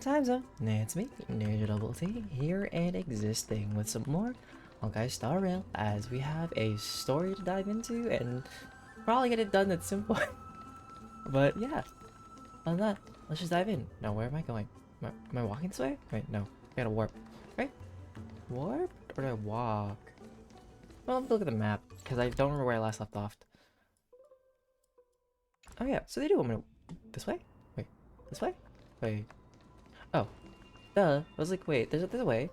time zone. It's me, DjDoubleT, here and existing with some more Honkai Star Rail as we have a story to dive into and probably get it done at some point. But yeah, other than that, let's just dive in. Now, where am I going? Am I walking this way? Wait, no. I gotta warp. Right? Warp? Or do I walk? Well, let me look at the map, because I don't remember where I last left off. Oh yeah, so they do want me to... This way? Wait, this way? Wait. Oh. Duh. I was like, wait, there's a way.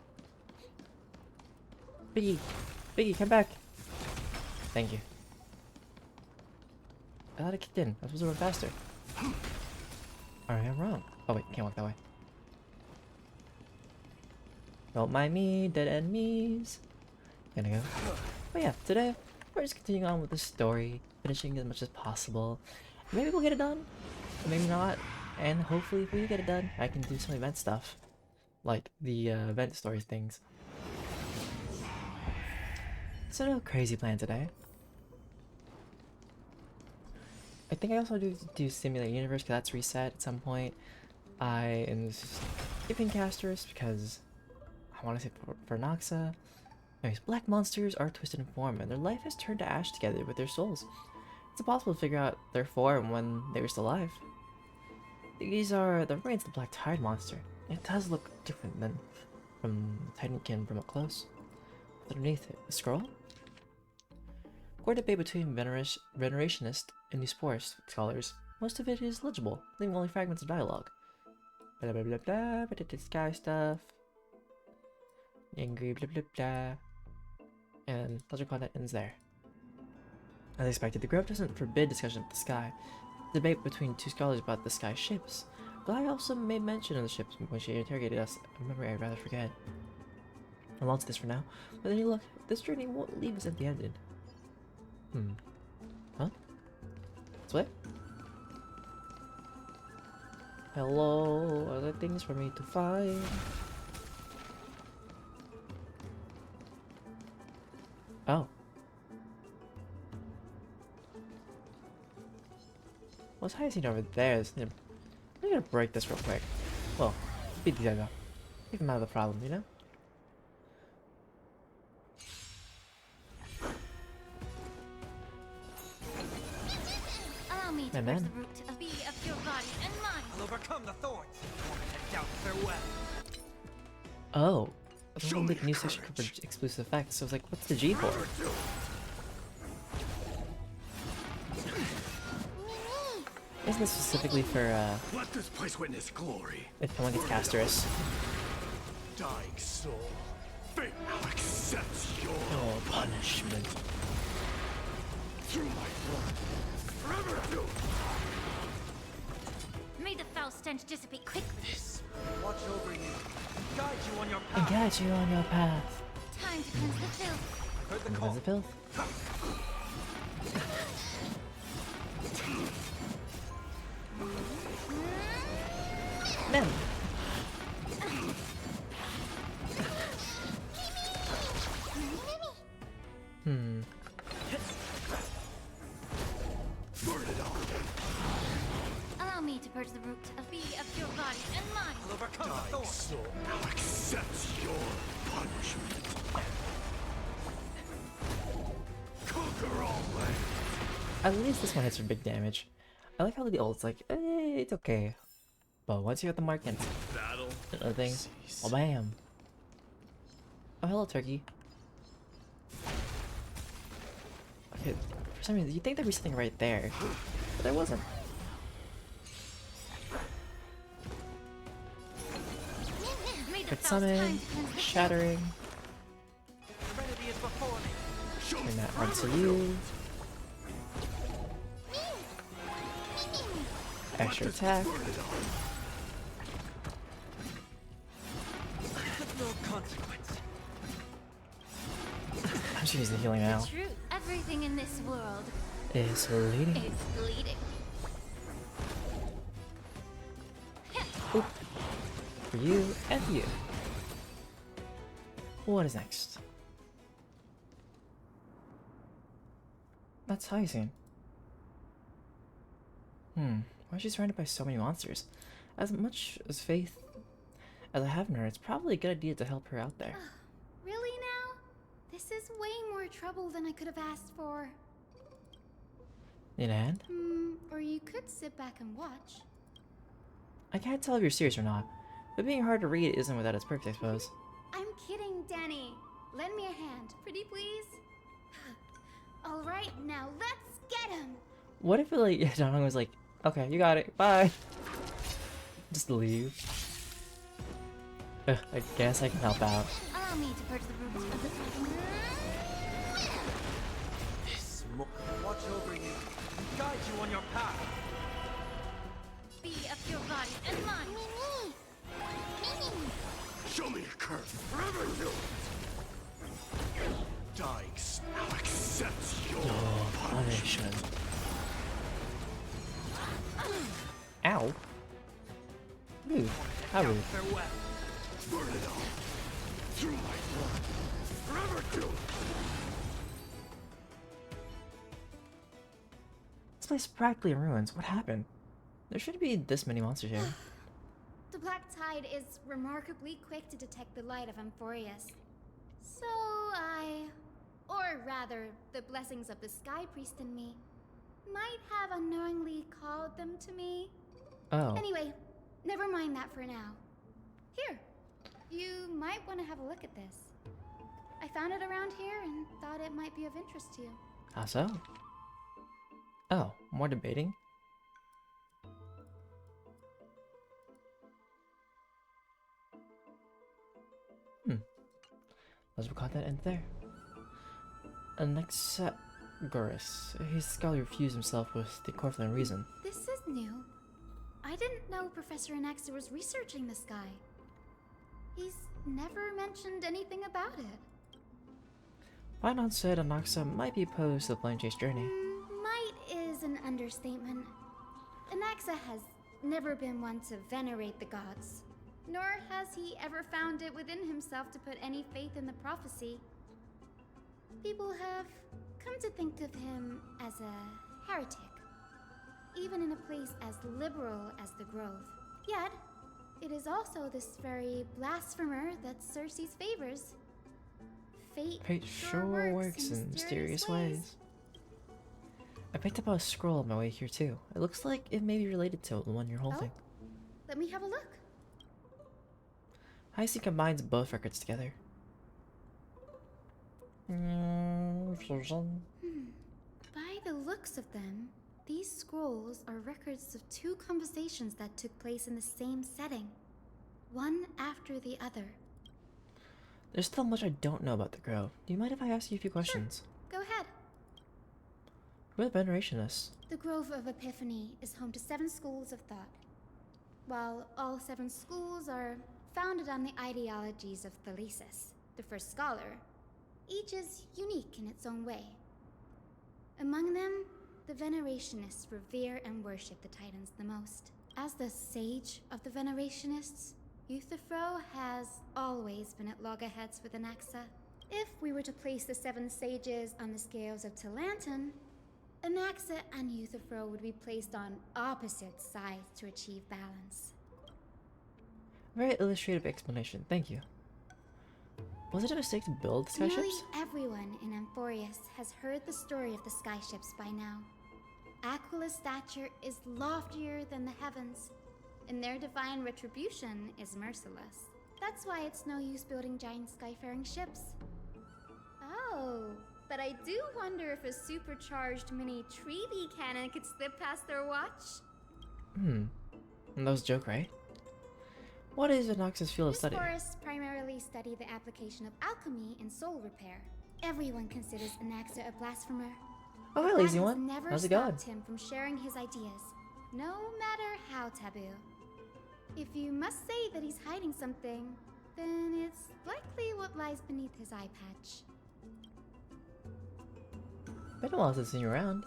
Biggie! Biggie, come back! Thank you. I thought it kicked in. I was supposed to run faster. Alright, I'm wrong. Oh wait, can't walk that way. Don't mind me, dead enemies. Gonna go. But yeah, today we're just continuing on with the story, finishing as much as possible. Maybe we'll get it done, maybe not. And hopefully, if we get it done, I can do some event stuff, like the event stories things. So no crazy plan today. I think I also do Simulate Universe because that's reset at some point. I am skipping casters because I want to say for Noxa. Anyways, black monsters are twisted in form, and their life has turned to ash together with their souls. It's impossible to figure out their form when they were still alive. These are the remains of the black tide monster. It does look different than from Titankin from up close. Underneath it, a scroll? According to debate between Venerationist and New Spores scholars, most of it is legible, leaving only fragments of dialogue. Blah blah blah blah, but it's sky stuff. Angry blah blah blah. And Legend content ends there. As expected, the group doesn't forbid discussion of the sky. Debate between two scholars about the sky ships. But I also made mention of the ships when she interrogated us, a memory I'd rather forget. I'll launch this for now, but then you look, this journey won't leave us empty-handed. Huh? This way? Hello, are there things for me to find? Oh. What's hiding over there? I'm gonna break this real quick. Well, beat these guys up. Take them out of the problem, you know? Allow me to press the root of be of your body and mind. I'll overcome the thorns. And doubt farewell. Oh. I don't think new section covered exclusive effects, so I was like, what's the G for? Isn't this specifically for, Let this place witness glory. if someone gets Casterus? Dying soul, fate now accepts your Punishment. through my blood. Forever do. May the foul stench dissipate quickly. Watch over you. Guide you on your And path. guide you on your path. Time to cleanse the filth. Heard the Cleanse call. the filth. Man. Burn it all. Allow me to purge the root of be of your body and mind. I'll overcome the Dying thorns. soul now accepts your punishment. Conquer all land. At least this one hits for big damage. I like how the ult's like, it's okay. But once you got the mark and Battle. other things, Cease. oh bam. Oh hello turkey. Okay, for some reason you'd think there'd be something right there, but there wasn't. May the Good foul summon, time to cleanse the shattering, Serenity is before me. Show turn that forever onto do. you. Extra attack. Burn it all. No consequence. I'm just using the healing now. True. Everything in this world Is leading. is bleeding. Oop. For you and for you. What is next? That's Hyzine. Why is she surrounded by so many monsters? As much as faith As a Heavener, it's probably a good idea to help her out there. Really now? This is way more trouble than I could have asked for. Need a hand? Or you could sit back and watch. I can't tell if you're serious or not, but being hard to read isn't without its perks, I suppose. I'm kidding, Danny. Lend me a hand, pretty please. All right, now let's get him. What if like Donald was like, okay, you got it, bye. Just leave. Ugh, I guess I can help out. Allow me to purge the root of the Watch over you and guide you on your path. Be of your body and mind. Show me a curse. Forever do it. Dykes now accepts your Punishment. Ow. Rude. How rude. Farewell. Burn it all. Through my blood. Forever do it. This place is practically in ruins. What happened? There shouldn't be this many monsters here. The Black Tide is remarkably quick to detect the light of Amphorius. So or rather, the blessings of the Sky Priest in me, might have unknowingly called them to me. Oh. Anyway, never mind that for now. Here, you might want to have a look at this. I found it around here and thought it might be of interest to you. How so? Oh, more debating? Let's record that end there. Anaxagoras. His scholar refused himself with the Corflin reason. This is new. I didn't know Professor Anaxa was researching the sky. He's never mentioned anything about it. Finon said Anaxa might be opposed to the Flame Chase journey. Might is an understatement. Anaxa has never been one to venerate the gods, nor has he ever found it within himself to put any faith in the prophecy. People have come to think of him as a heretic, even in a place as liberal as the Grove. Yet, it is also this very blasphemer that Circe's favors. Fate sure works in mysterious ways. I picked up a scroll on my way here too. It looks like it may be related to the one you're holding. Oh, let me have a look. Heisey combines both records together. By the looks of them, these scrolls are records of two conversations that took place in the same setting, one after the other. There's still much I don't know about the Grove. Do you mind if I ask you a few questions? Go ahead. Who are the Venerationists? The Grove of Epiphany is home to 7 schools of thought. While all 7 schools are founded on the ideologies of Thalesis, the first scholar, each is unique in its own way. Among them, the Venerationists revere and worship the Titans the most. As the sage of the Venerationists, Euthyphro has always been at loggerheads with Anaxa. If we were to place the 7 sages on the scales of Talanton, Anaxa and Euthyphro would be placed on opposite sides to achieve balance. Very illustrative explanation, thank you. Was it a mistake to build the Nearly skyships? everyone in Amphorius has heard the story of the skyships by now. Aquila's stature is loftier than the heavens, and their divine retribution is merciless. That's why it's no use building giant skyfaring ships. Oh, but I do wonder if a supercharged mini Treevee cannon could slip past their watch. That was a joke, right? What is Anaxa's field of These study? forests primarily study the application of alchemy in soul repair. Everyone considers Anaxa a blasphemer. Oh, hi, But lazy that has one. never How's it going? stopped him from sharing his ideas, no matter how taboo. If you must say that he's hiding something, then it's likely what lies beneath his eye patch. Been a while since I've seen you around.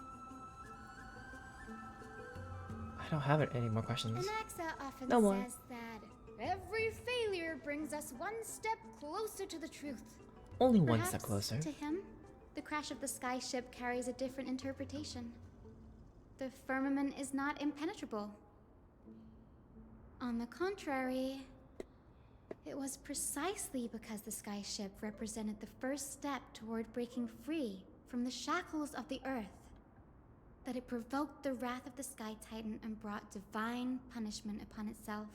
I don't have any more questions. Anaxa often No more. says that every failure brings us one step closer to the truth. Only one Perhaps, step closer. to him, the crash of the skyship carries a different interpretation. The firmament is not impenetrable. On the contrary, It was precisely because the sky ship represented the first step toward breaking free from the shackles of the earth that it provoked the wrath of the Sky Titan and brought divine punishment upon itself.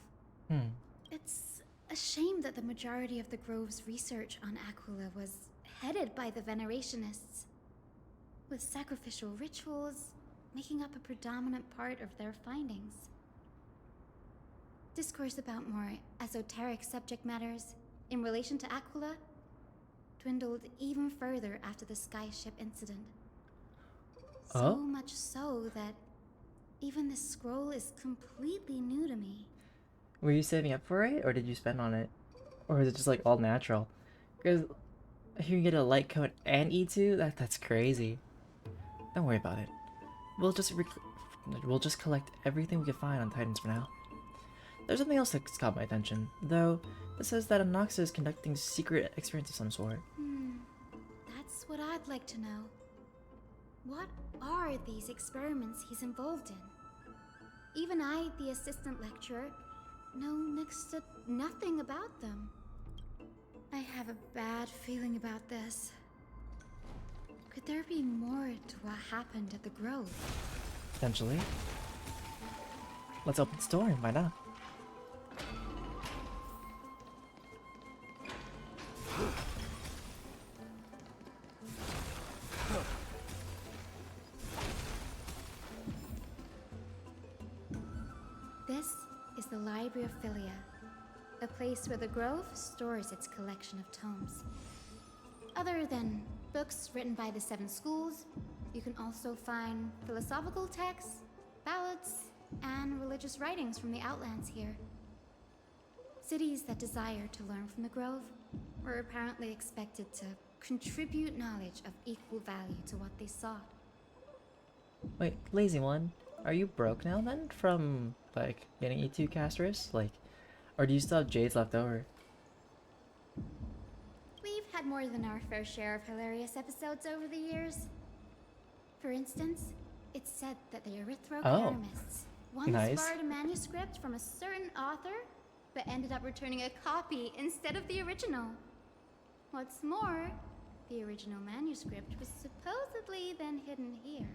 It's a shame that the majority of the Grove's research on Aquila was headed by the Venerationists, with sacrificial rituals making up a predominant part of their findings. Discourse about more esoteric subject matters in relation to Aquila dwindled even further after the skyship incident. So much so that even this scroll is completely new to me. Were you saving up for it, or did you spend on it? Or is it just like all natural? Because here you get a light cone and E2? That's crazy. Don't worry about it. We'll just collect everything we can find on Titans for now. There's something else that's caught my attention, though. It says that Anoxa is conducting secret experiments of some sort. That's what I'd like to know. What are these experiments he's involved in? Even I, the assistant lecturer, know next to nothing about them. I have a bad feeling about this. Could there be more to what happened at the Grove? Potentially. Let's open the door and find out. This is the Library of Philia, a place where the Grove stores its collection of tomes. Other than books written by the 7 schools, you can also find philosophical texts, ballads, and religious writings from the Outlands here. Cities that desire to learn from the Grove were apparently expected to contribute knowledge of equal value to what they sought. Wait, lazy one. Are you broke now then? From, like, getting E2 casters? Like, or do you still have Jades left over? We've had more than our fair share of hilarious episodes over the years. For instance, it's said that the Erythrocaramists once borrowed a manuscript from a certain author, but ended up returning a copy instead of the original. What's more, the original manuscript was supposedly then hidden here.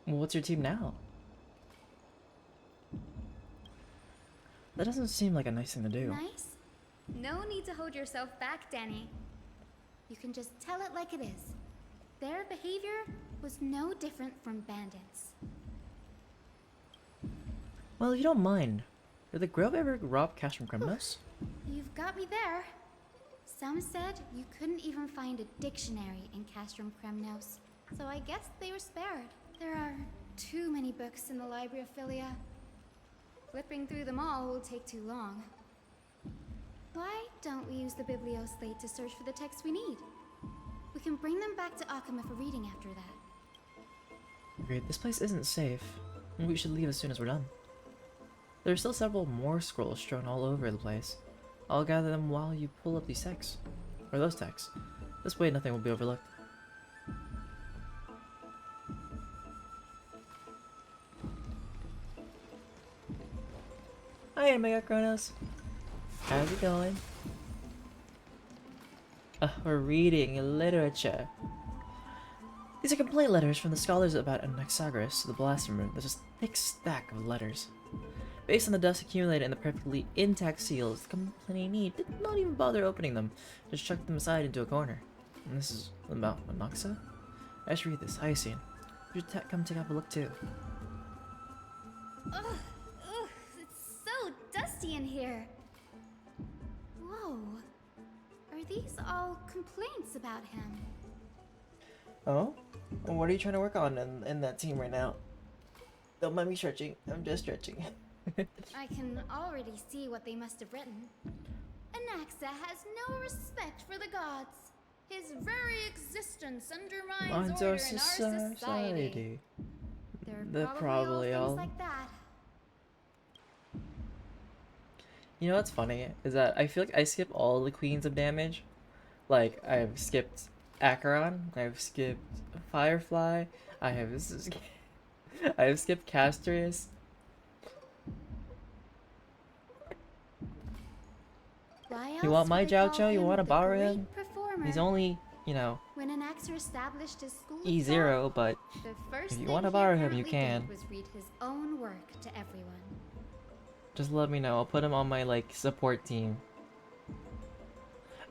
Well, what's your team now? That doesn't seem like a nice thing to do. Nice? No need to hold yourself back, Danny. You can just tell it like it is. Their behavior was no different from bandits. Well, if you don't mind, did the Grove ever rob cash from criminals? You've got me there. Some said you couldn't even find a dictionary in Castrum Kremnos, so I guess they were spared. There are too many books in the Library of Philia. Flipping through them all will take too long. Why don't we use the Biblioslate to search for the texts we need? We can bring them back to Akama for reading after that. Great, this place isn't safe. We should leave as soon as we're done. There are still several more scrolls strewn all over the place. I'll gather them while you pull up these texts. Or those texts. This way nothing will be overlooked. Hi, Mega Chronos. How's it going? We're reading literature. These are complaint letters from the scholars about Anaxagoras, the blasphemer. There's a thick stack of letters. Based on the dust accumulated in the perfectly intact seals, the complainee did not even bother opening them, just chucked them aside into a corner. And this is about Anoxa? I should read this. Hyacinth. You should come take a look too. Ugh, it's so dusty in here. Whoa. Are these all complaints about him? Oh? Well, what are you trying to work on in that team right now? Don't mind me stretching. I'm just stretching. I can already see what they must have written. Anaxa has no respect for the gods. His very existence undermines order in our society. They're probably all things like that. You know what's funny is that I feel like I skip all the queens of damage. Like I've skipped Acheron, I've skipped Firefly, I have skipped Castrius. You else want my would they call Jiao You him want to the borrow great him? performer? He's only, you know, When Anaxer established his school of E0, thought, but the first if you thing want to he borrow him, you apparently can. did was read his own work to everyone. Just let me know. I'll put him on my, like, support team.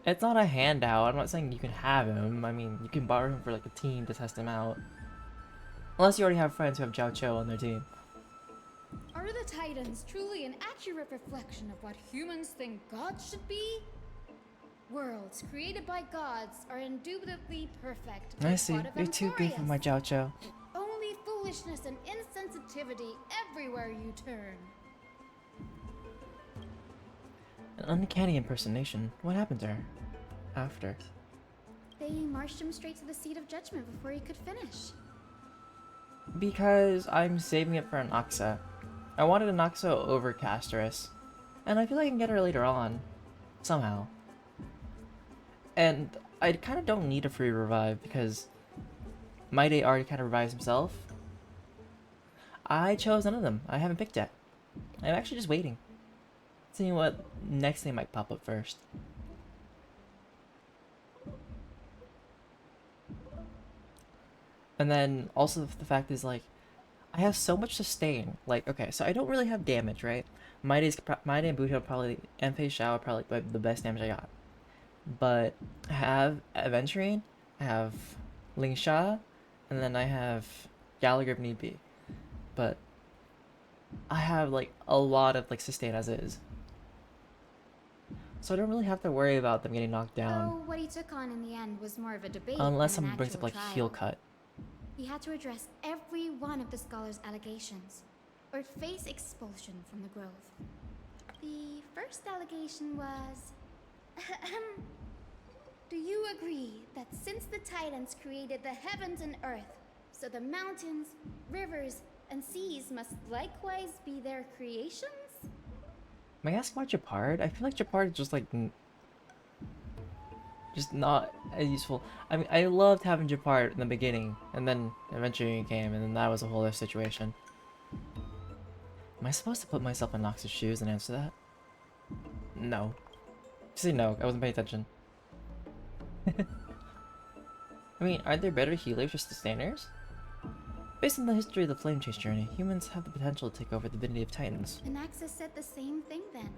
It's not a handout. I'm not saying you can have him. I mean, you can borrow him for, like, a team to test him out. Unless you already have friends who have Jiao on their team. Are the Titans truly an accurate reflection of what humans think gods should be? Worlds created by gods are indubitably perfect. I but see. what of You're too good for my Emporius? Jiao. Only foolishness and insensitivity everywhere you turn. An uncanny impersonation. What happened to her? After. They marched him straight to the seat of judgment before he could finish. Because I'm saving it for an Oxa. I wanted an Oxa over Casterus. And I feel like I can get her later on. Somehow. And I kind of don't need a free revive because My Day already kind of revives himself. I chose none of them. I haven't picked yet. I'm actually just waiting. Seeing what next thing might pop up first. And then also the fact is like, I have so much sustain. Like, okay, so I don't really have damage, right? My Day and Boot Hill probably, and Phase Shower probably like the best damage I got. But I have Aventurine, I have Ling Sha, and then I have Gallagher if need be. But I have like a lot of like sustain as is. So I don't really have to worry about them getting knocked down. Though what he took on in the end was more of a debate Unless than an someone brings up actual like heal trial. cut. He had to address every one of the scholar's allegations, or face expulsion from the Grove. The first allegation was... Do you agree that since the Titans created the heavens and earth, so the mountains, rivers, and seas must likewise be their creations? May I ask about Japard? I feel like Japard is just like... just not as useful. I mean, I loved having Japard in the beginning, and then eventually he came, and then that was a whole other situation. Am I supposed to put myself in Nox's shoes and answer that? No. Just say no, I wasn't paying attention. I mean, aren't there better healers for sustainers? Based on the history of the Flame Chase journey, humans have the potential to take over the divinity of Titans. Anaxis said the same thing then.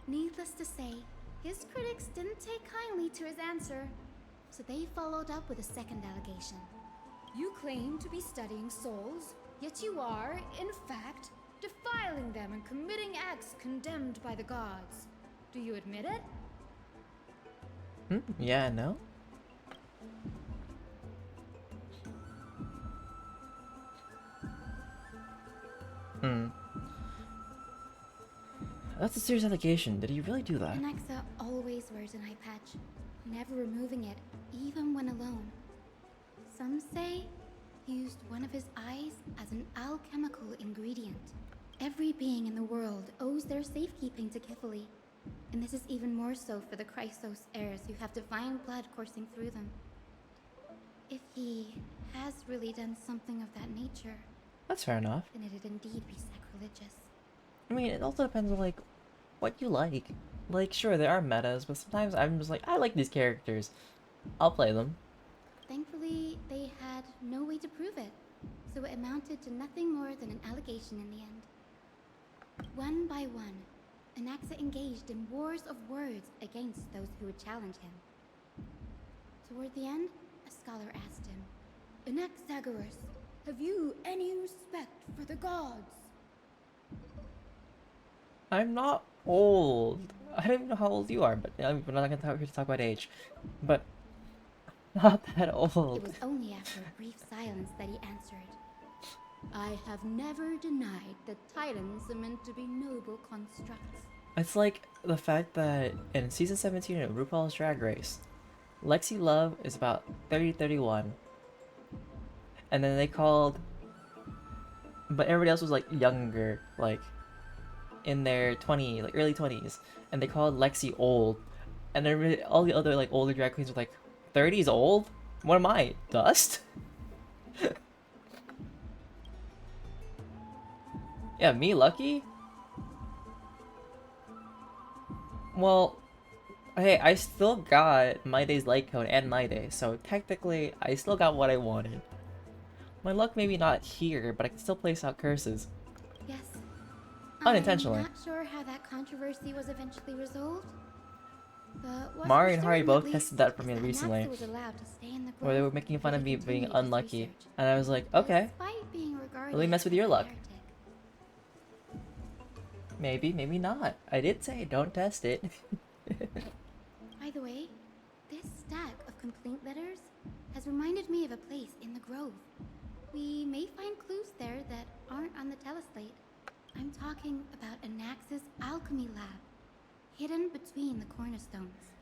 Needless to say, his critics didn't take kindly to his answer, so they followed up with a second allegation. You claim to be studying souls, yet you are, in fact, defiling them and committing acts condemned by the gods. Do you admit it? Yeah, no? That's a serious allegation. Did he really do that? Anaxa always wears an eye patch, never removing it, even when alone. Some say he used one of his eyes as an alchemical ingredient. Every being in the world owes their safekeeping to Kifili, and this is even more so for the Chrysos heirs who have divine blood coursing through them. If he has really done something of that nature, That's fair enough. then it'd indeed be sacrilegious. I mean, it also depends on, like, what you like. Like, sure, there are metas, but sometimes I'm just like, I like these characters. I'll play them. Thankfully, they had no way to prove it, so it amounted to nothing more than an allegation in the end. One by one, Anaxa engaged in wars of words against those who would challenge him. Toward the end, a scholar asked him, Anaxagoras, have you any respect for the gods? I'm not old. I don't even know how old you are, but we're not gonna talk here to talk about age. But not that It old. was only after a brief silence that he answered, I have never denied that Titans are meant to be noble constructs. It's like the fact that in season 17 of RuPaul's Drag Race, Lexi Love is about 30-31. And then they called, but everybody else was like younger, like in their like early 20s, and they called Lexi old. And then all the other like older drag queens were like, 30's old? What am I, dust? Yeah, me lucky? Well, Hey, I still got My Day's light code and My Day, so technically I still got what I wanted. My luck maybe not here, but I can still place out curses. Yes. Unintentionally. I'm not sure how that controversy was eventually resolved. But what's for Mario and Hari certain, at both least, tested that for is me that recently, Naxa was allowed to stay in the where they grove were making where fun of he me being continued his unlucky, research, and I was like, okay, despite being regarded let me mess with as your a luck. heretic. Maybe, maybe not. I did say don't test it. By the way, this stack of complaint letters has reminded me of a place in the grove. We may find clues there that aren't on the teleslate. I'm talking about Anax's alchemy lab, hidden between the cornerstones.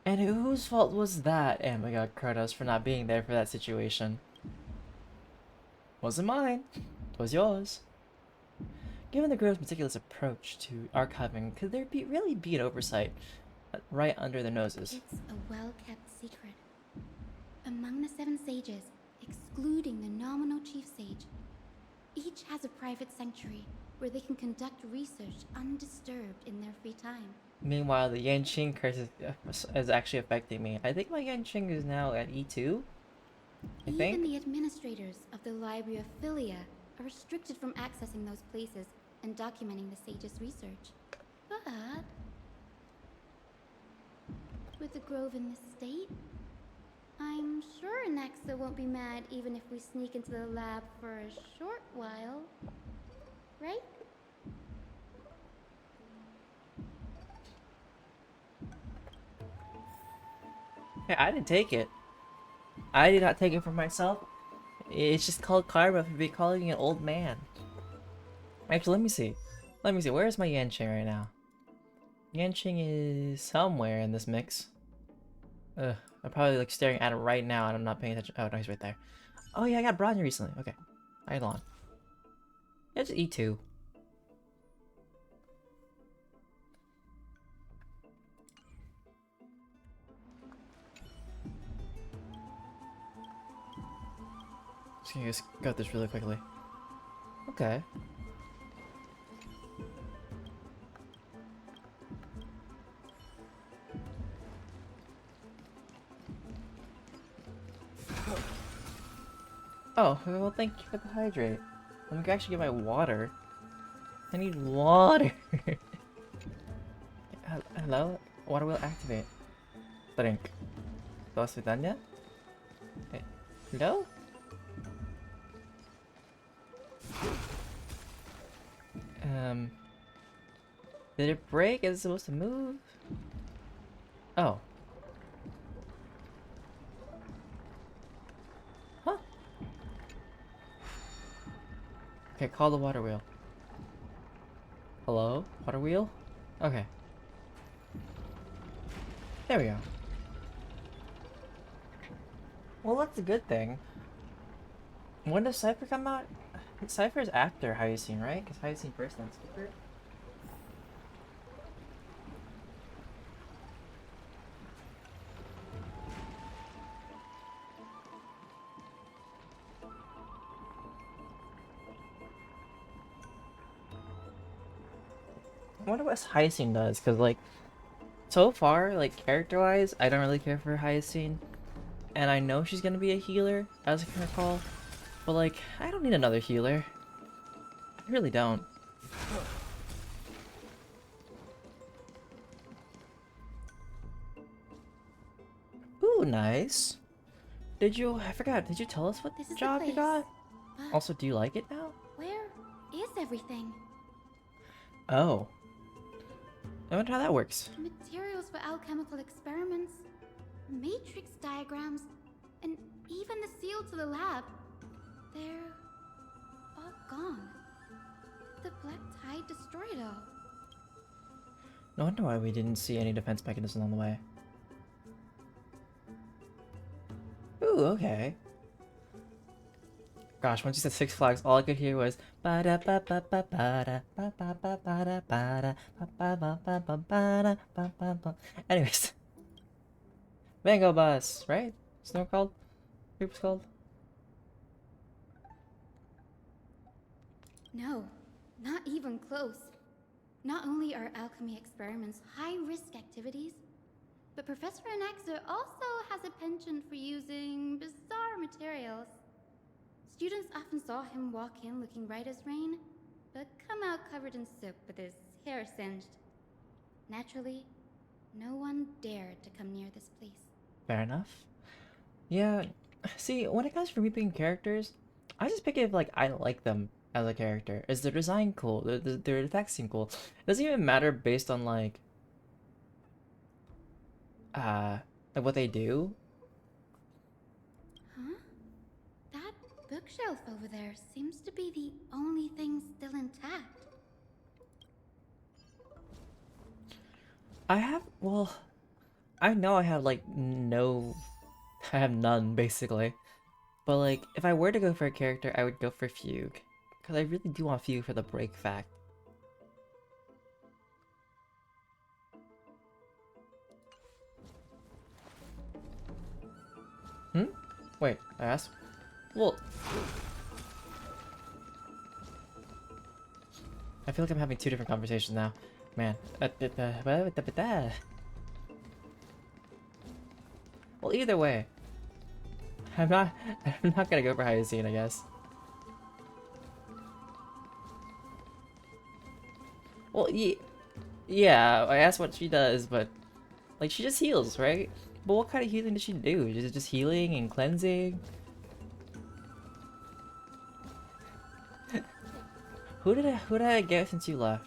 And whose fault was that? Oh my god, Kratos, for not being there for that situation. Wasn't mine. It was yours. Given the Grove's meticulous approach to archiving, could there really be an oversight right under their noses? It's a well-kept secret. Among the 7 sages, excluding the nominal chief sage, each has a private sanctuary where they can conduct research undisturbed in their free time. Meanwhile, the Yanqing curse is actually affecting me. I think my Yanqing is now at E2. I Even think. the administrators of the Library of Philia are restricted from accessing those places and documenting the sage's research. But with the grove in this state, I'm sure Naxa won't be mad even if we sneak into the lab for a short while. Right? Hey, I didn't take it. I did not take it for myself. It's just called karma for be calling an old man. Actually, let me see. Let me see. Where is my Yanqing right now? Yanqing is somewhere in this mix. Ugh, I'm probably like staring at it right now and I'm not paying attention. Oh, no, he's right there. Oh yeah, I got Bronze recently. Okay. Right on. It's E2. Just gonna go this really quickly. Okay. Oh, well, thank you for the hydrate. Let me actually get my water. I need water. Hello? Water will activate. Drink. Do done yet? No? Did it break? Is it supposed to move? Oh. Huh? Okay, call the water wheel. Hello? Water wheel? Okay. There we go. Well, that's a good thing. When does Cypher come out? Cypher's after Hyacine, right? Because Hyacine first then Cypher. I wonder what Hyacine does, because, like, so far, like, character-wise, I don't really care for Hyacine. And I know she's gonna be a healer, as I can recall. But, like, I don't need another healer. I really don't. Ooh, nice. I forgot, did you tell us what This is the job you place. got? But Also, do you like it now? where is everything? Oh. I wonder how that works. Materials for alchemical experiments, matrix diagrams, and even the seal to the lab. They're all gone. The black tide destroyed it all. No wonder why we didn't see any defense mechanism on the way. Ooh, okay. Gosh, once you said Six Flags, all I could hear was ba-da ba ba ba ba da ba ba ba ba da ba da ba ba ba ba ba da ba ba ba. Anyways, Mango Bus, right? Isn't that what called? Group's called? No, not even close. Not only are alchemy experiments high-risk activities, But Professor Anaxa also has a penchant for using bizarre materials. Students often saw him walk in looking bright as rain, but come out covered in soap with his hair singed. Naturally, no one dared to come near this place. Fair enough. Yeah, see, when it comes to picking characters, I just pick it if like I like them as a character. Is their design cool? Their effects seem cool. It doesn't even matter based on uh like what they do. Huh? That bookshelf over there seems to be the only thing still intact. I have well, I know I have like no, I have none basically. But like if I were to go for a character, I would go for Fugue, because I really do want Fugue for the break fact. Hmm? Wait, I asked. Well, I feel like I'm having two different conversations now. Man. Well, either way, I'm not. I'm not gonna go for Hyacine, I guess. Well, yeah. I asked what she does, but like she just heals, right? But what kind of healing does she do? Is it just healing and cleansing? Who did I get since you left?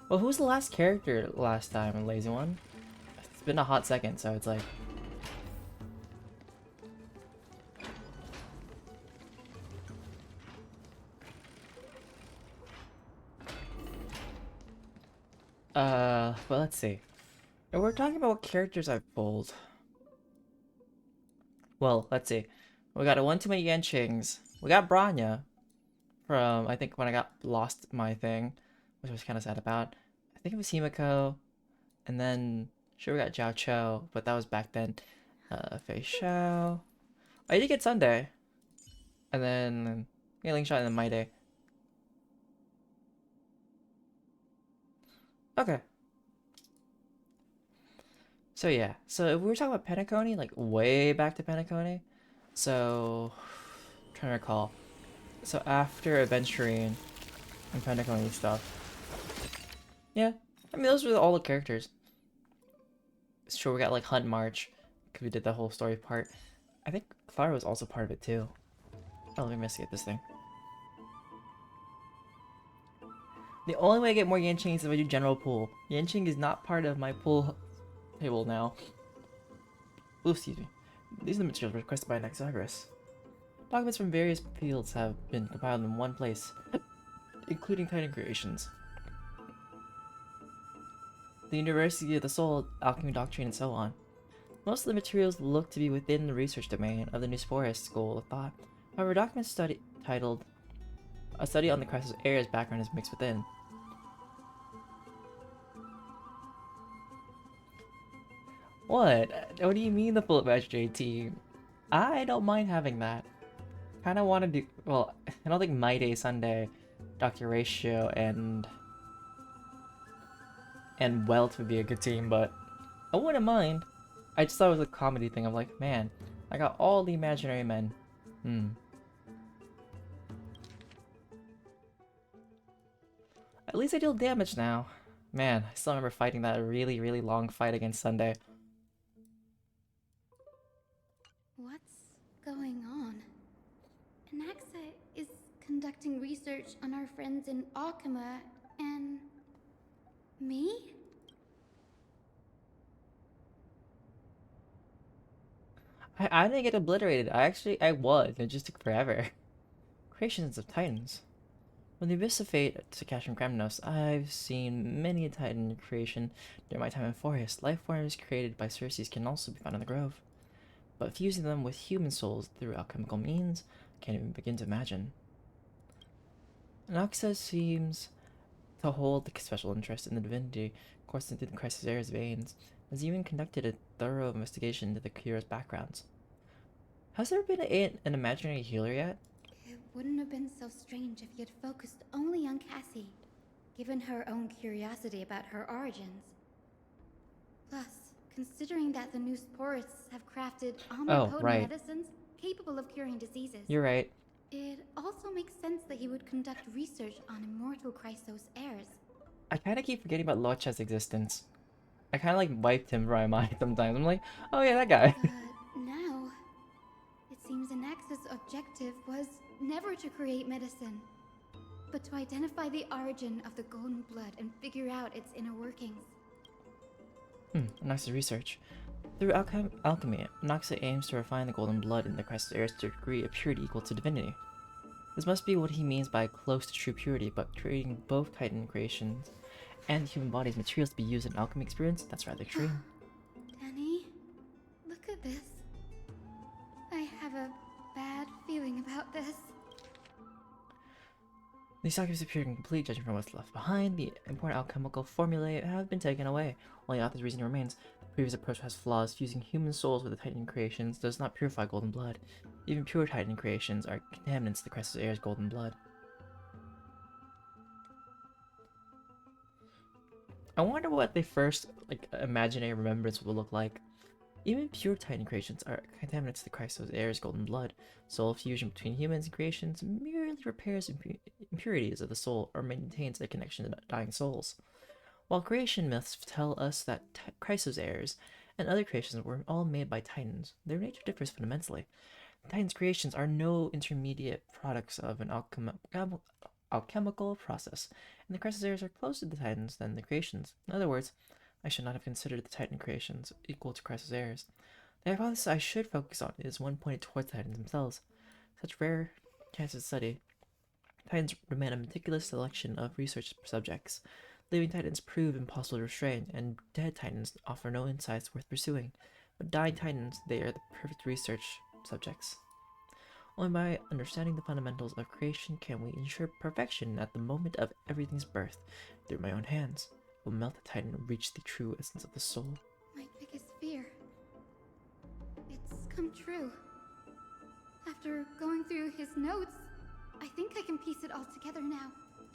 Well, who was the last character last time in Lazy One? It's been a hot second, so it's like. But let's see. If we're talking about what characters I've pulled. Well, let's see. We got a one too many Yanqings. We got Branya from I think when I got lost my thing, which I was kind of sad about. I think it was Himiko, and then sure we got Jiao Cho, but that was back then. Fei Xiao. I did get Sunday, and then yeah, Ling Shot and then My Day. Okay. So yeah, so if we were talking about Penacony, like way back to Penacony, so trying to recall. So after Adventuring and Penacony stuff, yeah, I mean those were all the characters. Sure, we got like Hunt March, because we did the whole story part. I think Clara was also part of it too. Oh, let me investigate this thing. The only way I get more Yanqing is if I do general pool. Yanqing is not part of my pool table now. Ooh, excuse me. These are the materials requested by Anaxagoras. Documents from various fields have been compiled in one place, including Titan creations, the University of the Soul, Alchemy Doctrine, and so on. Most of the materials look to be within the research domain of the Newsporist school of thought. However, documents titled A Study on the Crisis Area's background is mixed within. What? What do you mean the full match JT? I don't mind having that. Kinda wanna do well, I don't think My Day Sunday, Dr. Ratio and Welt would be a good team, but I wouldn't mind. I just thought it was a comedy thing. I'm like, man, I got all the imaginary men. At least I deal damage now. Man, I still remember fighting that really, really long fight against Sunday. What's going on? Anaxa is conducting research on our friends in Alchema and me? I didn't get obliterated. I was. It just took forever. Creations of Titans. From the Abyss of Fate to Cash and Gramnos, I've seen many a Titan creation during my time in Forest. Life forms created by Circes can also be found in the Grove, but fusing them with human souls through alchemical means, I can't even begin to imagine. Noxa seems to hold a special interest in the divinity coursing through the Crisis Air's veins, has even conducted a thorough investigation into the hero's backgrounds. Has there been an imaginary healer yet? It wouldn't have been so strange if he had focused only on Cassie, given her own curiosity about her origins. Plus, considering that the new sporists have crafted Oh, omnipotent right. medicines capable of curing diseases, You're right. it also makes sense that he would conduct research on immortal Chrysos heirs. I kind of keep forgetting about Locha's existence. I kind of like wiped him from my mind sometimes. I'm like, oh yeah, that guy. But now, it seems Anax's objective was never to create medicine, but to identify the origin of the golden blood and figure out its inner workings. Noxa's research. Through alchemy, Noxa aims to refine the golden blood in the Chrysos heirs to a degree of purity equal to divinity. This must be what he means by close to true purity, but creating both Titan creations and human bodies materials to be used in alchemy experience, that's rather extreme. Danny, look at this. I have a bad feeling about this. These documents appear incomplete, judging from what's left behind. The important alchemical formulae have been taken away. While the author's reasoning remains, the previous approach has flaws. Fusing human souls with the Titan creations does not purify golden blood. Even pure Titan creations are contaminants to the Chrysos heirs' golden blood. I wonder what the first imaginary remembrance will look like. Even pure Titan creations are contaminants to the Chrysos heirs' golden blood. Soul fusion between humans and creations merely repairs impurities of the soul or maintains their connection to dying souls. While creation myths tell us that Chrysos heirs and other creations were all made by Titans, their nature differs fundamentally. Titans' creations are no intermediate products of an alchemical process, and the Chrysos heirs are closer to the Titans than the creations. In other words, I should not have considered the Titan creations equal to Chrysos heirs. The hypothesis I should focus on is one pointed towards the Titans themselves. Such rare cancer study, Titans demand a meticulous selection of research subjects. Living Titans prove impossible to restrain, and dead Titans offer no insights worth pursuing. But dying Titans, they are the perfect research subjects. Only by understanding the fundamentals of creation can we ensure perfection at the moment of everything's birth. Through my own hands, will melt the Titan and reach the true essence of the soul. My biggest fear. It's come true. After going through his notes, I think I can piece it all together now.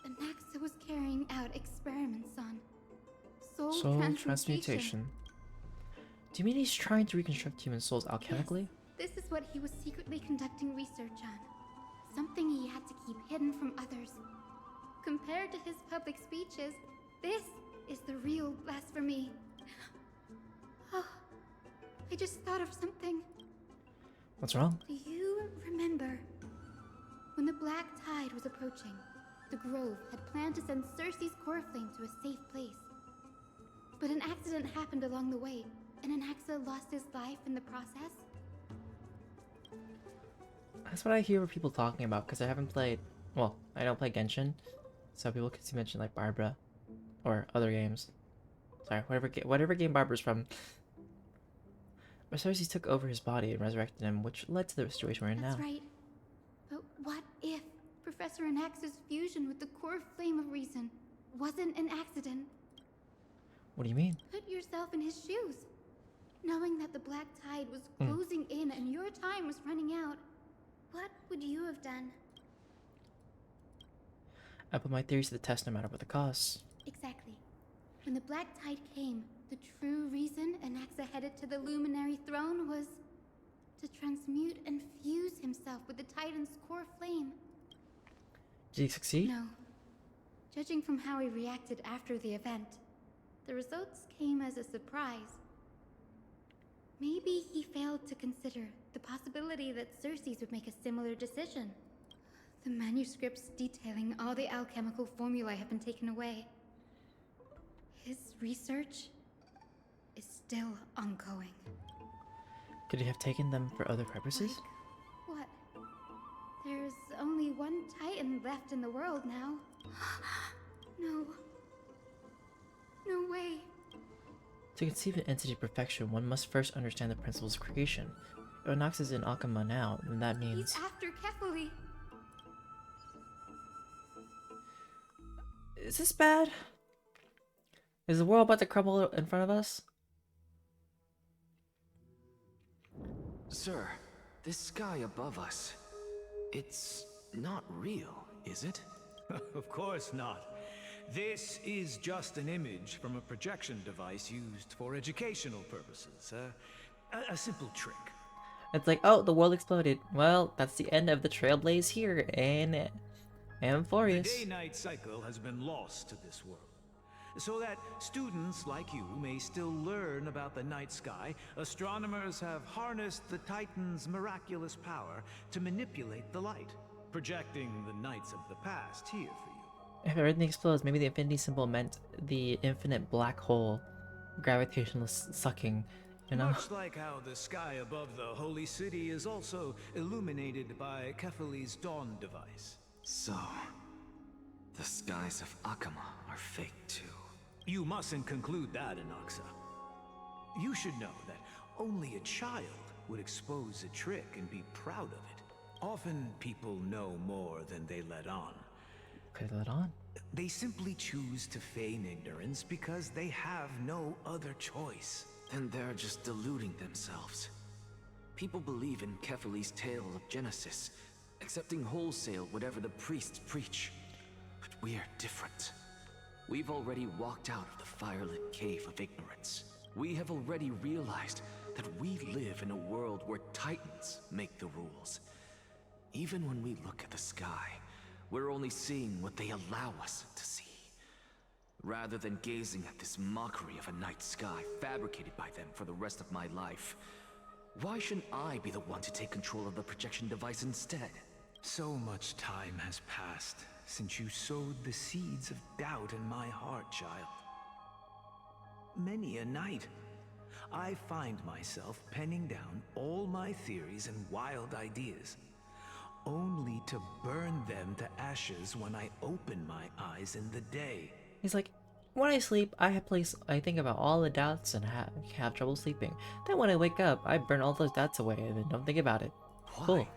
Anaxa was carrying out experiments on soul transmutation. Do you mean he's trying to reconstruct human souls alchemically? Yes, this is what he was secretly conducting research on. Something he had to keep hidden from others. Compared to his public speeches, this is the real blasphemy. Oh, I just thought of something. What's wrong? Do you remember when the Black Tide was approaching? The Grove had planned to send Cersei's core flame to a safe place. But an accident happened along the way, and Anaxa lost his life in the process. That's what I hear people talking about, because I haven't played... Well, I don't play Genshin, so people could mention like Barbara, or other games. Sorry, whatever game Barbara's from. But Cersei took over his body and resurrected him, which led to the situation we're in now. That's right. But what if Professor Anax's fusion with the core flame of reason wasn't an accident? What do you mean? Put yourself in his shoes. Knowing that the Black Tide was closing in and your time was running out, what would you have done? I put my theories to the test no matter what the cost. Exactly. When the Black Tide came, the true reason Anaxa headed to the Luminary Throne was to transmute and fuse himself with the Titan's core flame. Did he succeed? No. Judging from how he reacted after the event, the results came as a surprise. Maybe he failed to consider the possibility that Cersei's would make a similar decision. The manuscripts detailing all the alchemical formulae have been taken away. His research is still ongoing. Could he have taken them for other purposes? Like what? There's only one Titan left in the world now. No. No way. To conceive an entity of perfection, one must first understand the principles of creation. If Nox is in Akama now, then that means... He's after Kefali. Is this bad? Is the world about to crumble in front of us? Sir, this sky above us, it's not real, is it? Of course not. This is just an image from a projection device used for educational purposes. A simple trick. It's like, oh, the world exploded. Well, that's the end of the Trailblaze here in The Amphorius. day-night cycle has been lost to this world. So that students like you may still learn about the night sky, astronomers have harnessed the Titan's miraculous power to manipulate the light, projecting the nights of the past here for you. If everything explodes, maybe the infinity symbol meant the infinite black hole, gravitational sucking, you know? Much like how the sky above the holy city is also illuminated by Kefali's dawn device. So, the skies of Akama are fake too. You mustn't conclude that, Inoxa. You should know that only a child would expose a trick and be proud of it. Often people know more than they let on. Could let on. They simply choose to feign ignorance because they have no other choice. Then they're just deluding themselves. People believe in Kefali's tale of Genesis, accepting wholesale whatever the priests preach. But we're different. We've already walked out of the firelit cave of ignorance. We have already realized that we live in a world where Titans make the rules. Even when we look at the sky, we're only seeing what they allow us to see. Rather than gazing at this mockery of a night sky fabricated by them for the rest of my life, why shouldn't I be the one to take control of the projection device instead? So much time has passed since you sowed the seeds of doubt in my heart, child. Many a night, I find myself penning down all my theories and wild ideas, only to burn them to ashes when I open my eyes in the day. He's like, when I sleep, I think about all the doubts and have trouble sleeping. Then when I wake up, I burn all those doubts away and then don't think about it. Why? Cool.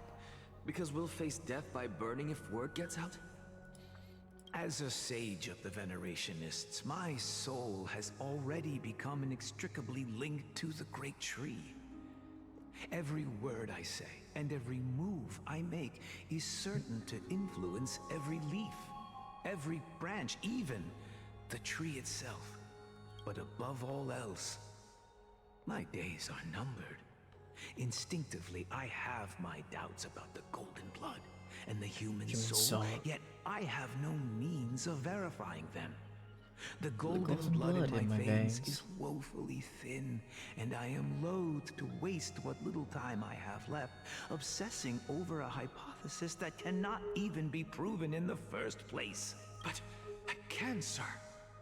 Because we'll face death by burning if word gets out? As a sage of the Venerationists, my soul has already become inextricably linked to the great tree. Every word I say and every move I make is certain to influence every leaf, every branch, even the tree itself. But above all else, my days are numbered. Instinctively, I have my doubts about the golden blood and the human soul, yet I have no means of verifying them. The golden blood in my veins is woefully thin, and I am loath to waste what little time I have left obsessing over a hypothesis that cannot even be proven in the first place. But I can, sir.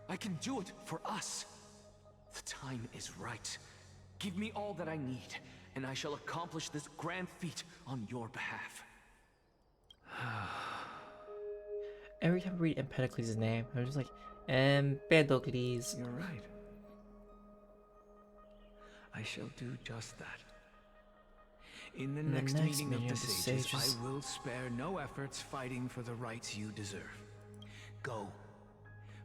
I can do it for us. The time is right. Give me all that I need, and I shall accomplish this grand feat on your behalf. Every time I read Empedocles' name, I'm just like, Empedocles. You're right. I shall do just that. In the next meeting of the sages, I will spare no efforts fighting for the rights you deserve. Go.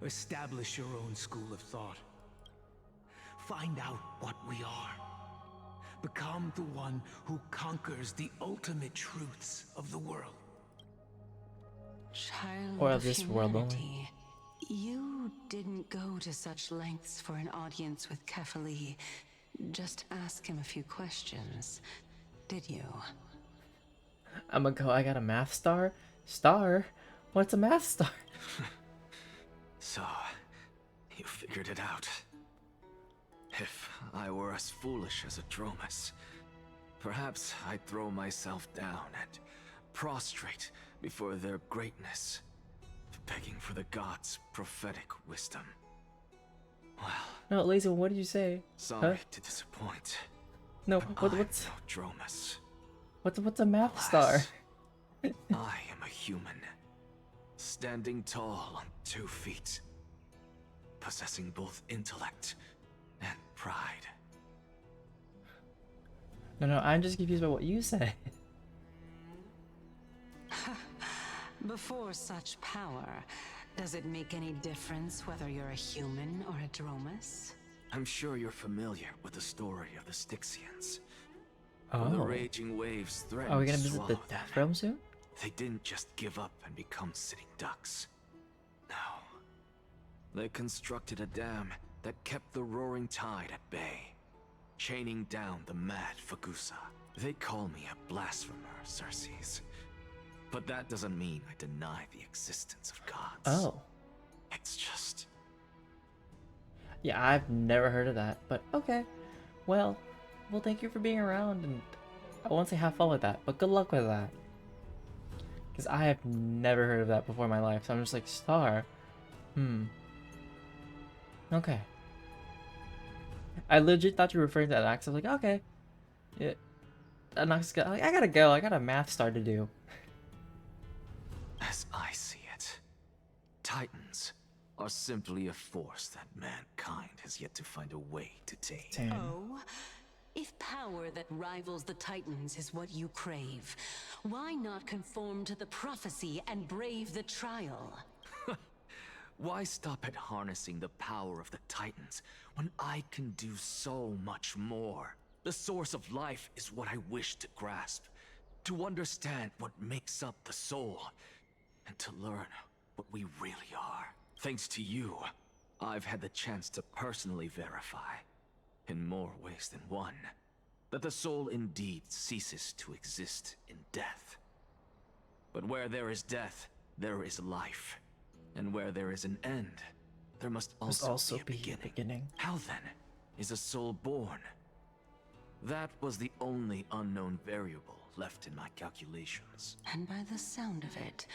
Establish your own school of thought. Find out what we are. Become the one who conquers the ultimate truths of the world. Child Or of this world only. humanity, you didn't go to such lengths for an audience with Kefali. Just ask him a few questions, did you? I'm gonna go, I got a math star? Star? What's a math star? So, you figured it out. If I were as foolish as a Dromus, perhaps I'd throw myself down and prostrate before their greatness, begging for the gods' prophetic wisdom. Well, No, Lazy, what did you say? sorry to disappoint. No, but what's I'm no Dromus. what's a math star? I am a human, standing tall on 2 feet, possessing both intellect and pride. No, I'm just confused by what you said. Before such power, does it make any difference whether you're a human or a Dromus? I'm sure you're familiar with the story of the Styxians. When the Oh. raging waves threatened Are we gonna to visit the swallow Death them, Realm soon? they didn't just give up and become sitting ducks. No. They constructed a dam that kept the roaring tide at bay, chaining down the mad Fagusa. They call me a blasphemer, Circes. But that doesn't mean I deny the existence of gods. Oh. It's just... Yeah, I've never heard of that, but okay. Well, thank you for being around, and I won't say have fun with that, but good luck with that. Because I have never heard of that before in my life, so I'm just like, Star? Okay. I legit thought you were referring to Anax. I was like, okay. Yeah. Anax, I gotta go. I got a math star to do. As I see it, Titans are simply a force that mankind has yet to find a way to tame. Damn. Oh, if power that rivals the Titans is what you crave, why not conform to the prophecy and brave the trial? Why stop at harnessing the power of the Titans when I can do so much more? The source of life is what I wish to grasp, to understand what makes up the soul, and to learn what we really are. Thanks to you, I've had the chance to personally verify, in more ways than one, that the soul indeed ceases to exist in death. But where there is death, there is life. And where there is an end, there must also be a beginning. How then is a soul born? That was the only unknown variable left in my calculations. And by the sound of it,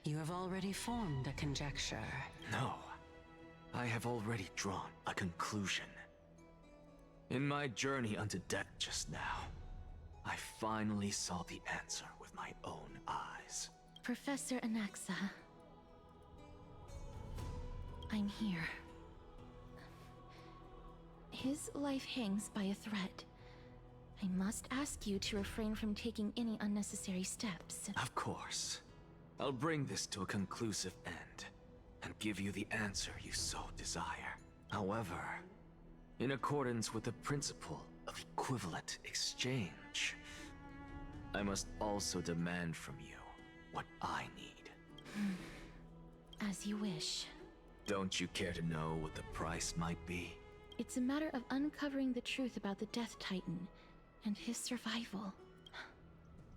you have already formed a conjecture. No, I have already drawn a conclusion. In my journey unto death just now, I finally saw the answer with my own eyes. Professor Anaxa, I'm here. His life hangs by a thread. I must ask you to refrain from taking any unnecessary steps. Of course. I'll bring this to a conclusive end, and give you the answer you so desire. However, in accordance with the principle of equivalent exchange, I must also demand from you what I need. As you wish. Don't you care to know what the price might be? It's a matter of uncovering the truth about the Death Titan and his survival.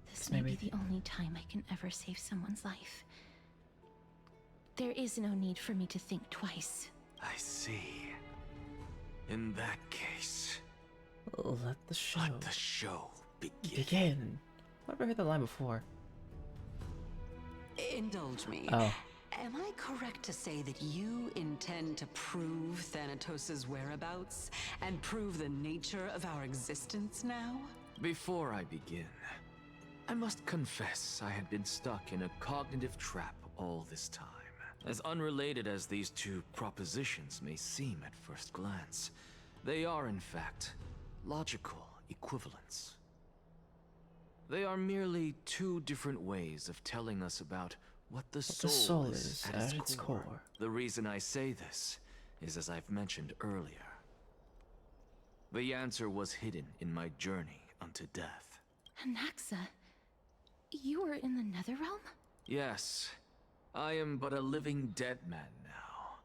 This may be the only time I can ever save someone's life. There is no need for me to think twice. I see. In that case, Let the show let the show begin. I've never heard that line before. Indulge me. Oh. Am I correct to say that you intend to prove Thanatos' whereabouts and prove the nature of our existence now? Before I begin, I must confess I had been stuck in a cognitive trap all this time. As unrelated as these two propositions may seem at first glance, they are in fact logical equivalents. They are merely two different ways of telling us about what the soul is at its core. The reason I say this is as I've mentioned earlier. The answer was hidden in my journey unto death. Anaxa, you were in the Netherrealm? Yes, I am but a living dead man now.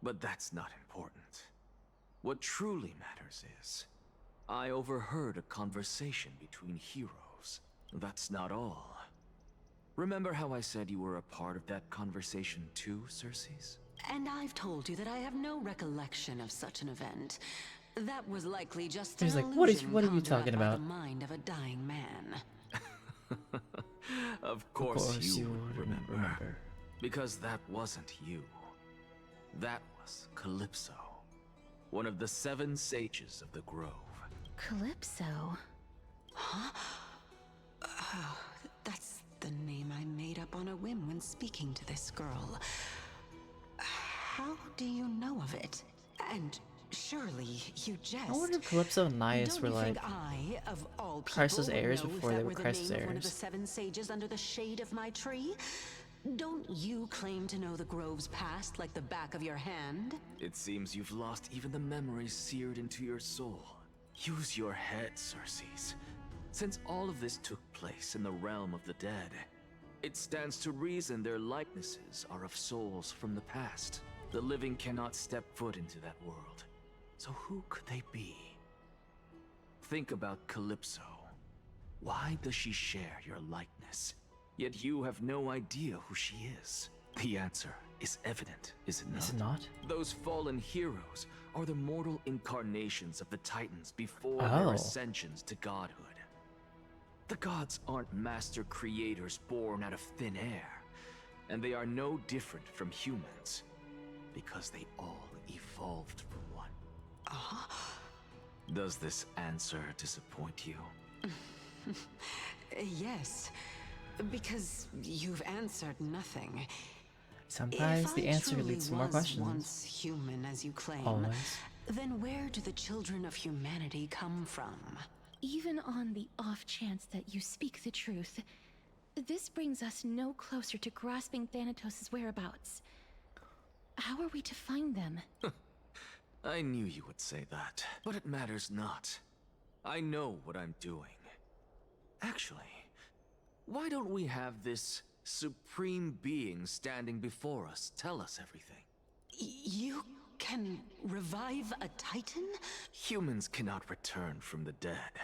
But that's not important. What truly matters is, I overheard a conversation between heroes. That's not all. Remember how I said you were a part of that conversation too, Circes? And I've told you that I have no recollection of such an event. That was likely just an He's like, illusion what are you conjured talking up by about? the mind of a dying man. Of course you would remember. Because that wasn't you. That was Calypso. One of the 7 sages of the Grove. Calypso? Oh, that's the name I made up on a whim when speaking to this girl. How do you know of it? And surely you jest. I wonder if Calypso and Naias were Don't you like think I, of all people, Christ's would heirs know if before that they were the Christ's name of one of the heirs. 7 sages under the shade of my tree? Don't you claim to know the Grove's past like the back of your hand? It seems you've lost even the memories seared into your soul. Use your head, Circes. Since all of this took place in the realm of the dead, it stands to reason their likenesses are of souls from the past. The living cannot step foot into that world. So who could they be? Think about Calypso. Why does she share your likeness? Yet you have no idea who she is. The answer is evident, is it not? Is it not? Those fallen heroes are the mortal incarnations of the Titans before Oh. their ascensions to godhood. The gods aren't master creators born out of thin air, and they are no different from humans, because they all evolved from one. Does this answer disappoint you? Yes, because you've answered nothing. Sometimes If the I answer truly leads to more was questions. once human, as you claim, Always. then where do the children of humanity come from? Even on the off chance that you speak the truth, this brings us no closer to grasping Thanatos' whereabouts. How are we to find them? I knew you would say that, but it matters not. I know what I'm doing. Actually, why don't we have this supreme being standing before us tell us everything? You can revive a Titan? Humans cannot return from the dead.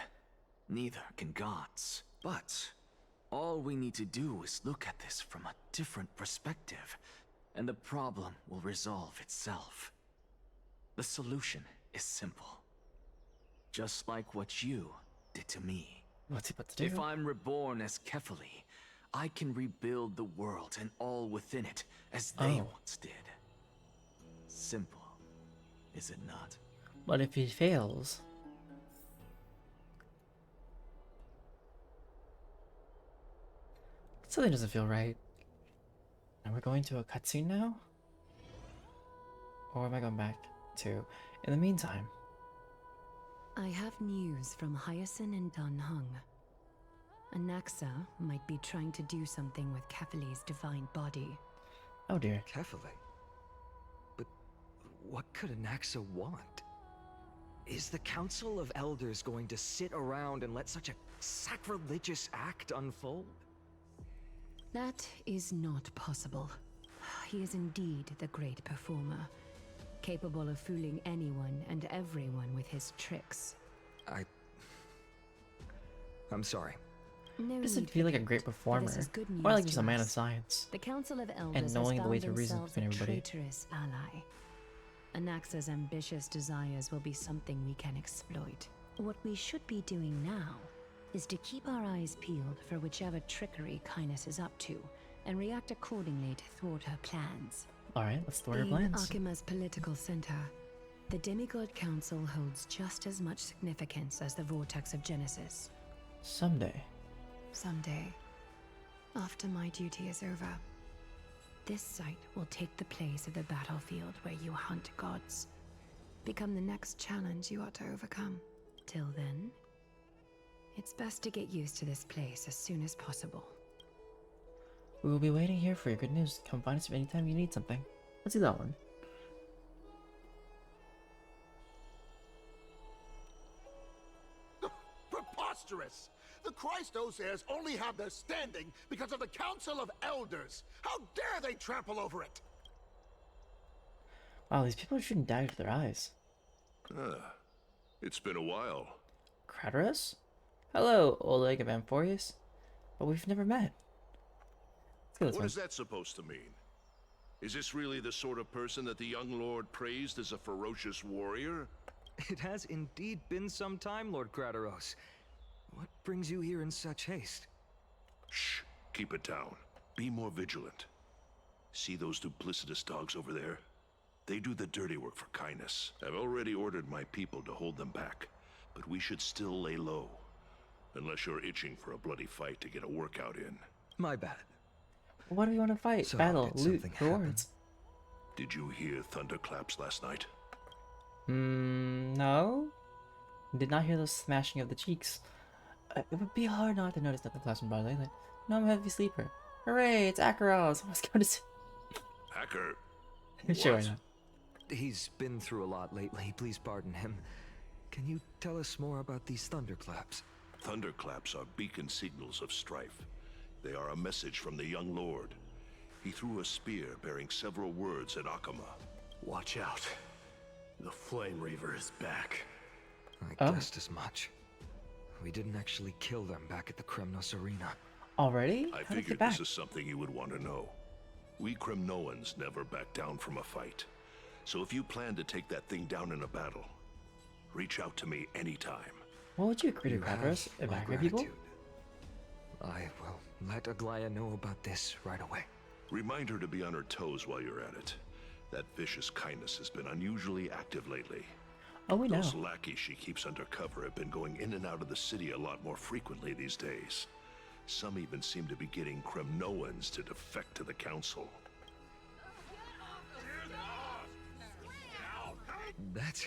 Neither can gods. But all we need to do is look at this from a different perspective, and the problem will resolve itself. The solution is simple. Just like what you did to me. What's he about to do? If I'm reborn as Kefali, I can rebuild the world and all within it as they once did. Simple, is it not? But if he fails? Something doesn't feel right. And we're going to a cutscene now? Or am I going back to... In the meantime... I have news from Hyacinth and Dan Heng. Anaxa might be trying to do something with Kefali's divine body. Oh dear. Kefali? But what could Anaxa want? Is the Council of Elders going to sit around and let such a sacrilegious act unfold? That is not possible. He is indeed the great performer, capable of fooling anyone and everyone with his tricks. I'm sorry. No Doesn't need feel for like a guilt, great for performer. this is good news More like just to a man of us. science. The Council of Elders knowing has the way found to reason themselves between a everybody. traitorous ally. Anaxa's ambitious desires will be something we can exploit. What we should be doing now is to keep our eyes peeled for whichever trickery Kynus is up to, and react accordingly to thwart her plans. Alright, let's thwart her In plans. Akima's political center, the Demigod Council holds just as much significance as the Vortex of Genesis. Someday. Someday, after my duty is over, this site will take the place of the battlefield where you hunt gods. Become the next challenge you ought to overcome. Till then, it's best to get used to this place as soon as possible. We will be waiting here for your good news. Come find us anytime you need something. Let's do that one. Preposterous! The Christos only have their standing because of the Council of Elders. How dare they trample over it? Wow, these people are shooting daggers to their eyes. It's been a while. Kratos? Hello, Oleg of Amphorius. But we've never met. Let's go this What way. is that supposed to mean? Is this really the sort of person that the young lord praised as a ferocious warrior? It has indeed been some time, Lord Kratos. What brings you here in such haste? Shh, keep it down. Be more vigilant. See those duplicitous dogs over there? They do the dirty work for Kynus. I've already ordered my people to hold them back, but we should still lay low. Unless you're itching for a bloody fight to get a workout in. My bad. What do we want to fight? So, Battle, did loot, something happen? rewards. Did you hear thunderclaps last night? No. Did not hear the smashing of the cheeks. It would be hard not to notice that the class in Bar Leyland. No, I'm a heavy sleeper. Hooray, it's Akaros. I was going to say. Hacker. Sure, why What? not? He's been through a lot lately, please pardon him. Can you tell us more about these thunderclaps? Thunderclaps are beacon signals of strife. They are a message from the young lord. He threw a spear bearing several words at Akama. Watch out. The Flame Reaver is back. I guessed as much. We didn't actually kill them back at the Kremnos Arena. Already? I How did they figured get back? this is something you would want to know. We Kremnoans never back down from a fight. So if you plan to take that thing down in a battle, reach out to me anytime. What would you agree to, You have Craterus? my Evacuate people? gratitude. I will let Aglaya know about this right away. Remind her to be on her toes while you're at it. That vicious kindness has been unusually active lately. Oh, we know. Those lackeys she keeps undercover have been going in and out of the city a lot more frequently these days. Some even seem to be getting Kremnoans to defect to the Council. That's...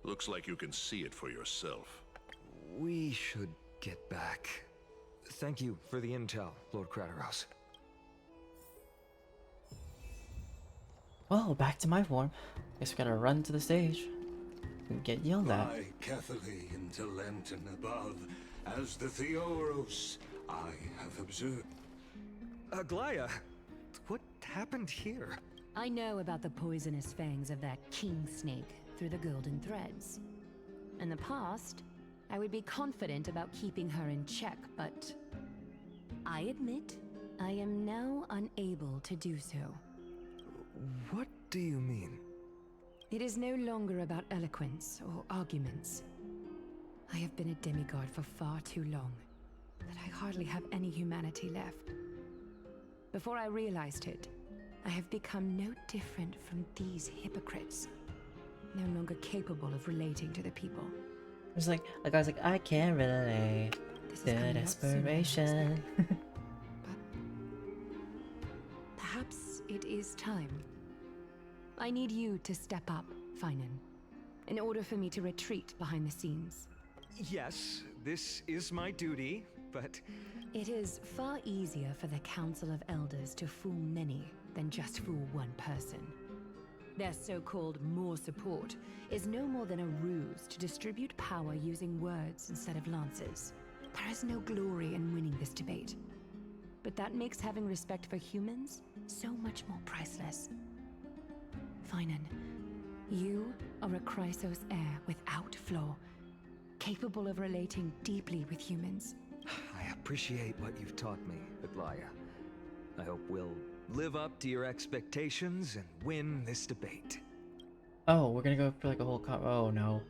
Looks like you can see it for yourself. We should get back. Thank you for the intel, Lord Craterus. Well, back to my form. Guess we gotta run to the stage and get yelled at. Fly carefully into Lenten above, as the Theoros I have observed. Aglaya, what happened here? I know about the poisonous fangs of that king snake through the golden threads. In the past, I would be confident about keeping her in check, but I admit I am now unable to do so. What do you mean? It is no longer about eloquence or arguments. I have been a demigod for far too long that I hardly have any humanity left. Before I realized it, I have become no different from these hypocrites, no longer capable of relating to the people. It's like, a guy's like, I can't relate. This The has come a lot sooner than I desperation. expected. But perhaps it is time. I need you to step up, Finan, in order for me to retreat behind the scenes. Yes, this is my duty, but... It is far easier for the Council of Elders to fool many than just fool one person. Their so-called more support is no more than a ruse to distribute power using words instead of lances. There is no glory in winning this debate. But that makes having respect for humans so much more priceless. Finan, you are a Chrysos heir without flaw, capable of relating deeply with humans. I appreciate what you've taught me, Aglaya. I hope we'll live up to your expectations and win this debate. Oh, we're gonna go for like a whole oh no.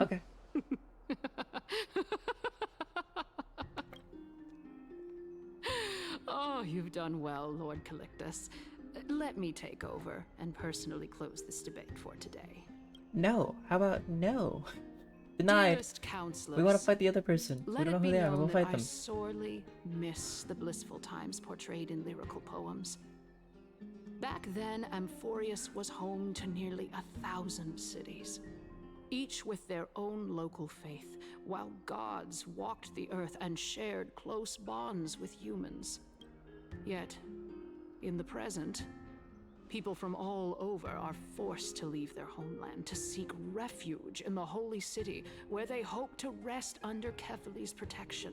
Okay. Oh, you've done well, Lord Calictus. Let me take over and personally close this debate for today. No. How about no? Denied. Dearest counselors, We want to fight the other person. We let don't know it who be they are. known We'll that fight I them. sorely miss the blissful times portrayed in lyrical poems. Back then, Amphorius was home to nearly 1,000 cities, each with their own local faith, while gods walked the earth and shared close bonds with humans. Yet, in the present, people from all over are forced to leave their homeland to seek refuge in the holy city, where they hope to rest under Kefali's protection.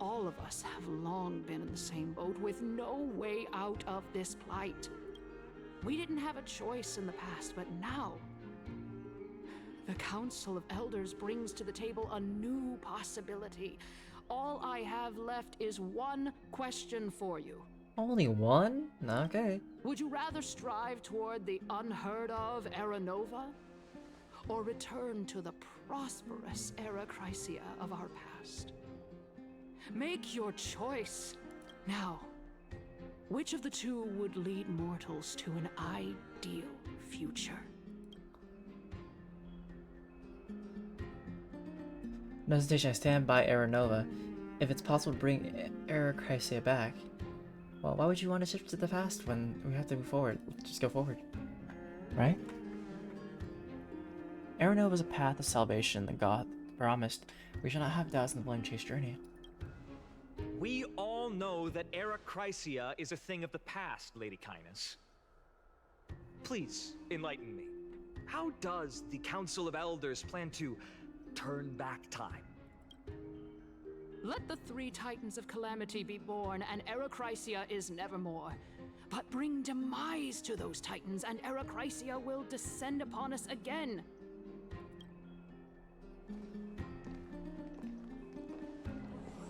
All of us have long been in the same boat, with no way out of this plight. We didn't have a choice in the past, but now the Council of Elders brings to the table a new possibility. All I have left is one question for you. Only one? Okay. Would you rather strive toward the unheard of Era Nova, or return to the prosperous Era Chrysia of our past? Make your choice. Now, which of the two would lead mortals to an ideal future? No hesitation, I stand by Aranova. If it's possible to bring Chrysia back, well, why would you want to shift to the past when we have to move forward? Just go forward. Right? Aranova is a path of salvation that God promised. We shall not have doubts in the blame chase journey. We all know that Era Chrysia is a thing of the past, Lady Kynus. Please, enlighten me. How does the Council of Elders plan to turn back time? Let the three Titans of Calamity be born, and Era Chrysia is nevermore. but bring demise to those titans, and Erechrysia will descend upon us again.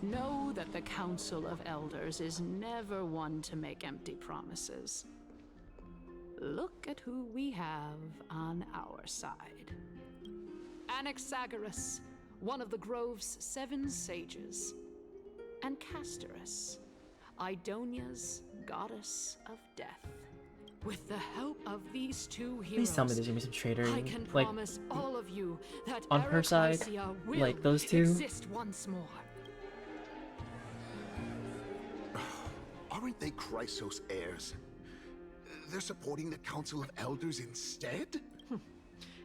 Know that the Council of Elders is never one to make empty promises. Look at who we have on our side. Anaxagoras, one of the Grove's 7 sages, and Castorus, Idonia's goddess of death. With the help of these 2 heroes, Please tell me there's gonna be some traitor, I can like, promise all of you that on her side, Erechrysia will like those 2. exist once more. Aren't they Chrysos heirs? They're supporting the Council of Elders instead?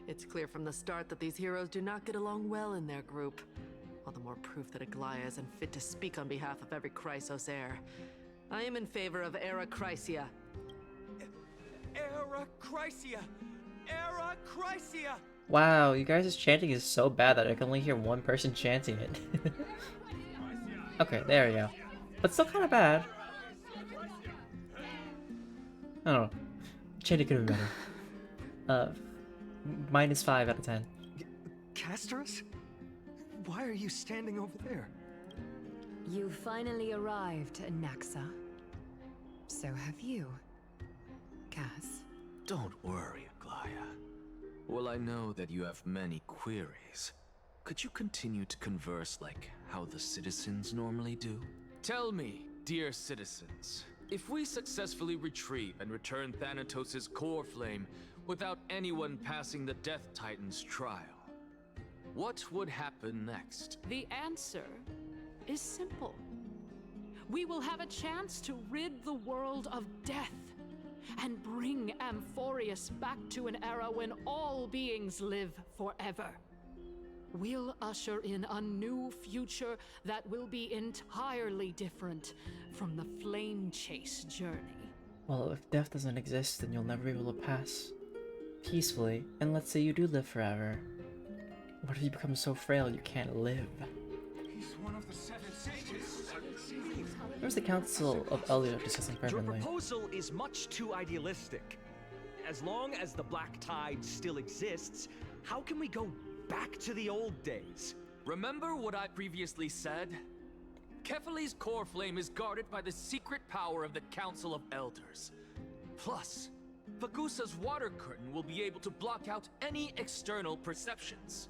It's clear from the start that these heroes do not get along well in their group. All the more proof that Aglaya is unfit to speak on behalf of every Chrysos heir. I am in favor of Erechrysia. Erechrysia! Erechrysia! Wow, you guys' chanting is so bad that I can only hear one person chanting it. Okay, there we go. But still kind of bad. I don't know. Chanting could have been better. -5 out of 10. Castorus? Why are you standing over there? You finally arrived, Anaxa. So have you, Cass. Don't worry, Aglaya. Well, I know that you have many queries. Could you continue to converse like how the citizens normally do? Tell me, dear citizens, if we successfully retrieve and return Thanatos' core flame without anyone passing the Death Titan's trial, what would happen next? The answer is simple. We will have a chance to rid the world of death and bring Amphorius back to an era when all beings live forever. We'll usher in a new future that will be entirely different from the flame chase journey. Well, if death doesn't exist, then you'll never be able to pass peacefully. And let's say you do live forever. What if you become so frail you can't live? He's one of the 7 sages. Where's the Council of Elders discussing Your fervently? proposal is much too idealistic. As long as the Black Tide still exists, how can we go back to the old days? Remember what I previously said? Kefali's core flame is guarded by the secret power of the Council of Elders. Plus, Fagusa's water curtain will be able to block out any external perceptions.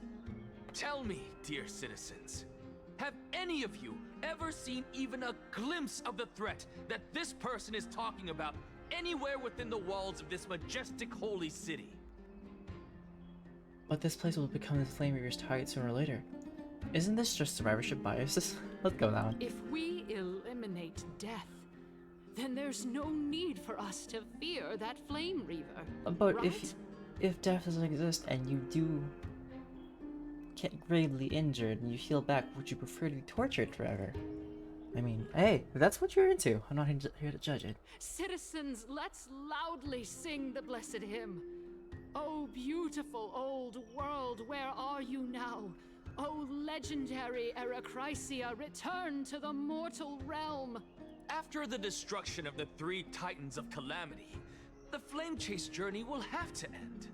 Tell me, dear citizens, have any of you ever seen even a glimpse of the threat that this person is talking about anywhere within the walls of this majestic holy city? But this place will become the Flame Reaver's target sooner or later. Isn't this just survivorship bias? Let's go down. If we eliminate death, then there's no need for us to fear that Flame Reaver. But right? if death doesn't exist and you do get gravely injured and you heal back, would you prefer to be tortured forever? I mean, hey, if that's what you're into, I'm not here to judge it. Citizens, let's loudly sing the blessed hymn. Oh, beautiful old world, where are you now? Oh, legendary Erechrysia, return to the mortal realm. After the destruction of the 3 Titans of Calamity, the Flame Chase journey will have to end.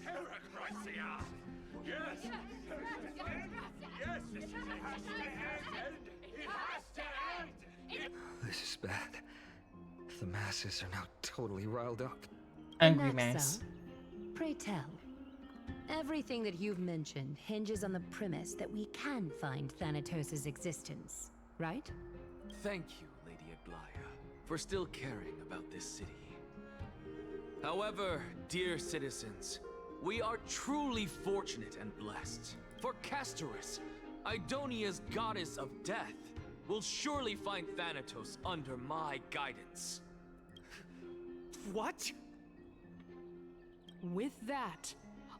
Erechrysia! Yes! Yes! It has to end! It has to end! This is bad. The masses are now totally riled up. Angry Anaxa, Max. pray tell. Everything that you've mentioned hinges on the premise that we can find Thanatos' existence, right? Thank you, Lady Aglaya, for still caring about this city. However, dear citizens, we are truly fortunate and blessed. For Castorus, Idonia's goddess of death, will surely find Thanatos under my guidance. What? With that,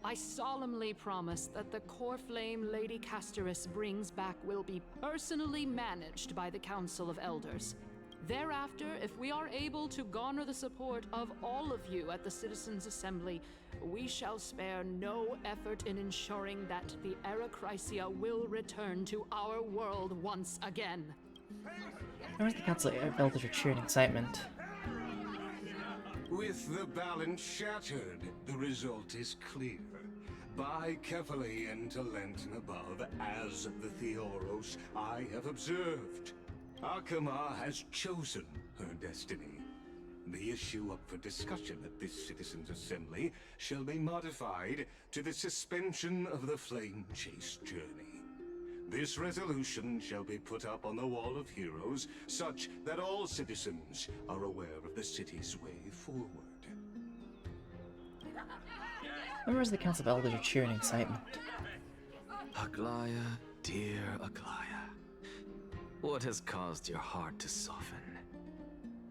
I solemnly promise that the core flame Lady Castorus brings back will be personally managed by the Council of Elders. Thereafter, if we are able to garner the support of all of you at the Citizens' Assembly, we shall spare no effort in ensuring that the Erechrysia will return to our world once again. Members of the Council of Elders are cheering in excitement. With the balance shattered, the result is clear. Buy carefully into Lenten above, as the Theoros I have observed. Akama has chosen her destiny. The issue up for discussion at this Citizens' Assembly shall be modified to the suspension of the Flame Chase journey. This resolution shall be put up on the Wall of Heroes, such that all citizens are aware of the city's way forward. Members of the Council of Elders are cheering in excitement. Aglaya, dear Aglaya. What has caused your heart to soften?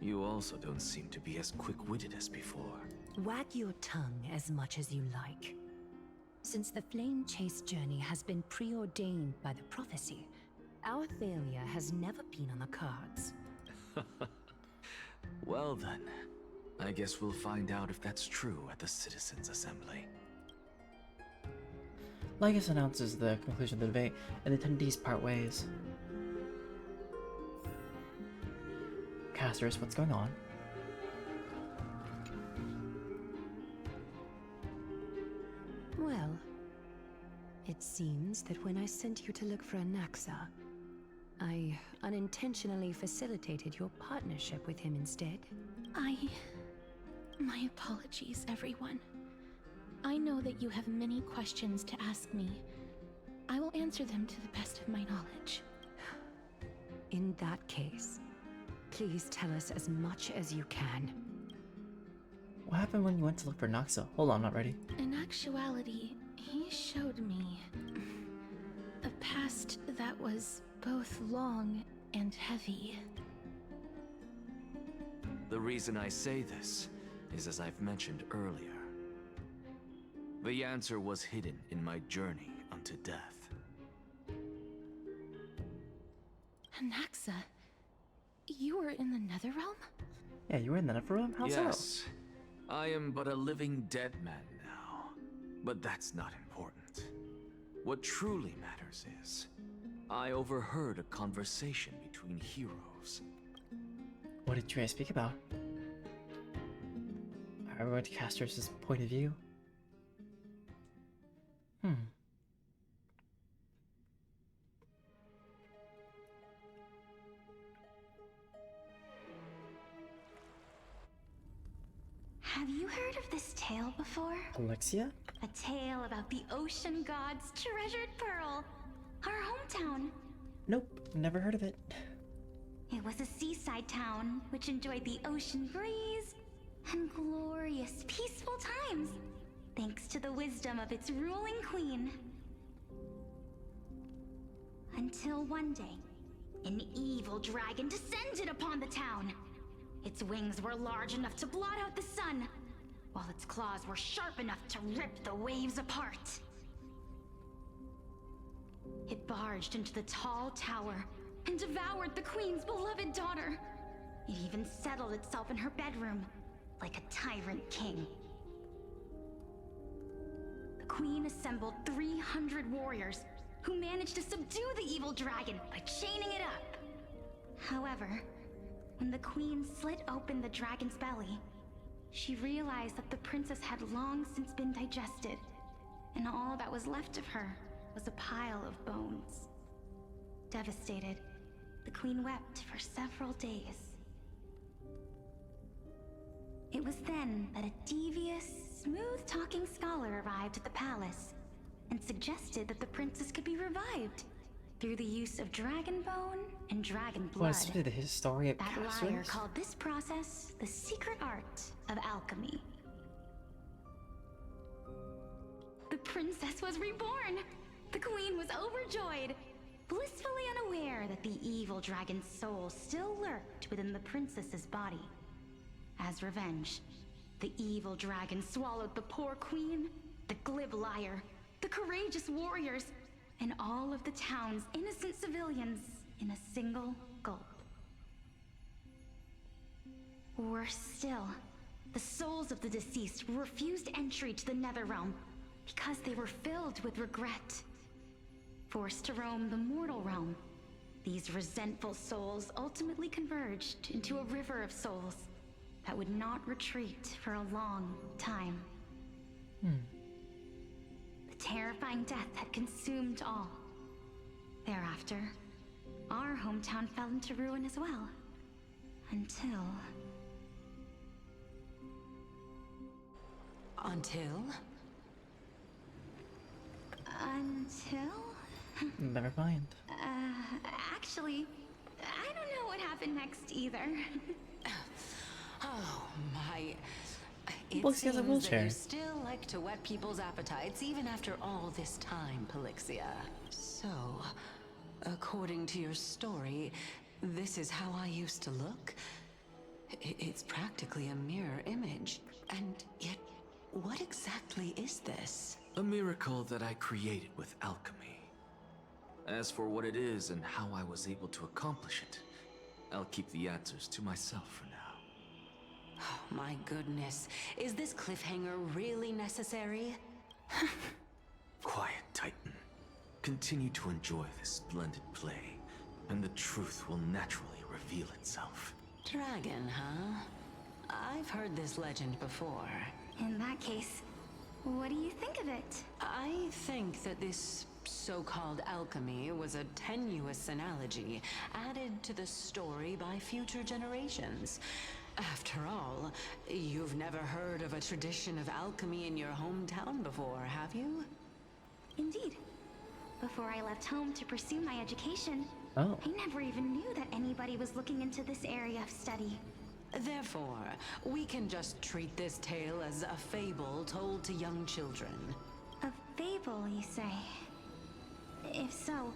You also don't seem to be as quick-witted as before. Wag your tongue as much as you like. Since the Flame Chase journey has been preordained by the prophecy, our failure has never been on the cards. Well then, I guess we'll find out if that's true at the Citizens' Assembly. Lygus announces the conclusion of the debate, and the attendees part ways. Casters, what's going on? Well, it seems that when I sent you to look for Anaxa, I unintentionally facilitated your partnership with him instead. My apologies, everyone. I know that you have many questions to ask me. I will answer them to the best of my knowledge. In that case, please tell us as much as you can. What happened when you went to look for Noxa? Hold on, I'm not ready. In actuality, he showed me a past that was both long and heavy. The reason I say this is as I've mentioned earlier. The answer was hidden in my journey unto death. Anaxa, you were in the Netherrealm? Yeah, you were in the Netherrealm? How so? Yes, I am but a living dead man now. But that's not important. What truly matters is, I overheard a conversation between heroes. What did you guys speak about? I went to Caster's point of view. Have you heard of this tale before? Alexia? A tale about the ocean god's treasured pearl, our hometown. Nope, never heard of it. It was a seaside town which enjoyed the ocean breeze and glorious, peaceful times, thanks to the wisdom of its ruling queen. Until one day, an evil dragon descended upon the town. Its wings were large enough to blot out the sun, while its claws were sharp enough to rip the waves apart. It barged into the tall tower and devoured the queen's beloved daughter. It even settled itself in her bedroom, like a tyrant king. The queen assembled 300 warriors who managed to subdue the evil dragon by chaining it up. However, when the queen slit open the dragon's belly, she realized that the princess had long since been digested, and all that was left of her was a pile of bones. Devastated, the queen wept for several days. It was then that a devious, smooth-talking scholar arrived at the palace and suggested that the princess could be revived through the use of dragon bone and dragon blood. What is the history of That Casters? liar called this process the secret art of alchemy. The princess was reborn! The queen was overjoyed, blissfully unaware that the evil dragon's soul still lurked within the princess's body. As revenge, the evil dragon swallowed the poor queen, the glib liar, the courageous warriors, and all of the town's innocent civilians in a single gulp. Worse still, the souls of the deceased were refused entry to the Netherrealm because they were filled with regret. Forced to roam the mortal realm, These resentful souls ultimately converged into a river of souls that would not retreat for a long time. The terrifying death had consumed all. Thereafter, our hometown fell into ruin as well. Until... Until? Never mind. Actually, I don't know what happened next either. Oh my... It Looks like he has a seems that wheelchair. you still like to whet people's appetites even after all this time, Pelixia. So, according to your story, this is how I used to look? It's practically a mirror image. And yet, what exactly is this? A miracle that I created with alchemy. As for what it is and how I was able to accomplish it, I'll keep the answers to myself for now. Oh, my goodness. Is this cliffhanger really necessary? Quiet, Titan. Continue to enjoy this splendid play, and the truth will naturally reveal itself. Dragon, huh? I've heard this legend before. In that case, what do you think of it? I think that this so-called alchemy was a tenuous analogy added to the story by future generations. After all, you've never heard of a tradition of alchemy in your hometown before, have you? Indeed. Before I left home to pursue my education, I never even knew that anybody was looking into this area of study. Therefore, we can just treat this tale as a fable told to young children. A fable, you say? If so,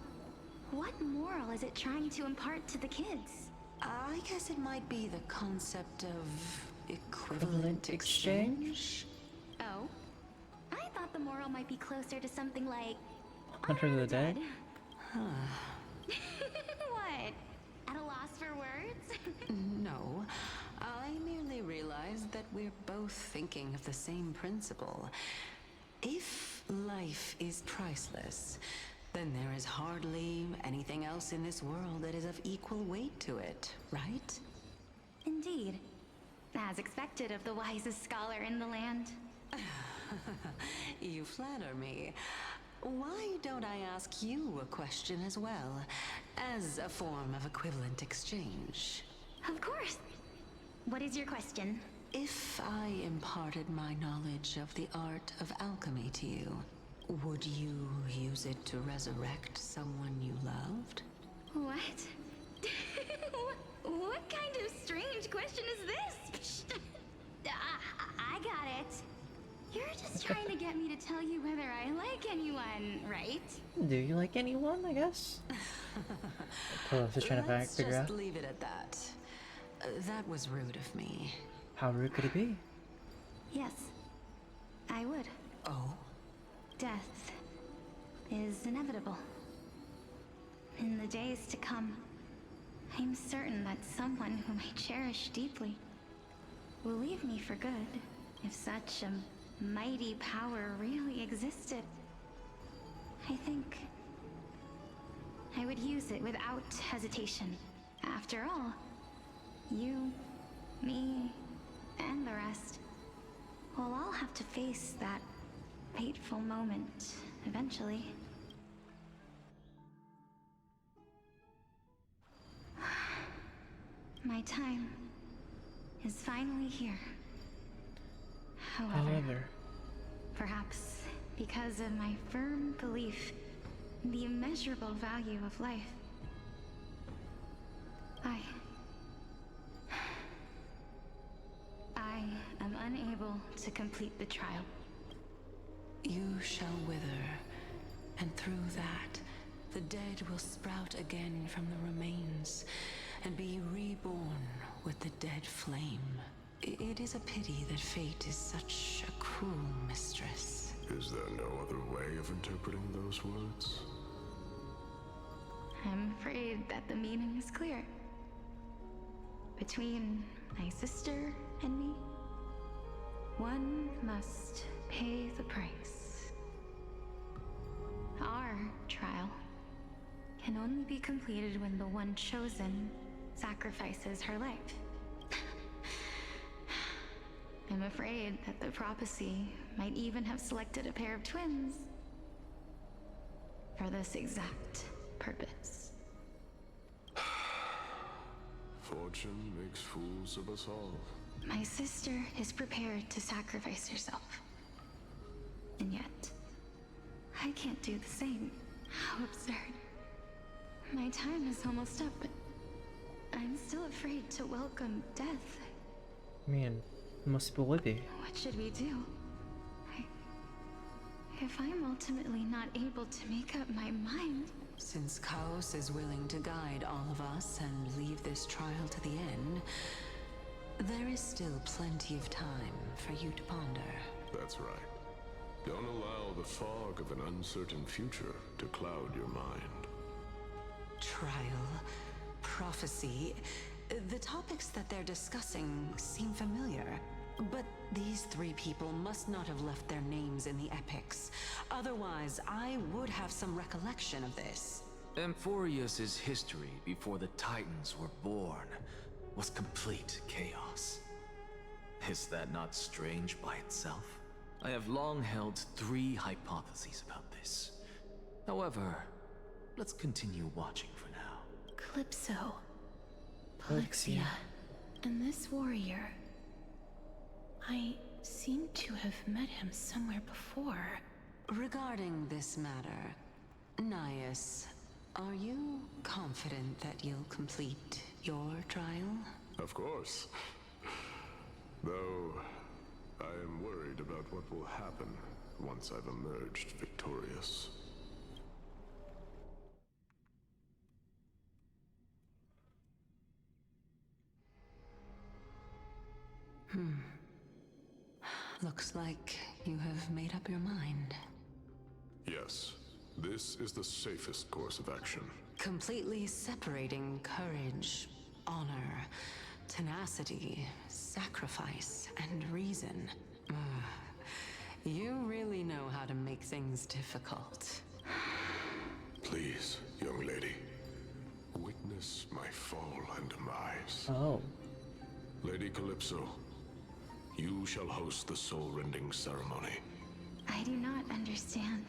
what moral is it trying to impart to the kids? I guess it might be the concept of equivalent exchange? Oh? I thought the moral might be closer to something like... Hunter of the Dead? What? At a loss for words? No, I merely realized that we're both thinking of the same principle. If life is priceless, then there is hardly anything else in this world that is of equal weight to it, right? Indeed. As expected of the wisest scholar in the land. You flatter me. Why don't I ask you a question as well, as a form of equivalent exchange? Of course. What is your question? If I imparted my knowledge of the art of alchemy to you, would you use it to resurrect someone you loved? What? What kind of strange question is this? I got it. You're just trying to get me to tell you whether I like anyone, right? Do you like anyone, I guess? Just trying to figure out. Let's just leave it at that. That was rude of me. How rude could it be? Yes, I would. Oh? Death is inevitable. In the days to come, I'm certain that someone whom I cherish deeply will leave me for good, if such a mighty power really existed. I think I would use it without hesitation. After all, you, me, and the rest will all have to face that fateful moment eventually. My time is finally here. However, perhaps because of my firm belief in the immeasurable value of life, I am unable to complete the trial. You shall wither, and through that, the dead will sprout again from the remains, and be reborn with the dead flame. It is a pity that fate is such a cruel mistress. Is there no other way of interpreting those words? I'm afraid that the meaning is clear. Between my sister and me, one must pay the price. Our trial can only be completed when the one chosen sacrifices her life. I'm afraid that the prophecy might even have selected a pair of twins for this exact purpose. Fortune makes fools of us all. My sister is prepared to sacrifice herself. And yet, I can't do the same. How absurd. My time is almost up, but I'm still afraid to welcome death. I mean, most people would be. What should we do? If I'm ultimately not able to make up my mind... Since Chaos is willing to guide all of us and leave this trial to the end, there is still plenty of time for you to ponder. That's right. Don't allow the fog of an uncertain future to cloud your mind. Trial, prophecy, the topics that they're discussing seem familiar. But these three people must not have left their names in the epics. Otherwise, I would have some recollection of this. Amphorius's history before the Titans were born was complete chaos. Is that not strange by itself? I have long held 3 hypotheses about this. However, let's continue watching for now. Calypso, Polixia, and this warrior. I seem to have met him somewhere before. Regarding this matter, Nias, are you confident that you'll complete your trial? Of course. Though, I am worried about what will happen once I've emerged victorious. Looks like you have made up your mind. Yes, this is the safest course of action. Completely separating courage, honor, tenacity, sacrifice, and reason. You really know how to make things difficult. Please, young lady, witness my fall and demise. Oh. Lady Calypso, you shall host the soul-rending ceremony. I do not understand.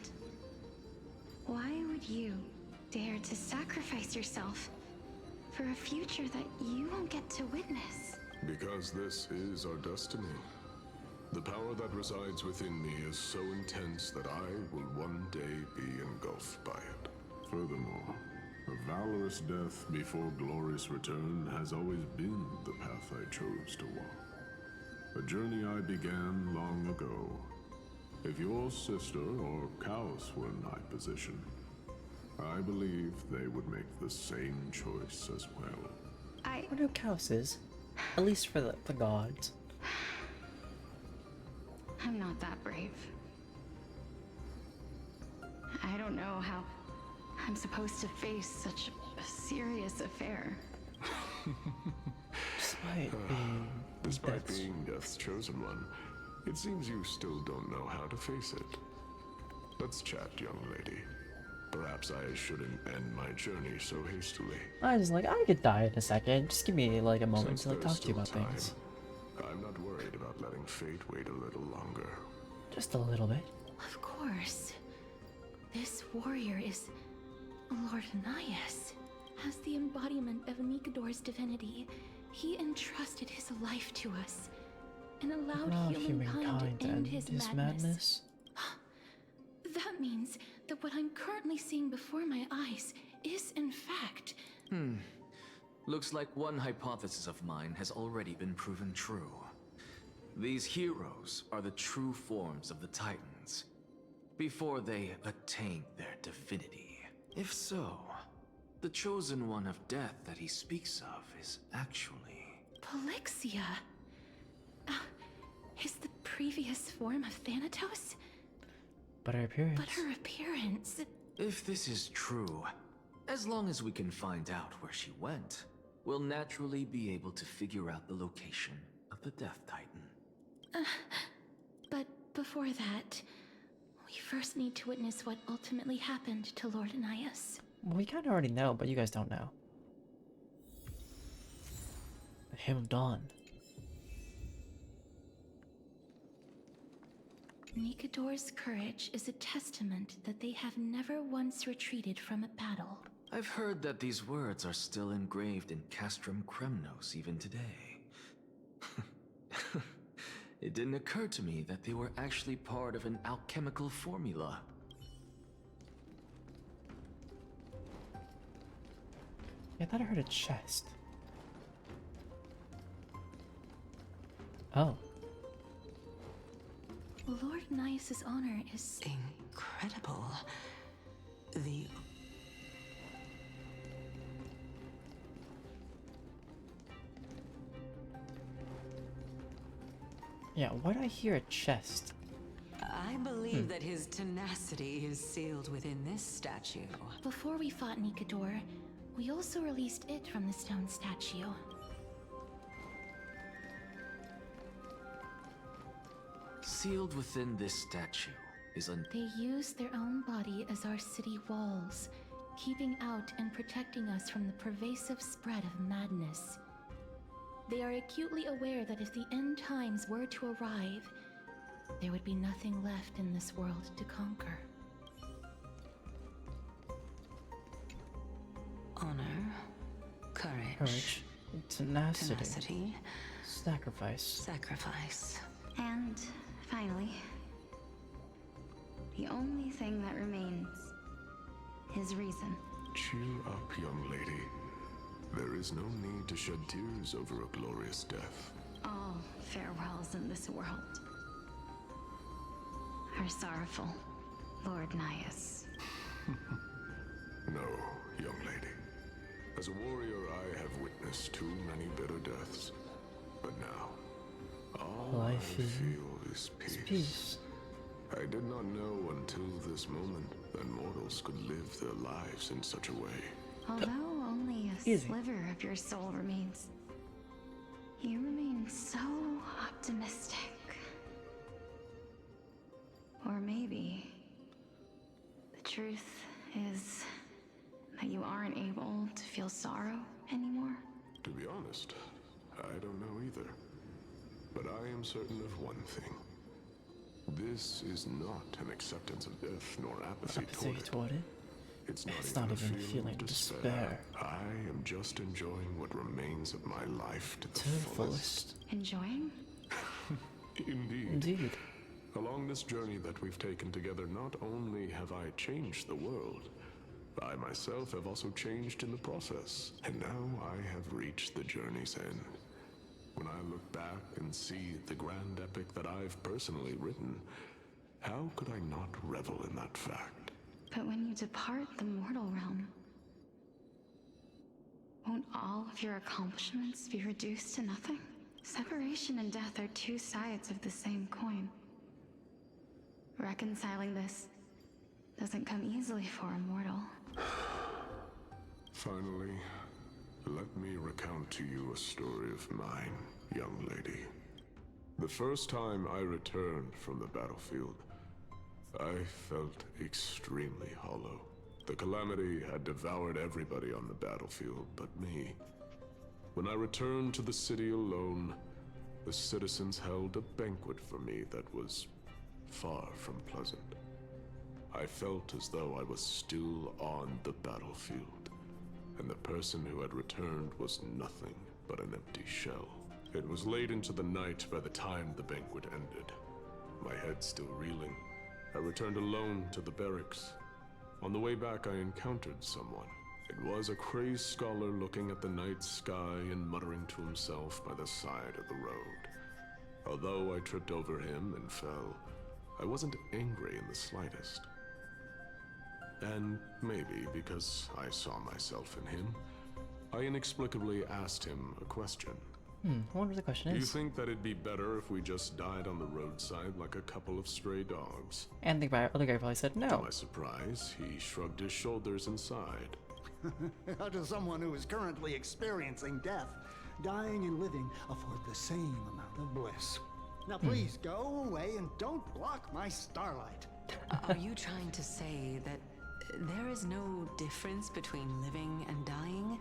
Why would you dare to sacrifice yourself for a future that you won't get to witness? Because this is our destiny. The power that resides within me is so intense that I will one day be engulfed by it. Furthermore, a valorous death before glorious return has always been the path I chose to walk. A journey I began long ago. If your sister or Chaos were in my position, I believe they would make the same choice as well. I wonder who Chaos is. At least for the gods. I'm not that brave. I don't know how I'm supposed to face such a serious affair. Despite being Death's chosen one, it seems you still don't know how to face it. Let's chat, young lady. Perhaps I shouldn't end my journey so hastily. I was like, I could die in a second. Just give me like a moment Since to like there's talk to you about still time, things. I'm not worried about letting fate wait a little longer. Just a little bit. Of course. This warrior is Lord Nias. As the embodiment of Nikador's divinity, he entrusted his life to us and allowed humankind to end his madness. That means that what I'm currently seeing before my eyes is in fact... Looks like one hypothesis of mine has already been proven true. These heroes are the true forms of the Titans, before they attain their divinity. If so, the chosen one of death that he speaks of is actually... Polixia? Is the previous form of Thanatos? But her appearance... But her appearance... If this is true, as long as we can find out where she went, we'll naturally be able to figure out the location of the Death Titan. But before that, we first need to witness what ultimately happened to Lord Nias. Well, we kind of already know, but you guys don't know. The Hymn of Dawn. Nikador's courage is a testament that they have never once retreated from a battle. I've heard that these words are still engraved in Castrum Kremnos even today. It didn't occur to me that they were actually part of an alchemical formula. Yeah, I thought I heard a chest. Oh. Lord Nias's honor is incredible. The Yeah, why do I hear a chest? I believe that his tenacity is sealed within this statue. Before we fought Nikador, we also released it from the stone statue. Sealed within this statue is a... They use their own body as our city walls, keeping out and protecting us from the pervasive spread of madness. They are acutely aware that if the end times were to arrive, there would be nothing left in this world to conquer. Honor, Courage, tenacity, tenacity, sacrifice. sacrifice. And finally, the only thing that remains is reason. Cheer up, young lady. There is no need to shed tears over a glorious death. All farewells in this world are sorrowful, Lord Nias. No, young lady. As a warrior, I have witnessed too many bitter deaths. But now, all I feel is peace. I did not know until this moment that mortals could live their lives in such a way. Although only a sliver of your soul remains, you remain so optimistic. Or maybe the truth is that you aren't able to feel sorrow anymore. To be honest, I don't know either. But I am certain of one thing. This is not an acceptance of death nor apathy toward it. It's not even a feeling of despair. I am just enjoying what remains of my life to the fullest. Enjoying? Indeed. Along this journey that we've taken together, not only have I changed the world, I myself have also changed in the process. And now I have reached the journey's end. When I look back and see the grand epic that I've personally written, how could I not revel in that fact? But when you depart the mortal realm, won't all of your accomplishments be reduced to nothing? Separation and death are two sides of the same coin. Reconciling this doesn't come easily for a mortal. Finally, let me recount to you a story of mine, young lady. The first time I returned from the battlefield, I felt extremely hollow. The calamity had devoured everybody on the battlefield but me. When I returned to the city alone, the citizens held a banquet for me that was far from pleasant. I felt as though I was still on the battlefield, and the person who had returned was nothing but an empty shell. It was late into the night by the time the banquet ended. My head still reeling, I returned alone to the barracks. On the way back, I encountered someone. It was a crazed scholar looking at the night sky and muttering to himself by the side of the road. Although I tripped over him and fell, I wasn't angry in the slightest. And maybe because I saw myself in him, I inexplicably asked him a question. I wonder what the question is. Do you think that it'd be better if we just died on the roadside like a couple of stray dogs? And the other guy probably said no. To my surprise, he shrugged his shoulders and sighed. To someone who is currently experiencing death, dying and living afford the same amount of bliss. Now please go away and don't block my starlight. Are you trying to say that there is no difference between living and dying,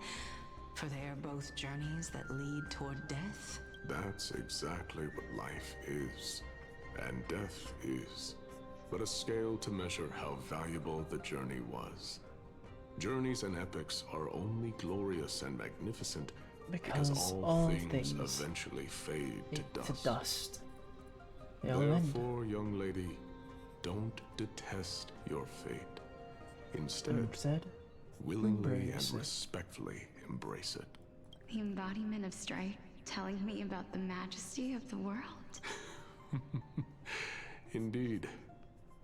for they are both journeys that lead toward death. That's exactly what life is, and death is, but a scale to measure how valuable the journey was. Journeys and epics are only glorious and magnificent because all things eventually fade to dust. Therefore, young lady, don't detest your fate. Instead, willingly and respectfully embrace it. The embodiment of strife telling me about the majesty of the world. Indeed.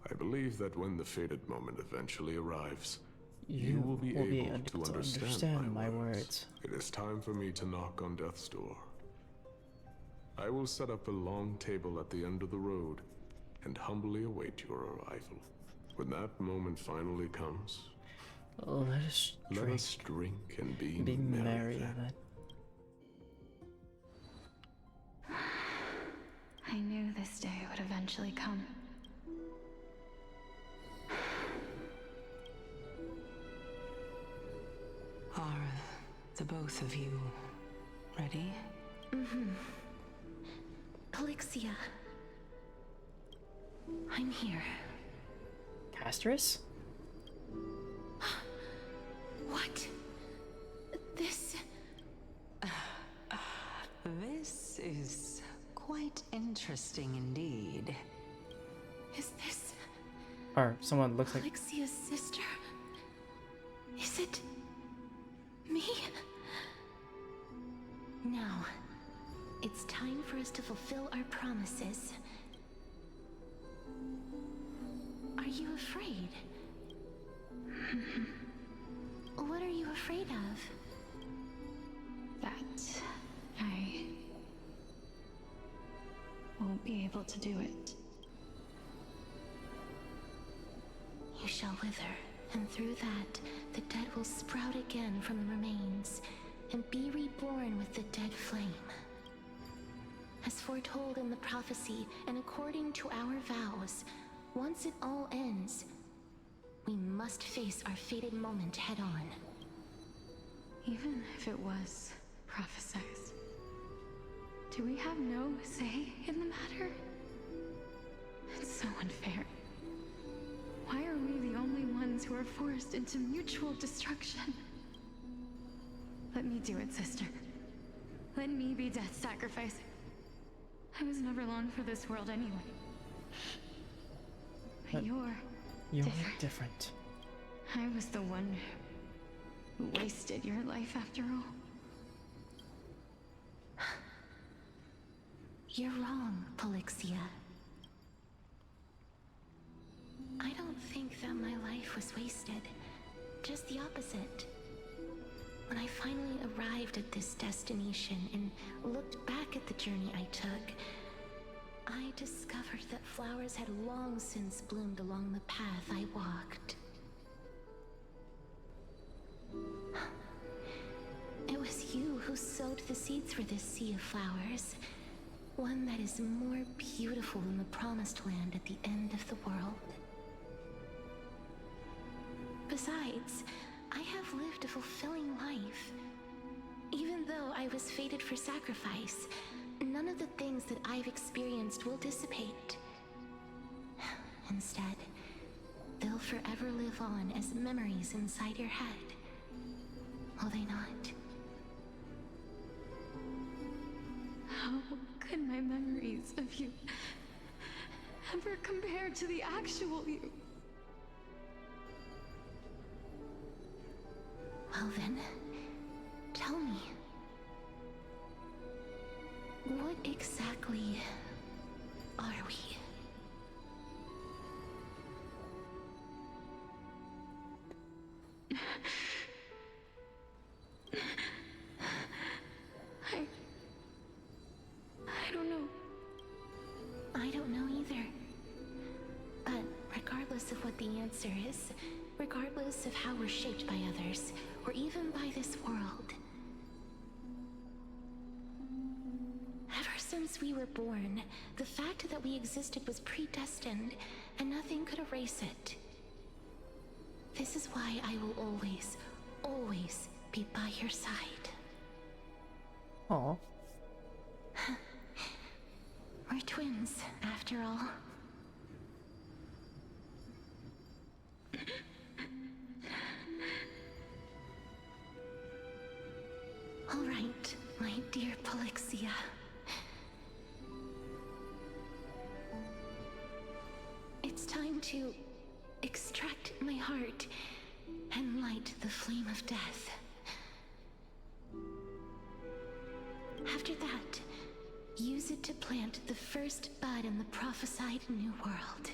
I believe that when the fated moment eventually arrives, you will be able to understand my words. It is time for me to knock on death's door. I will set up a long table at the end of the road and humbly await your arrival. When that moment finally comes, let us drink and be merry then. I knew this day would eventually come. Are the both of you ready? Mm-hmm. Polixia. I'm here. Castris? What? This... This is quite interesting indeed. Is this... Or someone looks like... Polixia's sister? Is it... me? Now, it's time for us to fulfill our promises. Are you afraid? What are you afraid of? That I won't be able to do it. You shall wither, and through that, the dead will sprout again from the remains, and be reborn with the dead flame. As foretold in the prophecy, and according to our vows, once it all ends, we must face our fated moment head-on. Even if it was prophesied, do we have no say in the matter? It's so unfair. Why are we the only ones who are forced into mutual destruction? Let me do it, sister. Let me be death's sacrifice. I was never long for this world anyway. But you're different. I was the one who wasted your life after all. You're wrong, Polixia. I don't think that my life was wasted. Just the opposite. When I finally arrived at this destination and looked back at the journey I took, I discovered that flowers had long since bloomed along the path I walked. It was you who sowed the seeds for this sea of flowers, one that is more beautiful than the promised land at the end of the world. Besides, I have lived a fulfilling life. Even though I was fated for sacrifice, none of the things that I've experienced will dissipate. Instead, they'll forever live on as memories inside your head. Will they not? How could my memories of you ever compare to the actual you? Well then, tell me. What exactly are we? I don't know. I don't know either. But regardless of what the answer is, regardless of how we're shaped by others, or even by this world, ever since we were born, the fact that we existed was predestined, and nothing could erase it. This is why I will always, always be by your side. Aw. We're twins, after all. All right, my dear Polixia. It's time to extract my heart and light the flame of death. After that, use it to plant the first bud in the prophesied new world.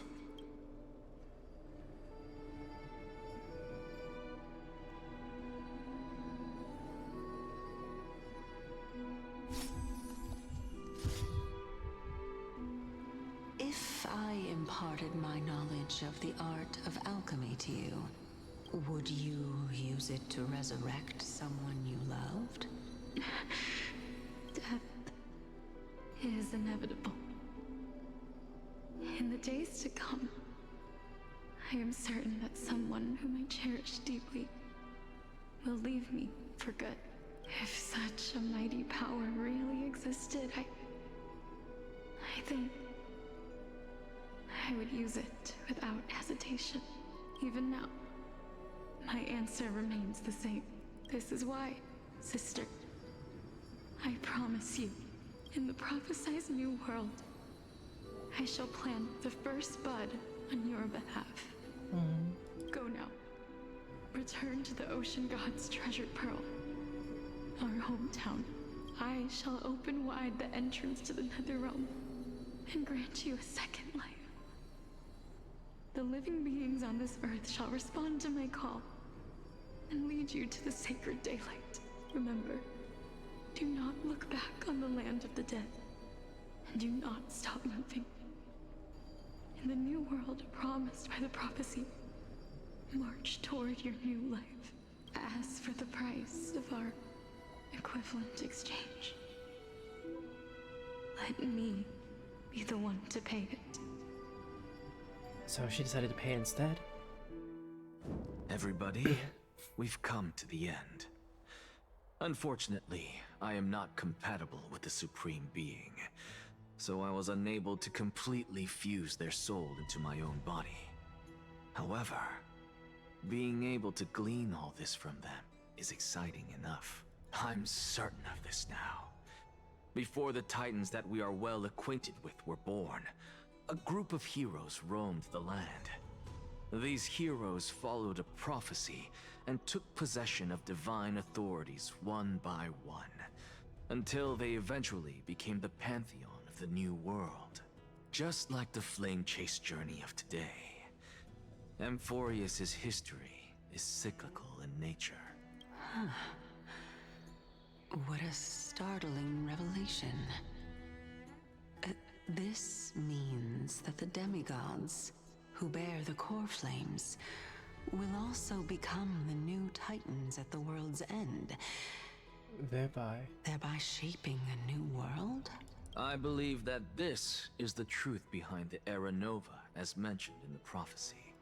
If I imparted my knowledge of the art of alchemy to you, would you use it to resurrect someone you loved? Death is inevitable. In the days to come, I am certain that someone whom I cherish deeply will leave me for good. If such a mighty power really existed, I think I would use it without hesitation. Even now, my answer remains the same. This is why, sister, I promise you, in the prophesied new world, I shall plant the first bud on your behalf. Go now. Return to the ocean god's treasured pearl, our hometown. I shall open wide the entrance to the nether realm and grant you a second life. The living beings on this earth shall respond to my call and lead you to the sacred daylight. Remember, do not look back on the land of the dead, and do not stop moving. In the new world promised by the prophecy, march toward your new life. Ask for the price of our equivalent exchange. Let me be the one to pay it. So she decided to pay instead? Everybody, we've come to the end. Unfortunately, I am not compatible with the Supreme Being, so I was unable to completely fuse their soul into my own body. However, being able to glean all this from them is exciting enough. I'm certain of this now. Before the Titans that we are well acquainted with were born, a group of heroes roamed the land. These heroes followed a prophecy and took possession of divine authorities one by one, until they eventually became the pantheon of the new world. Just like the flame chase journey of today, Amphorius's history is cyclical in nature. What a startling revelation. This means that the demigods, who bear the core flames, will also become the new titans at the world's end. Thereby Shaping a new world? I believe that this is the truth behind the Era Nova, as mentioned in the prophecy.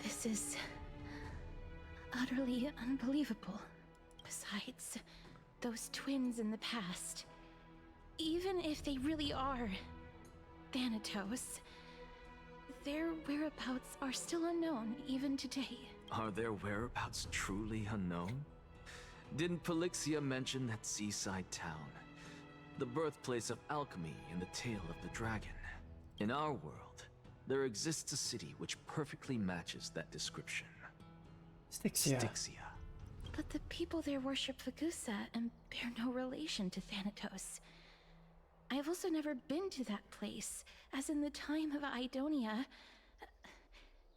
This is utterly unbelievable. Besides, those twins in the past, even if they really are Thanatos, their whereabouts are still unknown even today. Are their whereabouts truly unknown? Didn't Polixia mention that seaside town? The birthplace of alchemy in the tale of the dragon. In our world, there exists a city which perfectly matches that description. Styxia. But the people there worship Fagusa and bear no relation to Thanatos. I have also never been to that place, as in the time of Idonia,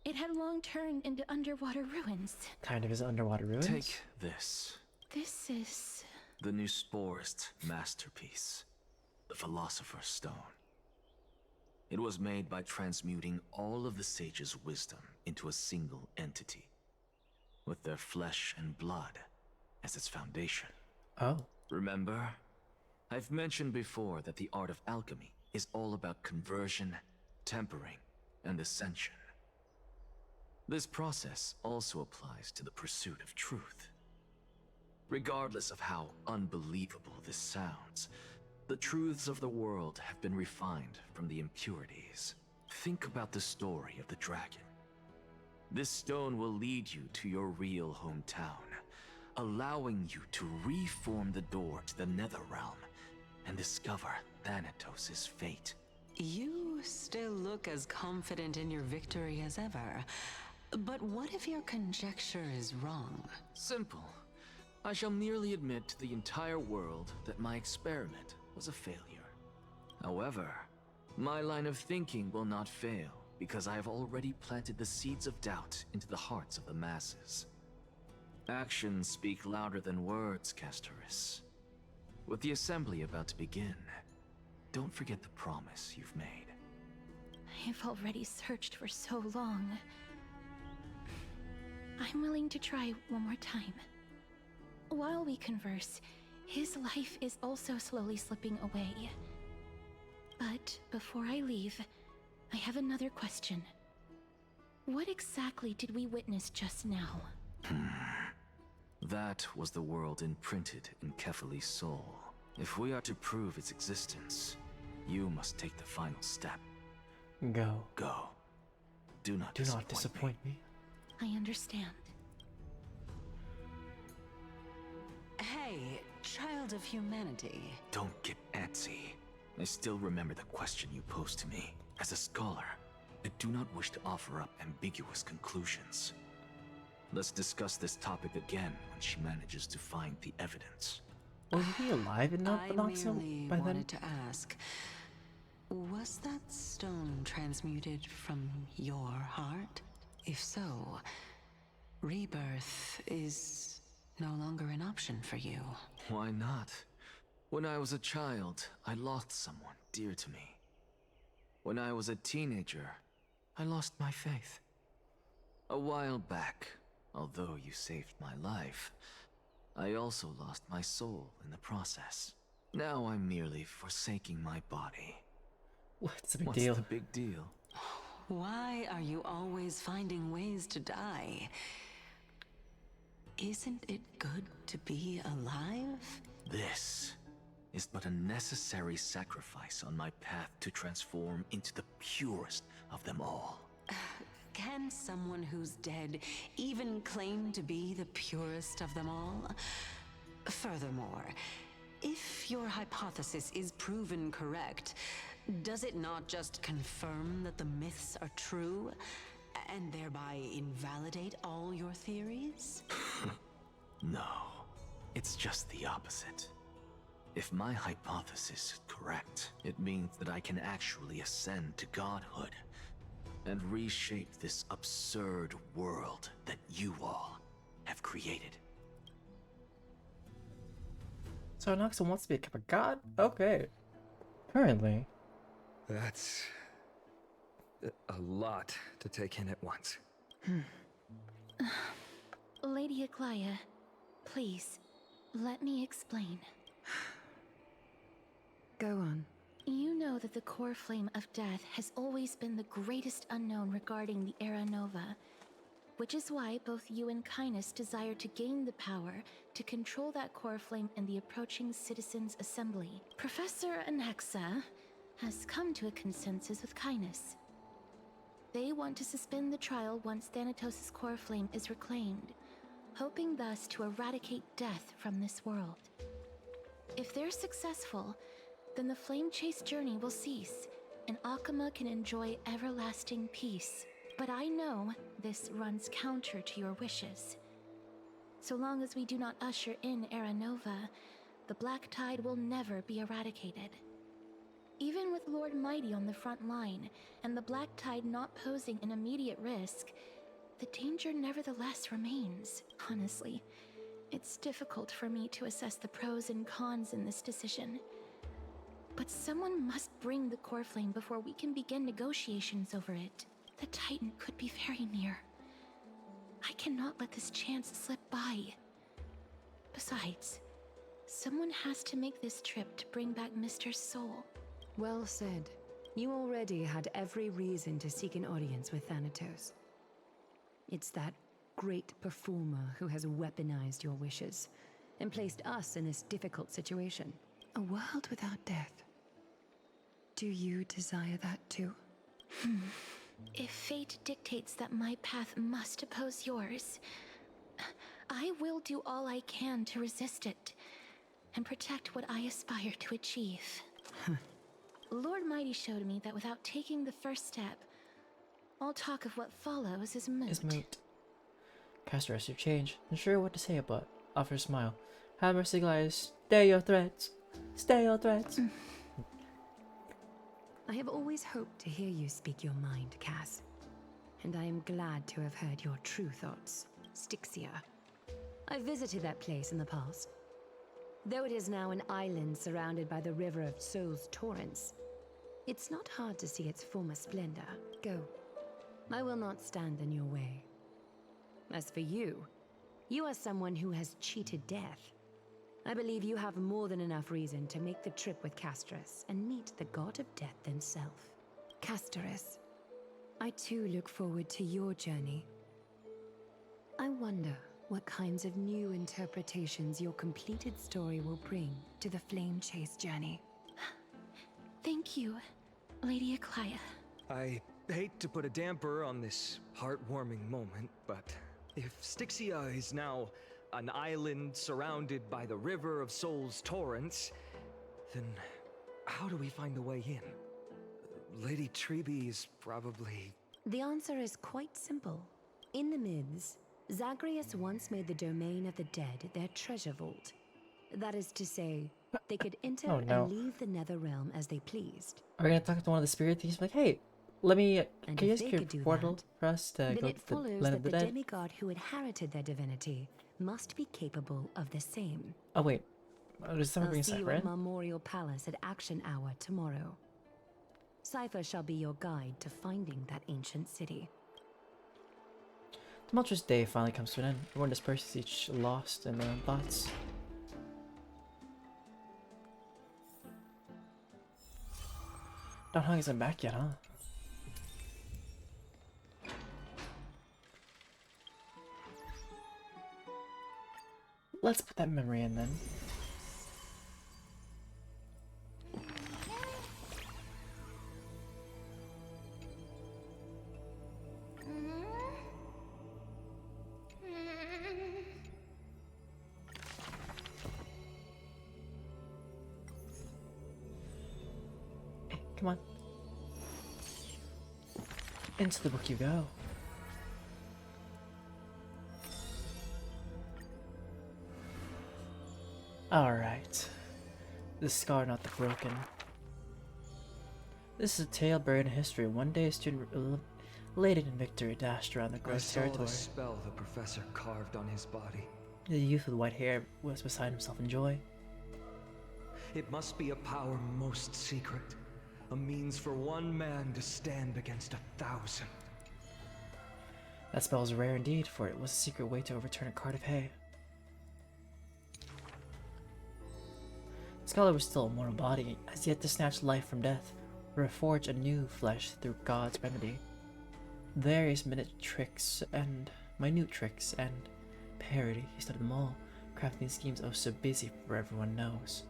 it had long turned into underwater ruins. Kind of is underwater ruins? Take this. This is... the new Sporist masterpiece, the Philosopher's Stone. It was made by transmuting all of the sages' wisdom into a single entity, with their flesh and blood as its foundation. Oh. Remember? I've mentioned before that the art of alchemy is all about conversion, tempering, and ascension. This process also applies to the pursuit of truth. Regardless of how unbelievable this sounds, the truths of the world have been refined from the impurities. Think about the story of the dragon. This stone will lead you to your real hometown, allowing you to reform the door to the Netherrealm and discover Thanatos' fate. You still look as confident in your victory as ever. But what if your conjecture is wrong? Simple. I shall merely admit to the entire world that my experiment was a failure. However, my line of thinking will not fail because I have already planted the seeds of doubt into the hearts of the masses. Actions speak louder than words, Castoris. With the assembly about to begin, don't forget the promise you've made. I've already searched for so long. I'm willing to try one more time. While we converse, his life is also slowly slipping away. But before I leave, I have another question. What exactly did we witness just now? That was the world imprinted in Kefali's soul. If we are to prove its existence, you must take the final step. Go. Go. Do not disappoint me. I understand. Hey, child of humanity. Don't get antsy. I still remember the question you posed to me. As a scholar, I do not wish to offer up ambiguous conclusions. Let's discuss this topic again when she manages to find the evidence. Was he alive in I Noxo merely by then? wanted to ask, was that stone transmuted from your heart? If so, rebirth is no longer an option for you. Why not? When I was a child, I lost someone dear to me. When I was a teenager, I lost my faith. A while back, although you saved my life, I also lost my soul in the process. Now I'm merely forsaking my body. What's the big deal? What's the big deal? Why are you always finding ways to die? Isn't it good to be alive? This is but a necessary sacrifice on my path to transform into the purest of them all. Can someone who's dead even claim to be the purest of them all? Furthermore, if your hypothesis is proven correct, does it not just confirm that the myths are true, and thereby invalidate all your theories? No, it's just the opposite. If my hypothesis is correct, it means that I can actually ascend to godhood and reshape this absurd world that you all have created. So Noxo wants to become a god? Okay. Apparently. That's a lot to take in at once. Lady Aglaia, please, let me explain. Go on. You know that the core flame of death has always been the greatest unknown regarding the Era Nova, which is why both you and Kainis desire to gain the power to control that core flame in the approaching Citizens' Assembly. Professor Anaxa has come to a consensus with Kainis. They want to suspend the trial once Thanatos' core flame is reclaimed, hoping thus to eradicate death from this world. If they're successful, then the flame chase journey will cease, and Akama can enjoy everlasting peace. But I know this runs counter to your wishes. So long as we do not usher in Era Nova, the Black Tide will never be eradicated. Even with Lord Mighty on the front line, and the Black Tide not posing an immediate risk, the danger nevertheless remains. Honestly, it's difficult for me to assess the pros and cons in this decision. But someone must bring the core flame before we can begin negotiations over it. The Titan could be very near. I cannot let this chance slip by. Besides, someone has to make this trip to bring back Mr. Soul. Well said. You already had every reason to seek an audience with Thanatos. It's that great performer who has weaponized your wishes and placed us in this difficult situation. A world without death. Do you desire that too? If fate dictates that my path must oppose yours, I will do all I can to resist it and protect what I aspire to achieve. Lord Mighty showed me that without taking the first step, all talk of what follows is moot. Caster has to change. Unsure what to say, but offers a smile. Have mercy, Goliath. Stay your threats. Stay your threats. I have always hoped to hear you speak your mind, Cass. And I am glad to have heard your true thoughts, Styxia. I visited that place in the past. Though it is now an island surrounded by the river of Soul's torrents, it's not hard to see its former splendor. Go. I will not stand in your way. As for you, you are someone who has cheated death. I believe you have more than enough reason to make the trip with Casterus and meet the god of death himself. Casterus, I too look forward to your journey. I wonder what kinds of new interpretations your completed story will bring to the Flame Chase journey. Thank you, Lady Aklia. I hate to put a damper on this heartwarming moment, but if Styxia is now an island surrounded by the river of Soul's torrents, then how do we find a way in? Lady Treby is probably... The answer is quite simple. In the myths, Zagreus once made the domain of the dead their treasure vault. That is to say, they could enter and leave the nether realm as they pleased. Are we gonna talk to one of the spirit thieves? Like, hey, let me. And Can you if guys they create could a do portal that, for us to then go it to the follows land of that the the dead? demigod who inherited their divinity must be capable of the same. Oh wait, does someone I'll bring see you Cypher at in? Memorial Palace at Action Hour tomorrow. Cypher shall be your guide to finding that ancient city. Tumultuous day finally comes to an end. Everyone disperses, each lost in their own thoughts. Don Hung isn't back yet, huh? Let's put that memory in then. Come on. Into the book you go. Alright. The scar, not the broken. This is a tale buried in history. One day a student elated in victory dashed around the I gross saw territory. the spell the professor carved on his body. The youth with white hair was beside himself in joy. It must be a power most secret. A means for one man to stand against 1,000. That spell was rare indeed, for it was a secret way to overturn a cart of hay. The scholar was still a mortal body, as yet to snatch life from death, or reforge a new flesh through God's remedy. Various minute tricks and parody, he studied them all, crafting schemes oh so busy for everyone knows.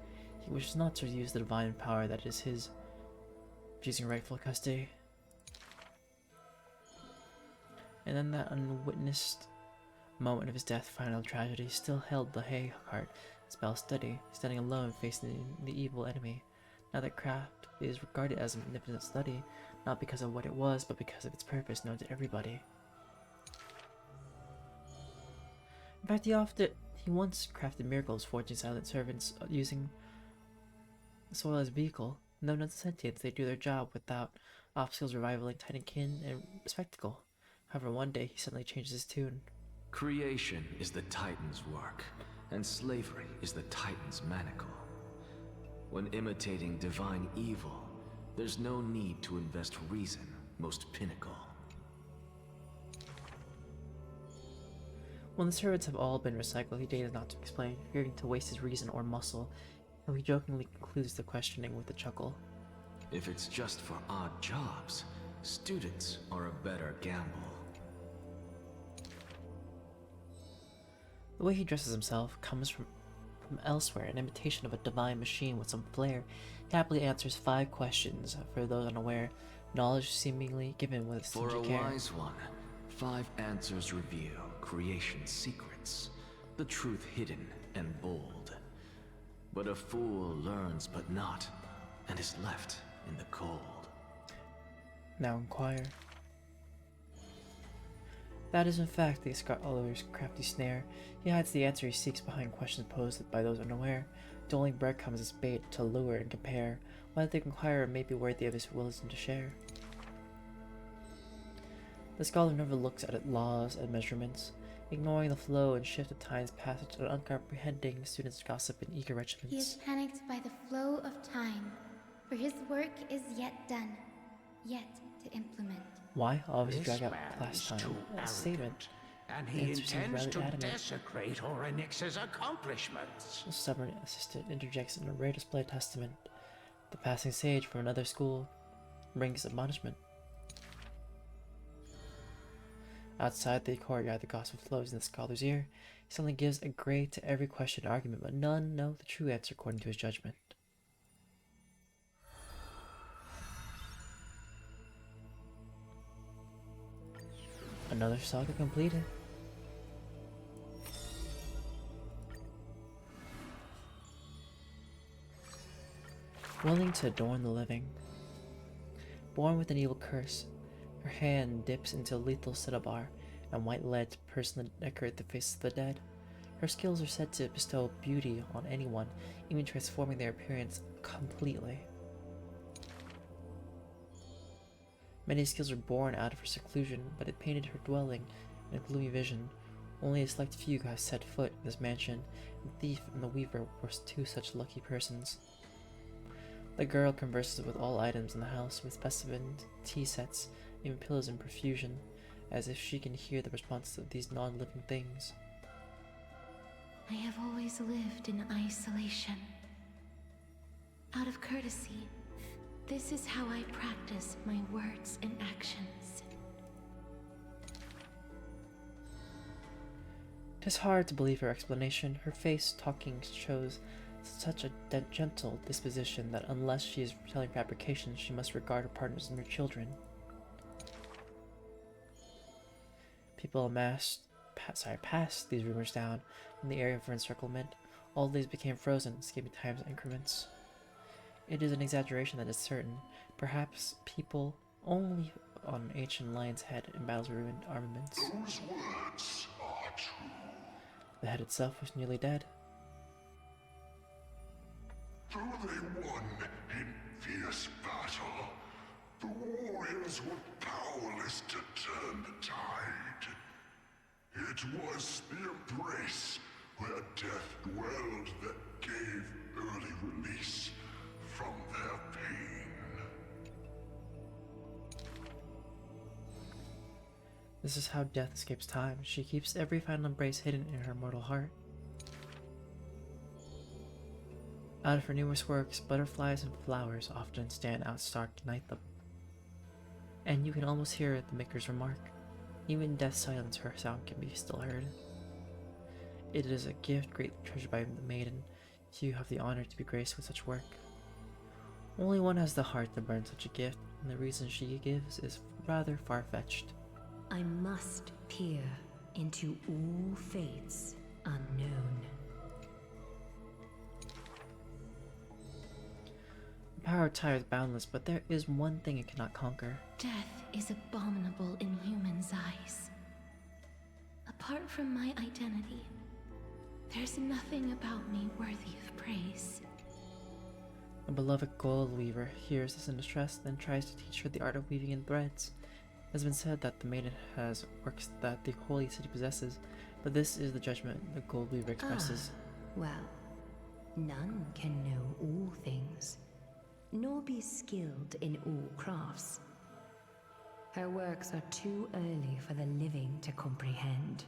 He wishes not to use the divine power that is his, using rightful custody. And then that unwitnessed moment of his death, final tragedy, still held the hay cart spell steady, standing alone facing the evil enemy. Now that craft is regarded as a magnificent study, not because of what it was, but because of its purpose known to everybody. In fact, he once crafted miracles, forging silent servants using soil as vehicle. Known as sentients, they do their job without obstacles, rivaling Titankin and spectacle. However, one day he suddenly changes his tune. Creation is the Titan's work, and slavery is the Titan's manacle. When imitating divine evil, there's no need to invest reason, most pinnacle. When the servants have all been recycled, he dares not to explain, fearing to waste his reason or muscle, though he jokingly concludes the questioning with a chuckle. If it's just for odd jobs, students are a better gamble. The way he dresses himself comes from elsewhere, an imitation of a divine machine with some flair. He happily answers 5 questions. For those unaware, knowledge seemingly given with For stingy a care. wise one, 5 answers reveal creation's secrets, the truth hidden and bold. But a fool learns but not, and is left in the cold. Now inquire. That is in fact the scholar's crafty snare. He hides the answer he seeks behind questions posed by those unaware, doling breadcrumbs as bait to lure and compare, whether the inquirer may be worthy of his wisdom to share. The scholar never looks at laws and measurements, ignoring the flow and shift of time's passage and uncomprehending students' gossip and eager He regiments. is panicked by the flow of time, for his work is yet done, yet to implement. Why always This drag out man class is time? too A statement. and The he answer seems intends rather to adamant. desecrate Orynyx's accomplishments. The stubborn assistant interjects in a rare display of testament. The passing sage from another school brings admonishment. Outside the courtyard, the gossip flows in the scholar's ear. He suddenly gives a grade to every question and argument, but none know the true answer according to his judgment. Another saga completed. Willing to adorn the living. Born with an evil curse, her hand dips into lethal cinnabar and white lead to personally decorate the faces of the dead. Her skills are said to bestow beauty on anyone, even transforming their appearance completely. Many skills are born out of her seclusion, but it painted her dwelling in a gloomy vision. Only a select few have set foot in this mansion, and the thief and the weaver were 2 such lucky persons. The girl converses with all items in the house, with specimens, tea sets, even pillows in profusion, as if she can hear the responses of these non-living things. I have always lived in isolation. Out of courtesy, this is how I practice my words and actions. 'Tis hard to believe her explanation. Her face talking shows such a gentle disposition that unless she is telling fabrications, she must regard her partners and her children. People passed these rumors down in the area of her encirclement. All these became frozen, skipping time's increments. It is an exaggeration that is certain. Perhaps people only on ancient lion's head in battles of ruined armaments. Those words are true. The head itself was nearly dead. Though they won in fierce battle, the warriors were powerless to turn the tide. It was the embrace where death dwelled that gave early release from their pain. This is how death escapes time. She keeps every final embrace hidden in her mortal heart. Out of her numerous works, butterflies and flowers often stand out stark to night them. And you can almost hear the maker's remark. Even in death's silence, her sound can be still heard. It is a gift greatly treasured by the maiden. Few have the honor to be graced with such work. Only one has the heart to burn such a gift, and the reason she gives is rather far-fetched. I must peer into all fates unknown. The power of time is boundless, but there is one thing it cannot conquer. Death is abominable in humans' eyes. Apart from my identity, there's nothing about me worthy of praise. The beloved gold weaver hears this in distress, then tries to teach her the art of weaving in threads. It has been said that the maiden has works that the holy city possesses, but this is the judgment the gold weaver expresses. Well, none can know all things, nor be skilled in all crafts. Her works are too early for the living to comprehend.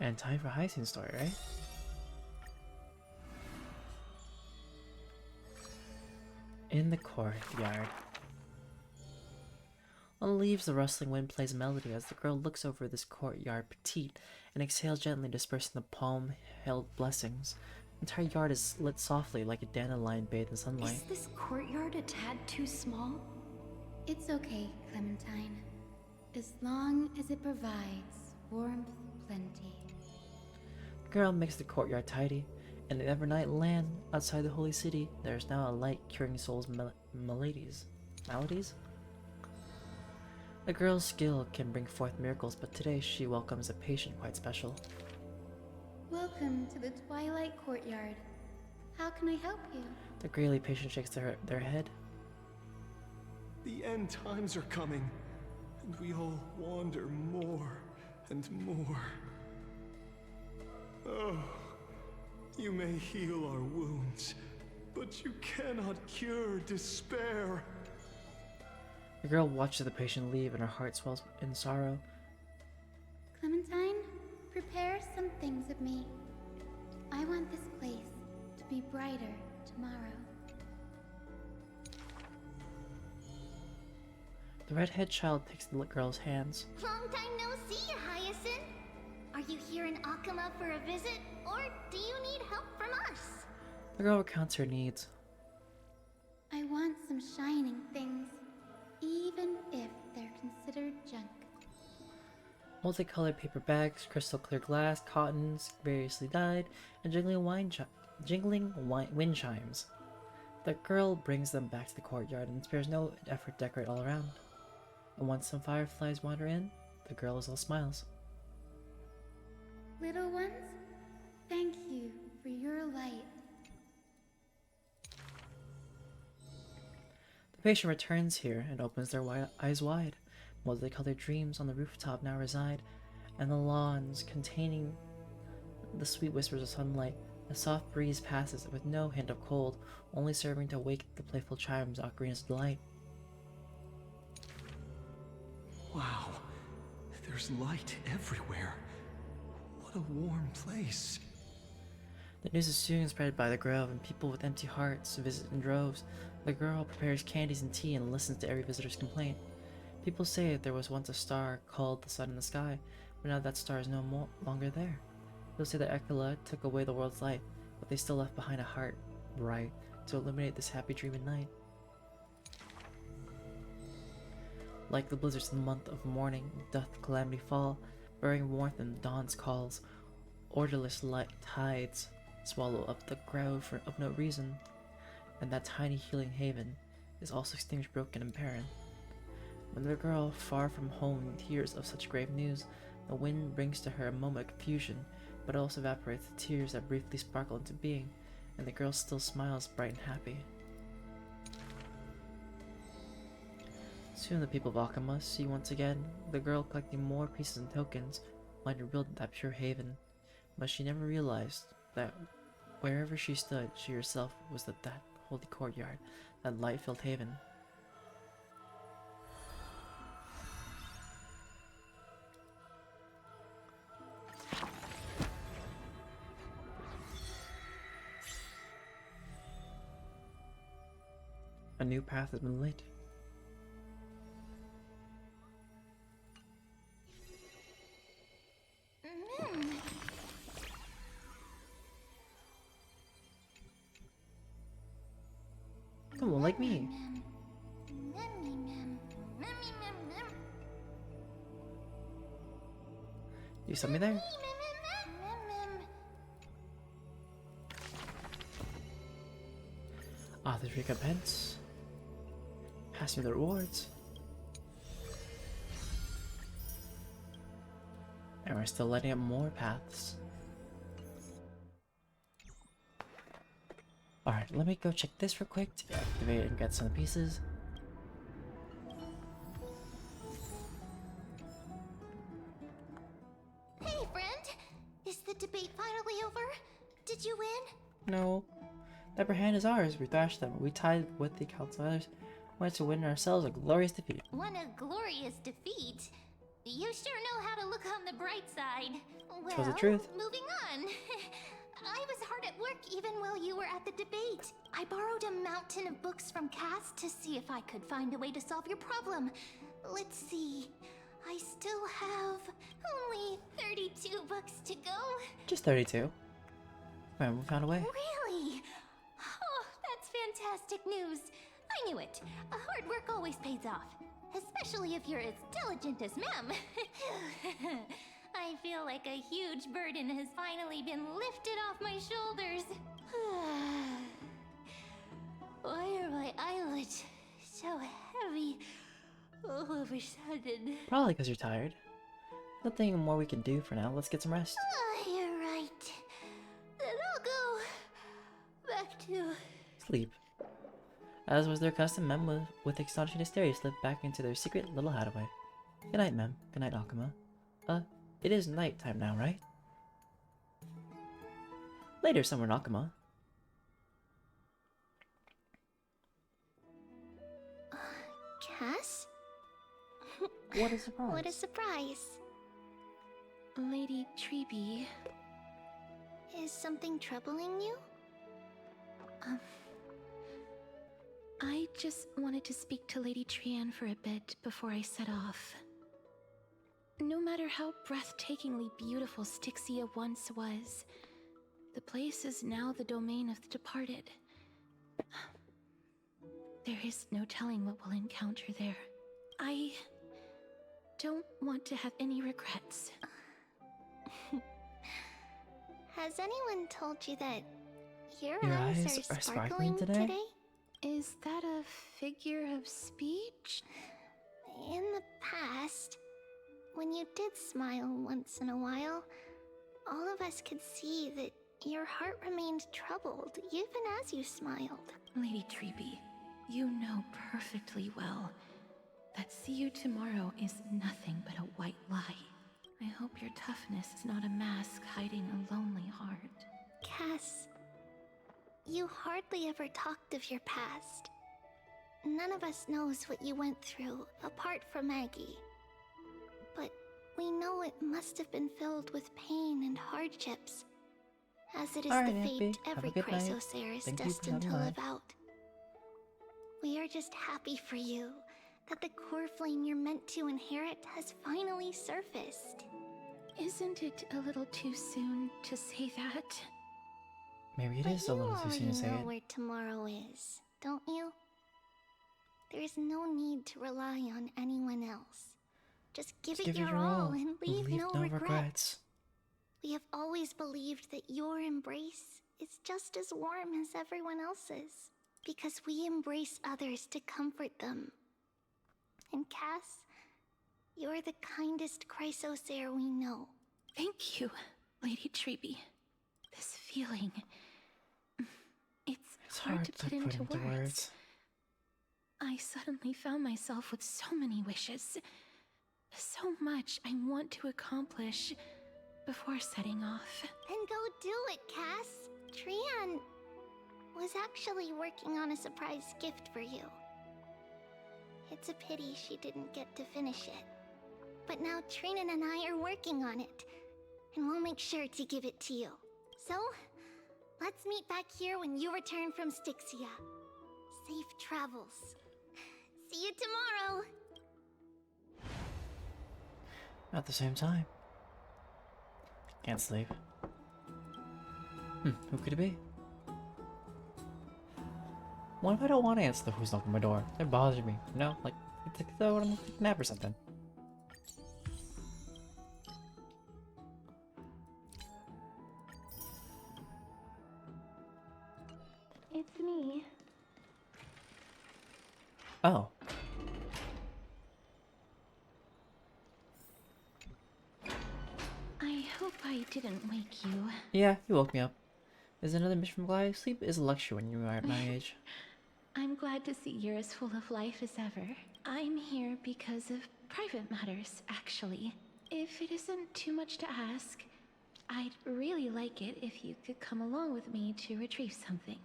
And time for Hyacinth's story, right? In the courtyard. On the leaves, the rustling wind plays a melody as the girl looks over this courtyard petite and exhales gently, dispersing the palm-held blessings. The entire yard is lit softly like a dandelion bathed in sunlight. Is this courtyard a tad too small? It's okay, Clementine. As long as it provides warmth plenty. The girl makes the courtyard tidy. In the Evernight land outside the holy city, there is now a light curing souls' maladies. Maladies? The girl's skill can bring forth miracles, but today she welcomes a patient quite special. Welcome to the Twilight Courtyard. How can I help you? The grayly patient shakes their head. The end times are coming, and we all wander more and more. Oh, you may heal our wounds, but you cannot cure despair. The girl watches the patient leave and her heart swells in sorrow. Clementine, prepare some things with me. I want this place to be brighter tomorrow. The redhead child takes the girl's hands. Long time no see, Hyacinth. Are you here in Akama for a visit, or do you need help from us? The girl recounts her needs. I want some shining things, even if they're considered junk. Multicolored paper bags, crystal clear glass, cottons, variously dyed, and jingling wind chimes. The girl brings them back to the courtyard and spares no effort to decorate all around. And once some fireflies wander in, the girl is all smiles. Little ones, thank you for your light. The patient returns here and opens their eyes wide. Multicolored dreams on the rooftop now reside, and the lawns containing the sweet whispers of sunlight. A soft breeze passes with no hint of cold, only serving to wake the playful chimes Ocarina's delight. Wow, there's light everywhere. What a warm place. The news is soon spread by the grove, and people with empty hearts visit in droves. The girl prepares candies and tea and listens to every visitor's complaint. People say there was once a star called the sun in the sky, but now that star is no longer there. They'll say that Ekala took away the world's light, but they still left behind a heart bright to illuminate this happy dream at night. Like the blizzards in the month of mourning, doth calamity fall, bearing warmth in dawn's calls. Orderless light tides swallow up the grove of no reason, and that tiny healing haven is also extinguished, broken, and barren. When the girl, far from home, hears of such grave news, the wind brings to her a moment of confusion, but it also evaporates the tears that briefly sparkle into being, and the girl still smiles bright and happy. Soon the people of Akama see once again the girl collecting more pieces and tokens, wanting to build that pure haven, but she never realized that wherever she stood, she herself was that holy courtyard, that light-filled haven. A new path has been lit. Come on, like me. You saw me there? Author's recompense. Pass me the rewards. And we're still letting up more paths. Alright, let me go check this real quick to activate and get some of the pieces. Hey, friend! Is the debate finally over? Did you win? No. The upper hand is ours. We thrashed them. We tied with the counselors. We went to win ourselves a glorious defeat. Won a glorious defeat? You sure know how to look on the bright side. Well, Twas the truth. moving on. I was hard at work work even while you were at the debate. I borrowed a mountain of books from Cass to see if I could find a way to solve your problem. Let's see. I still have only 32 books to go. Just 32. Man, we found a way. Really? Oh, that's fantastic news. I knew it. Hard work always pays off. Especially if you're as diligent as Mem. I feel like a huge burden has finally been lifted off my shoulders. Why are my eyelids so heavy all of a sudden? Probably because you're tired. Nothing more we can do for now. Let's get some rest. You're right. Then I'll go back to Sleep. As was their custom, Mem with astonishing hysteria slipped back into their secret little hideaway. Good night, Mem. Good night, Akuma. It is nighttime now, right? Later, somewhere in Akuma. Cass? What a surprise. What a surprise. Lady Treeby. Is something troubling you? I just wanted to speak to Lady Trian for a bit before I set off. No matter how breathtakingly beautiful Styxia once was, the place is now the domain of the departed. There is no telling what we'll encounter there. I don't want to have any regrets. Has anyone told you that your Your eyes eyes are sparkling today? Is that a figure of speech? In the past, when you did smile once in a while, all of us could see that your heart remained troubled even as you smiled. Lady Treeby, you know perfectly well that see you tomorrow is nothing but a white lie. I hope your toughness is not a mask hiding a lonely heart. Cass, you hardly ever talked of your past. None of us knows what you went through, apart from Maggie. But we know it must have been filled with pain and hardships, as it is All right, the fate Ampy. Have a every good night. Chrysosaur is Thank you for destined to coming live by. out. We are just happy for you that the core flame you're meant to inherit has finally surfaced. Isn't it a little too soon to say that? Maybe it is a little too soon to say You know it. where tomorrow is, don't you? There's no need to rely on anyone else. Just give it your all and leave no regrets. We have always believed that your embrace is just as warm as everyone else's, because we embrace others to comfort them. And Cass, you're the kindest Chrysosaur we know. Thank you, Lady Treeby. This feeling... It's hard to put into words. I suddenly found myself with so many wishes. So much I want to accomplish before setting off. Then go do it, Cass. Trian was actually working on a surprise gift for you. It's a pity she didn't get to finish it. But now Trinan and I are working on it, and we'll make sure to give it to you. So, let's meet back here when you return from Styxia. Safe travels. See you tomorrow! At the same time. Can't sleep. Who could it be? What if I don't want to answer the who's knocking my door? It bothers me, you know? Like, it's like I want to take a nap or something. It's me. Oh. I hope I didn't wake you. Yeah, you woke me up. Is another mission from Goliath? Sleep is a luxury when you are at my age. I'm glad to see you're as full of life as ever. I'm here because of private matters, actually. If it isn't too much to ask, I'd really like it if you could come along with me to retrieve something.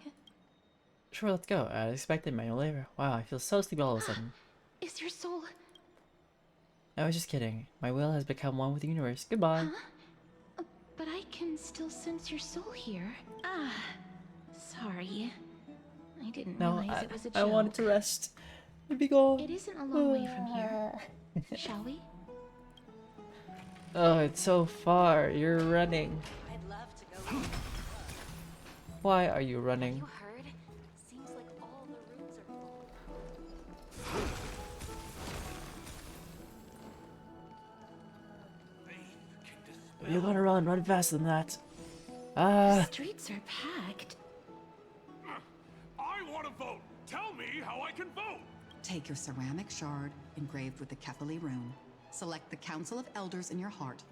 Sure, let's go. As expected, manual labor. Wow, I feel so sleepy all of a sudden. Is your soul... I was just kidding. My will has become one with the universe. Goodbye. Huh? But I can still sense your soul here. Ah, sorry. I didn't realize it was a joke. I wanted to rest. Let me go. It isn't a long way from here. Shall we? Oh, it's so far. You're running. I'd love to go. Why are you running? You heard? Seems like all the rooms are full. If you're gonna run faster than that. The streets are packed. I want to vote. Tell me how I can vote. Take your ceramic shard engraved with the Kefali rune, select the Council of Elders in your heart,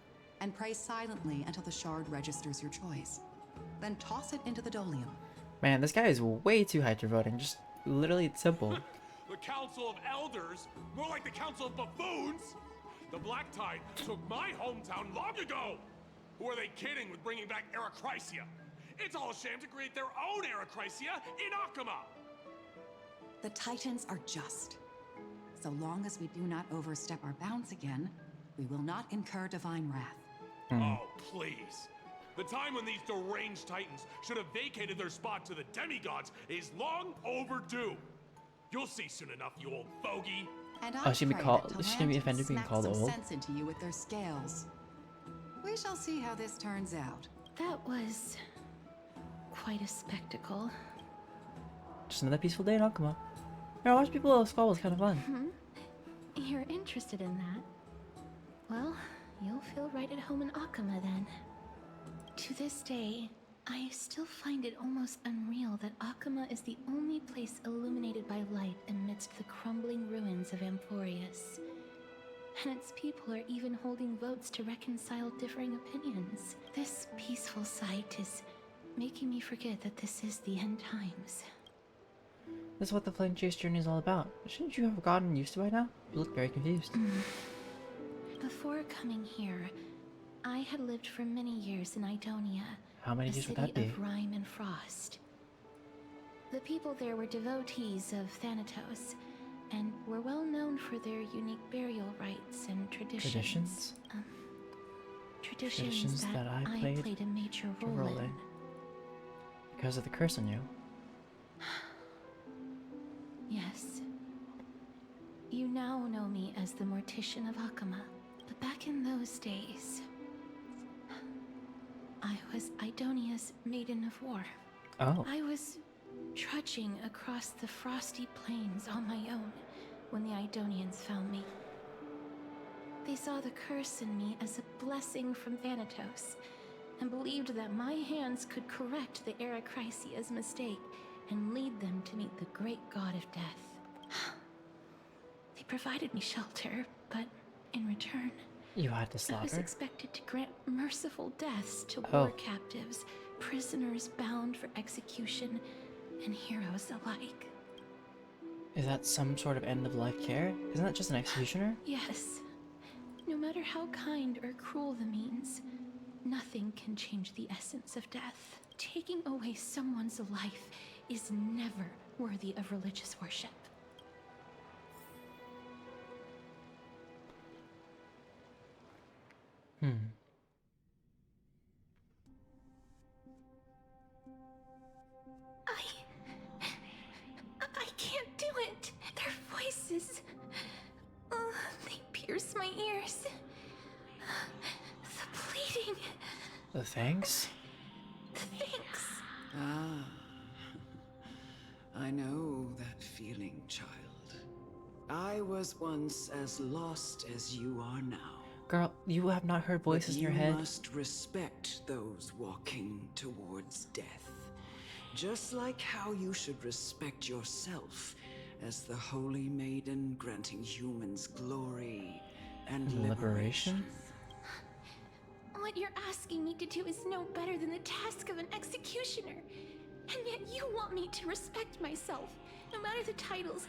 and pray silently until the shard registers your choice. Then toss it into the Dolium. Man, this guy is way too hyped for voting. Just literally, it's simple. The Council of Elders? More like the Council of Buffoons? The Black Tide took my hometown long ago! Who are they kidding with bringing back Eracrysia? It's all a sham to create their own Eracrysia in Akama! The Titans are just. So long as we do not overstep our bounds again, we will not incur divine wrath. Oh, please. The time when these deranged Titans should have vacated their spot to the demigods is long overdue. You'll see soon enough, you old bogey. And Oh, she'd be offended being smack called some old. sense into you with their scales. We shall see how this turns out. That was quite a spectacle. Just another peaceful day in Akama. Yeah, watch people squabble is kind of fun. You're interested in that? Well, you'll feel right at home in Akama then. To this day, I still find it almost unreal that Akama is the only place illuminated by light amidst the crumbling ruins of Amphorius. And its people are even holding votes to reconcile differing opinions. This peaceful sight is making me forget that this is the end times. This is what the Flame Chase journey is all about. Shouldn't you have gotten used to by now? You look very confused. Before coming here, I had lived for many years in Idonia. How many years would that A city be? of rime and frost. The people there were devotees of Thanatos, and were well known for their unique burial rites and traditions. Traditions that I played a major role in. Because of the curse on you. Yes. You now know me as the Mortician of Akama, but back in those days, I was Idonia's Maiden of War. Oh. I was trudging across the frosty plains on my own when the Idonians found me. They saw the curse in me as a blessing from Thanatos, and believed that my hands could correct the Eracrysia's mistake and lead them to meet the great god of death. They provided me shelter, but in return, You had to I was slaughter? expected to grant merciful deaths to Oh. war captives, prisoners bound for execution, and heroes alike. Is that some sort of end-of-life care? Isn't that just an executioner? Yes. No matter how kind or cruel the means, nothing can change the essence of death. Taking away someone's life is never worthy of religious worship. I can't do it. Their voices, they pierce my ears. The pleading, The thanks? the thanks. Ah. I know that feeling, child. I was once as lost as you are now. Girl, you have not heard voices in your head? You must respect those walking towards death. Just like how you should respect yourself as the Holy Maiden granting humans glory and liberation. What you're asking me to do is no better than the task of an executioner. And yet you want me to respect myself. No matter the titles,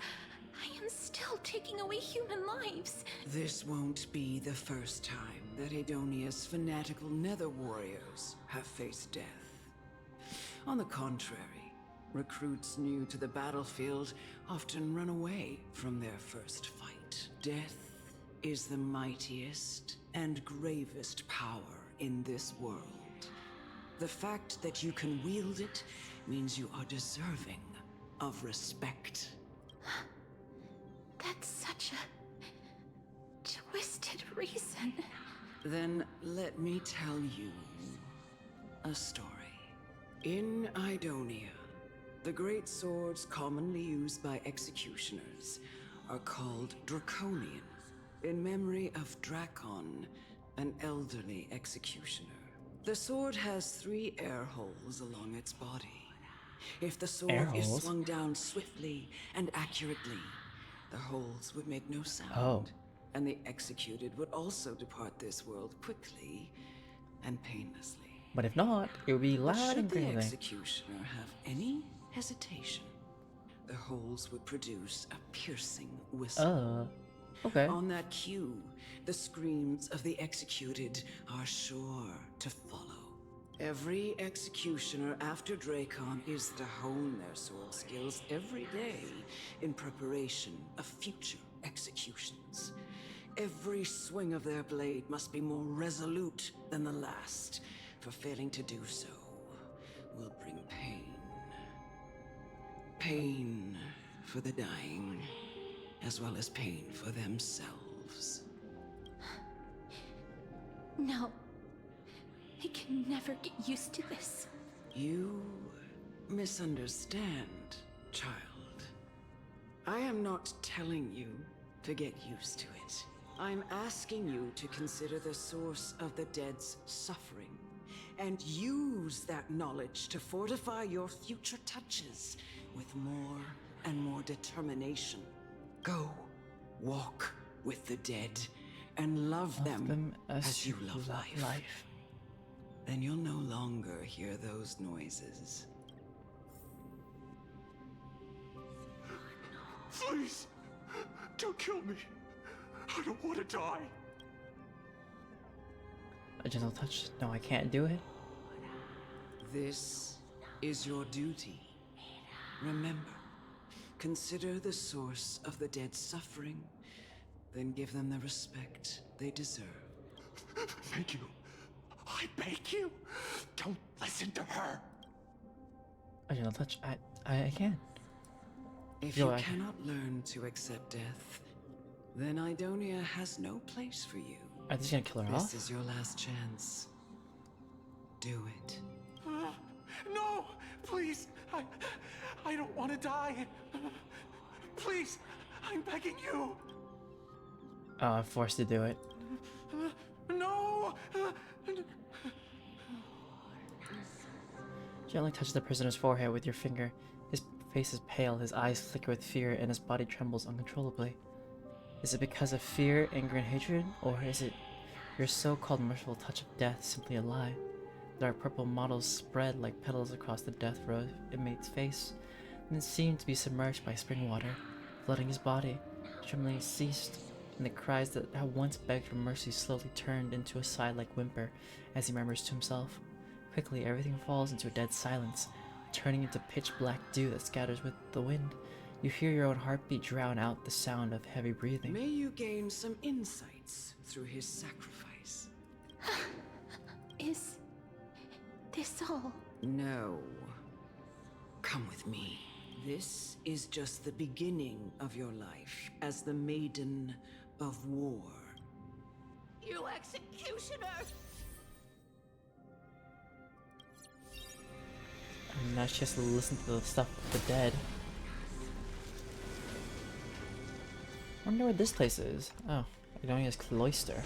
I am still taking away human lives. This won't be the first time that Edonia's fanatical nether warriors have faced death. On the contrary, recruits new to the battlefield often run away from their first fight. Death is the mightiest and gravest power in this world. The fact that you can wield it means you are deserving of respect. That's such a twisted reason. Then let me tell you a story. In Idonia, the great swords commonly used by executioners are called Draconian, in memory of Drakon, an elderly executioner. The sword has 3 air holes along its body. If the sword is swung down swiftly and accurately, the holes would make no sound, and the executed would also depart this world quickly and painlessly. But if not, it would be But loud should and the grating. executioner have any hesitation, the holes would produce a piercing whistle. Okay. On that cue, the screams of the executed are sure to follow. Every executioner after Drakon is to hone their sword skills every day in preparation of future executions. Every swing of their blade must be more resolute than the last, for failing to do so will bring pain. Pain for the dying, as well as pain for themselves. No. I can never get used to this. You misunderstand, child. I am not telling you to get used to it. I'm asking you to consider the source of the dead's suffering and use that knowledge to fortify your future touches with more and more determination. Go, walk with the dead and love them as you love life. Then you'll no longer hear those noises. Please, don't kill me. I don't want to die. A gentle touch? No, I can't do it. This is your duty. Remember, consider the source of the dead's suffering, then give them the respect they deserve. Thank you. I beg you, don't listen to her. A gentle touch? I can't. If you cannot learn to accept death, then Idonia has no place for you. Are they just gonna kill her off? This is your last chance. Do it. No, please, I don't want to die. Please, I'm begging you. Oh, I'm forced to do it. No. Gently touch the prisoner's forehead with your finger. His face is pale, his eyes flicker with fear, and his body trembles uncontrollably. Is it because of fear, anger, and hatred, or is it your so-called merciful touch of death simply a lie? The dark purple mottles spread like petals across the death row inmate's face, and it seemed to be submerged by spring water, flooding his body. Trembling ceased, and the cries that had once begged for mercy slowly turned into a sigh-like whimper as he murmurs to himself. Quickly, everything falls into a dead silence, turning into pitch-black dew that scatters with the wind. You hear your own heartbeat drown out the sound of heavy breathing. May you gain some insights through his sacrifice. Is this all? No. Come with me. This is just the beginning of your life as the Maiden of War. You executioner! And now she has to listen to the stuff of the dead. I wonder where this place is. Oh, Idonia's cloister.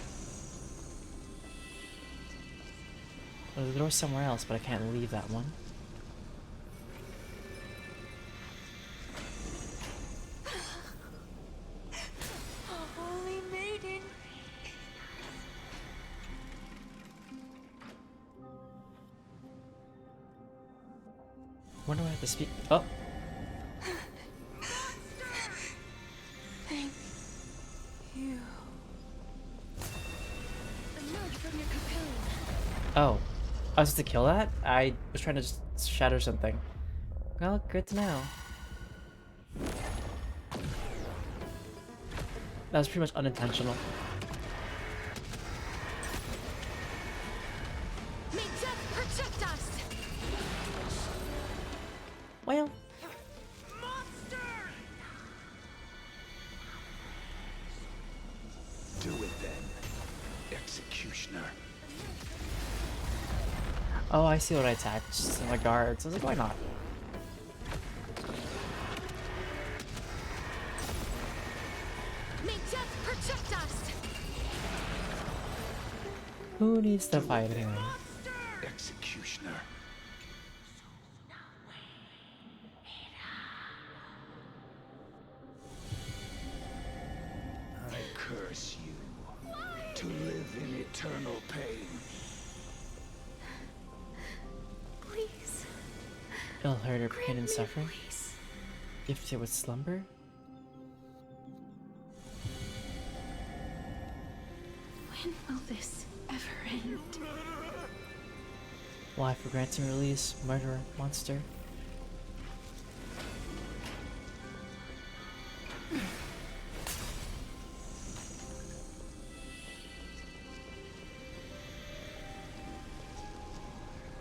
Well, the door's somewhere else, but I can't leave that one. Holy maiden! Wonder why I have to speak. Oh! Thank you. Emerge from your cocoon. Oh. I was supposed to kill that? I was trying to just shatter something. Well, good to know. That was pretty much unintentional. May death protect us! Oh, I see what I attached to my guards. I was like, why not? May death protect us! Who needs to fight anyway? Executioner. I curse you to live in eternal pain. Please. It'll hurt her pain Grant and me suffering. release. Gifted with slumber. When will this ever end? Why for granting release, murderer, monster?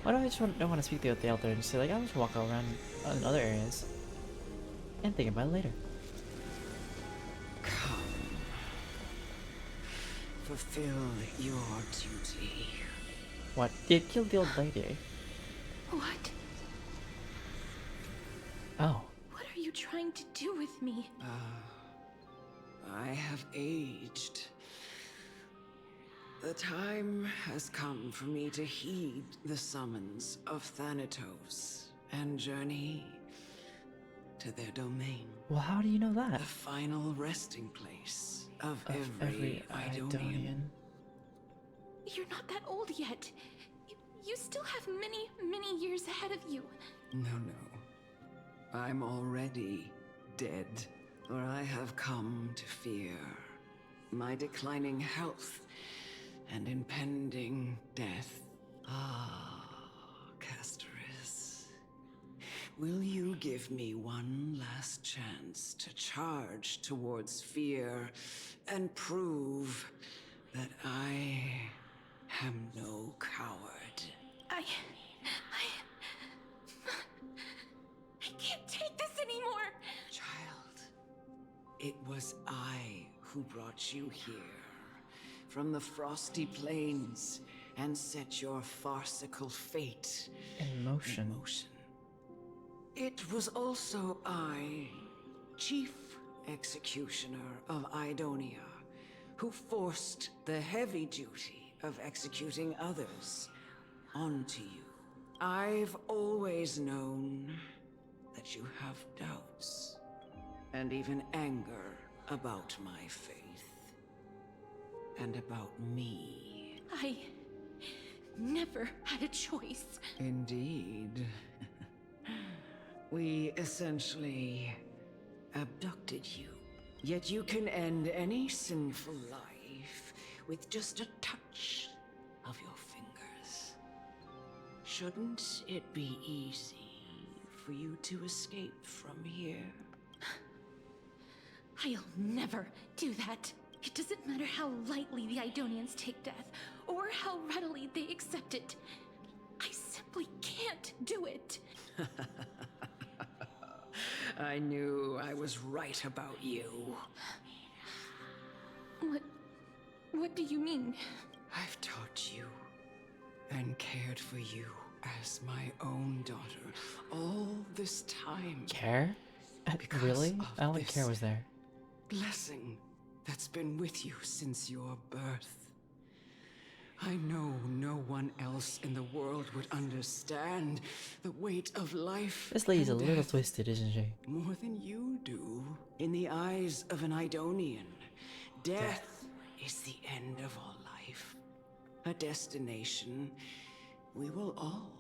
Why do I just don't want to speak with the elder and just say like I'll just walk around in other areas and think about it later. Come. Fulfill your duty. What? They killed the old lady. What? Oh. What are you trying to do with me? I have aged. The time has come for me to heed the summons of Thanatos and journey to their domain. Well, how do you know that? The final resting place of every Idonian. You're not that old yet. You still have many, many years ahead of you. No, no. I'm already dead, for I have come to fear my declining health and impending death. Ah, Castoris. Will you give me one last chance to charge towards fear and prove that I am no coward? I can't take this anymore! Child, it was I who brought you here from the frosty plains and set your farcical fate in motion. It was also I, Chief Executioner of Idonia, who forced the heavy duty of executing others onto you. I've always known that you have doubts and even anger about my faith and about me. I never had a choice. Indeed. We essentially abducted you. Yet you can end any sinful life with just a touch of your fingers. Shouldn't it be easy for you to escape from here? I'll never do that. It doesn't matter how lightly the Idonians take death, or how readily they accept it. I simply can't do it. I knew I was right about you. What do you mean? I've taught you and cared for you as my own daughter all this time. Care? Really? I don't think Care was there. Blessing that's been with you since your birth. I know no one else in the world would understand the weight of life. This lady's a and little death twisted, isn't she? more than you do. In the eyes of an Idonian, death is the end of all life. A destination we will all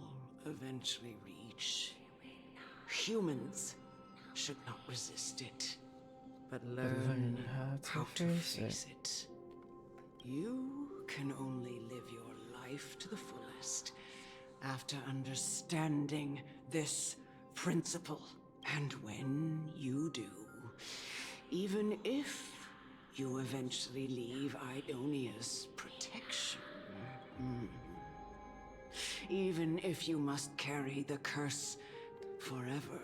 eventually reach. Humans should not resist it, but learn how to face it. You can only live your life to the fullest after understanding this principle. And when you do, even if you eventually leave Idonia's protection, even if you must carry the curse forever,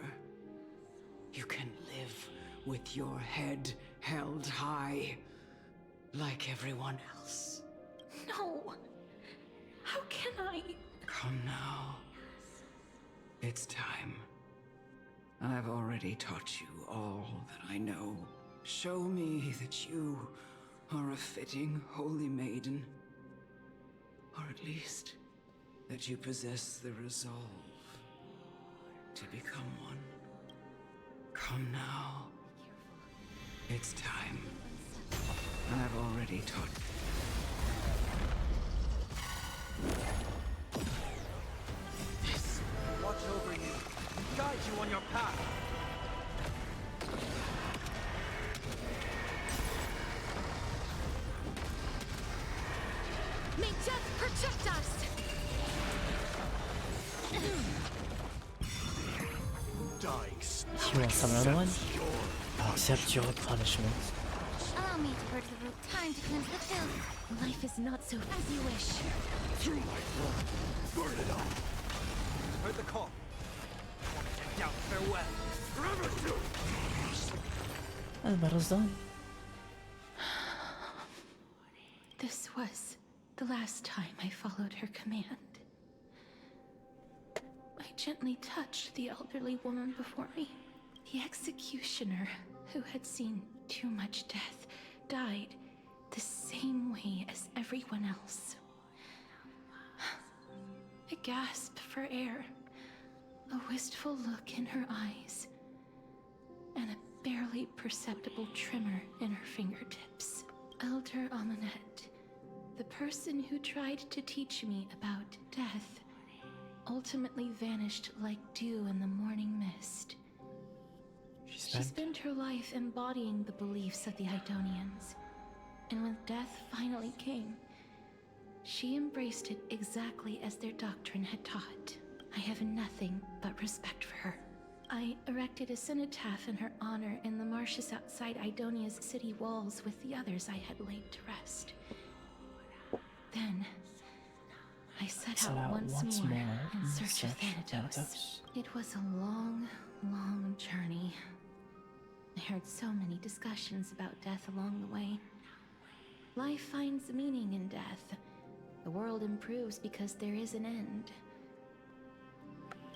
you can live with your head held high, like everyone else. No. How can I? Come now. It's time. I've already taught you all that I know. Show me that you are a fitting holy maiden. Or at least, that you possess the resolve to become one. Come now. It's time. I've already taught. Watch over you and guide you on your path. May death protect us! You want some another one? I'll accept your punishment. Allow me to purge the root. Time to cleanse the filth. Life is not so as you wish. Through my blood, burn it up. Heard the call. And down farewell. Forever to. And the battle's done. This was the last time I followed her command. I gently touched the elderly woman before me. The executioner, who had seen too much death, died the same way as everyone else. I gasped for air, a wistful look in her eyes, and a barely perceptible tremor in her fingertips. Elder Amunet, the person who tried to teach me about death, ultimately vanished like dew in the morning mist. She spent her life embodying the beliefs of the Idonians, and when death finally came, she embraced it exactly as their doctrine had taught. I have nothing but respect for her. I erected a cenotaph in her honor in the marshes outside Idonia's city walls with the others I had laid to rest. Then, I set out once more in search of Thanatos. It was a long, long journey. I heard so many discussions about death along the way. Life finds meaning in death. The world improves because there is an end.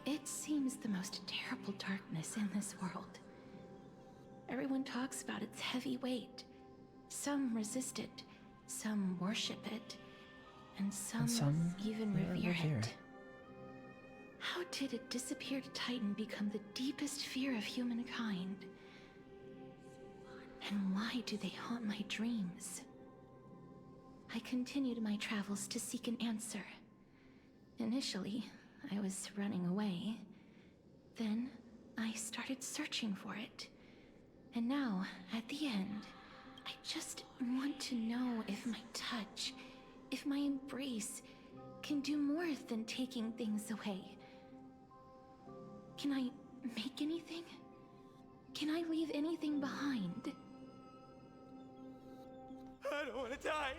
It seems the most terrible darkness in this world. Everyone talks about its heavy weight. Some resist it, some worship it, and some even revere it. How did a disappeared titan become the deepest fear of humankind? And why do they haunt my dreams? I continued my travels to seek an answer. Initially, I was running away. Then, I started searching for it. And now, at the end, I just want to know if my touch, if my embrace, can do more than taking things away. Can I make anything? Can I leave anything behind? I don't want to die.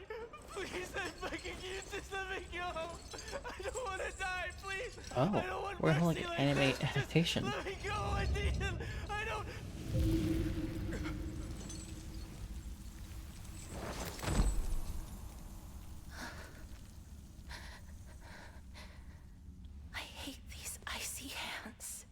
Please, I'm begging you, just let me go. I don't want to die, please. Oh, I don't want we're mercy like anime this. Just adaptation. let me go. I need him. I don't. I hate these icy hands.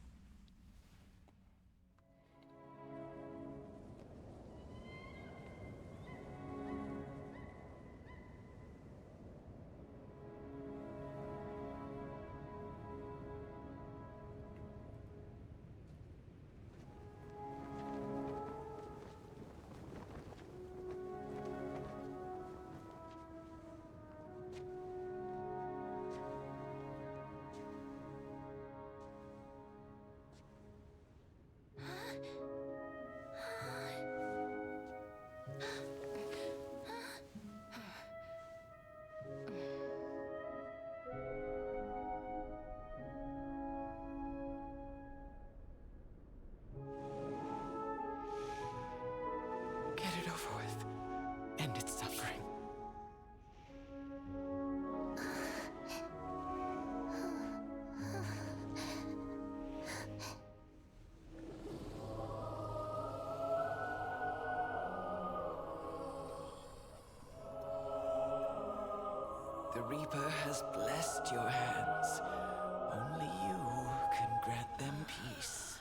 Reaper has blessed your hands. Only you can grant them peace.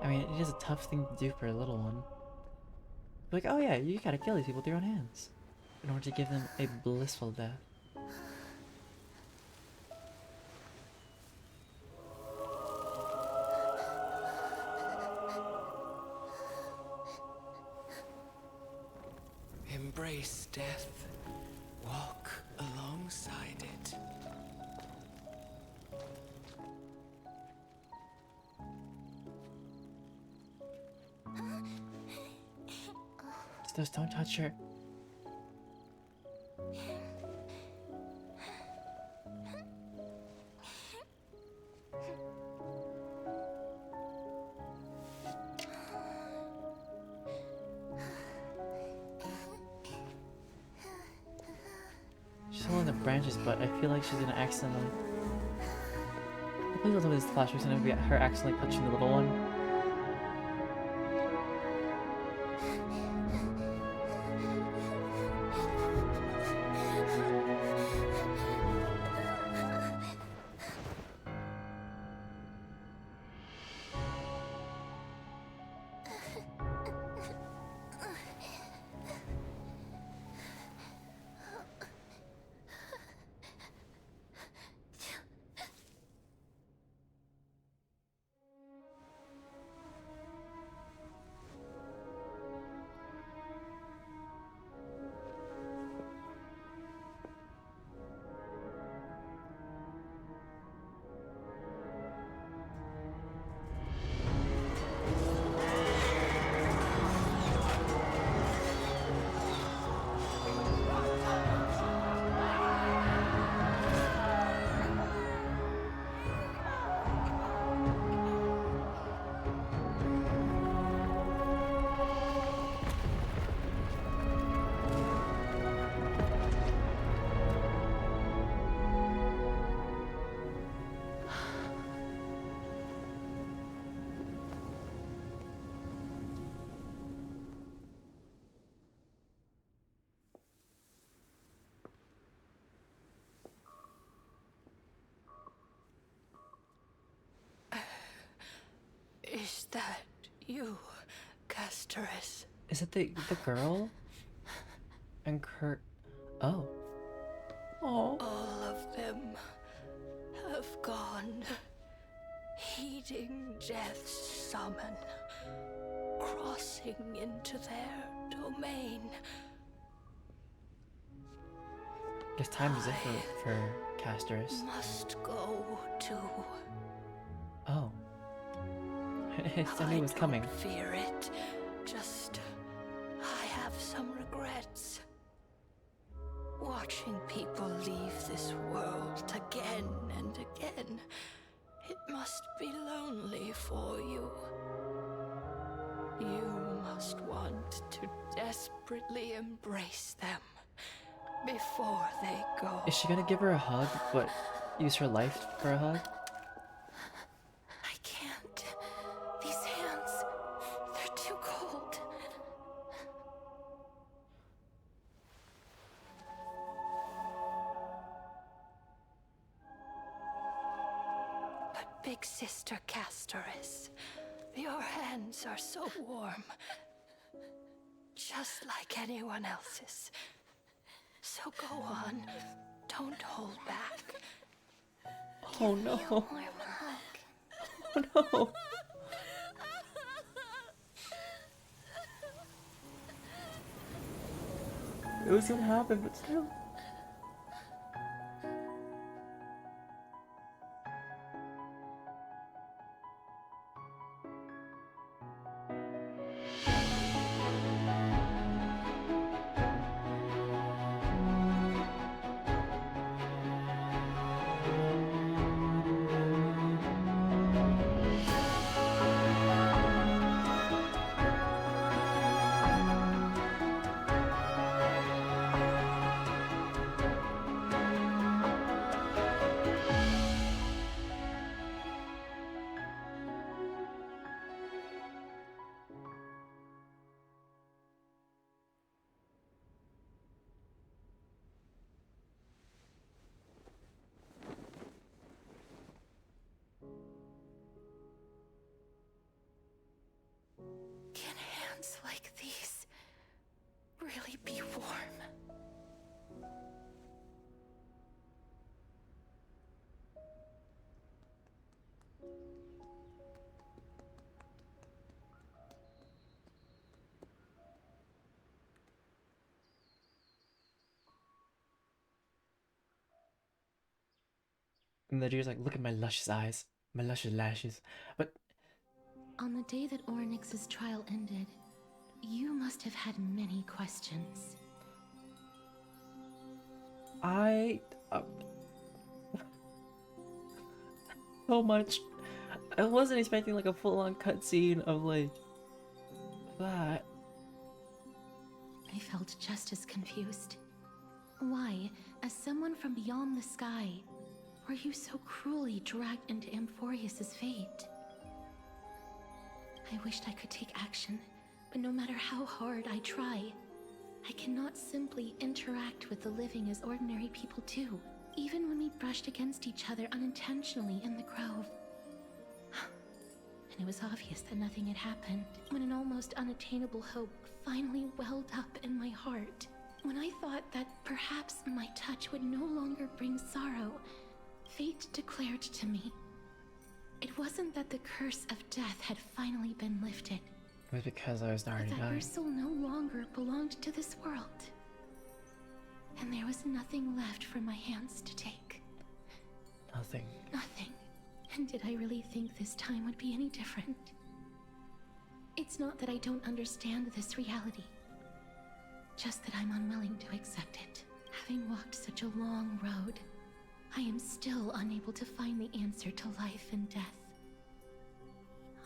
I mean, it is a tough thing to do for a little one. Like, oh yeah, you gotta kill these people with your own hands in order to give them a blissful death. Embrace death. Walk alongside it. Just don't touch her. She's holding the branches, but I feel like she's gonna accidentally. Please don't tell me this flashback's gonna be her accidentally touching the little one. Is that you, Casteress? Is it the girl? And Kurt. Oh. Oh. All of them have gone, heeding death's summon, crossing into their domain. Guess time is it for Casteress. Must go too. Oh. I knew it was coming. Fear it. Just, I have some regrets. Watching people leave this world again and again, it must be lonely for you. You must want to desperately embrace them before they go. Is she gonna give her a hug, but use her life for a hug? I can't. These hands, they're too cold. But Big Sister Casteress, your hands are so warm. Just like anyone else's. So go on. Don't hold back. Oh no. Oh no. It was gonna happen, but still. And the dude's like, look at my luscious eyes, my luscious lashes. But On the day that Ornyx's trial ended, you must have had many questions. I so much. I wasn't expecting like a full-on cutscene of like that. I felt just as confused. Why, as someone from beyond the sky, were you so cruelly dragged into Amphorius's fate? I wished I could take action, but no matter how hard I try, I cannot simply interact with the living as ordinary people do, even when we brushed against each other unintentionally in the grove. And it was obvious that nothing had happened when an almost unattainable hope finally welled up in my heart. When I thought that perhaps my touch would no longer bring sorrow, fate declared to me, it wasn't that the curse of death had finally been lifted, It was because I was already but that your dying. soul no longer belonged to this world. And there was nothing left for my hands to take. Nothing. Nothing. And did I really think this time would be any different? It's not that I don't understand this reality, just that I'm unwilling to accept it. Having walked such a long road, I am still unable to find the answer to life and death.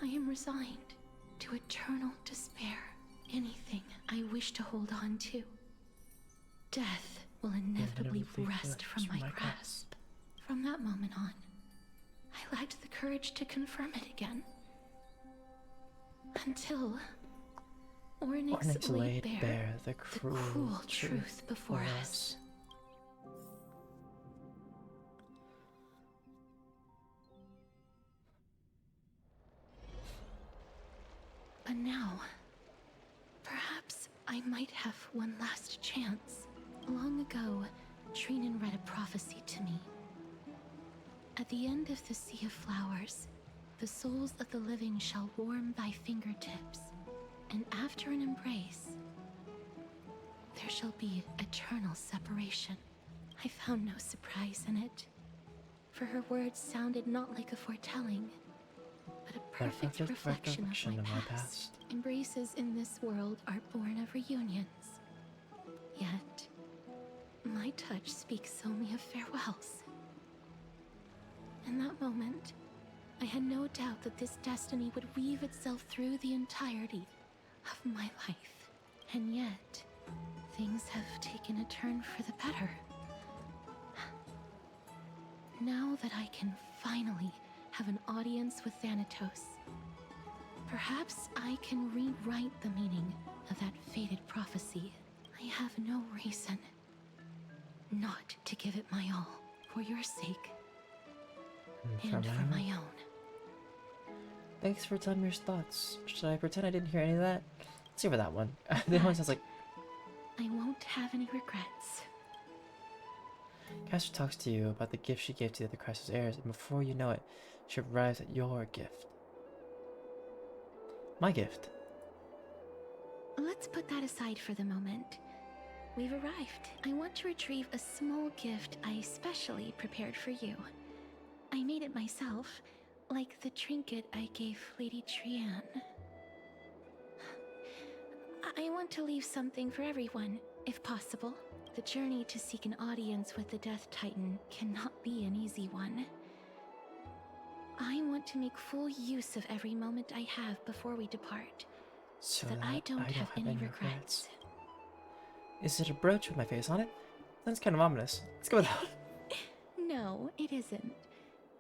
I am resigned to eternal despair. Anything I wish to hold on to, death will inevitably wrest from my grasp. From that moment on, I lacked the courage to confirm it again. Until Ornyx laid bare the cruel truth before us. But now, perhaps I might have one last chance. Long ago, Trinan read a prophecy to me. At the end of the Sea of Flowers, the souls of the living shall warm thy fingertips, and after an embrace, there shall be eternal separation. I found no surprise in it, for her words sounded not like a foretelling, but a perfect reflection of my past. Embraces in this world are born of reunions. Yet, my touch speaks only of farewells. In that moment, I had no doubt that this destiny would weave itself through the entirety of my life. And yet, things have taken a turn for the better. Now that I can finally have an audience with Thanatos, perhaps I can rewrite the meaning of that fated prophecy. I have no reason not to give it my all, for your sake, and for my own. Thanks for telling me your thoughts. Should I pretend I didn't hear any of that? Let's see for that one. The one sounds like I won't have any regrets. Castor talks to you about the gift she gave to the other Chrysos heirs, and before you know it, she arrives at your gift. My gift. Let's put that aside for the moment. We've arrived. I want to retrieve a small gift I specially prepared for you. I made it myself, like the trinket I gave Lady Trian. I want to leave something for everyone, if possible. The journey to seek an audience with the Death Titan cannot be an easy one. I want to make full use of every moment I have before we depart, so that I don't have any regrets. Is it a brooch with my face on it? That's kind of ominous. Let's go with that. No, it isn't.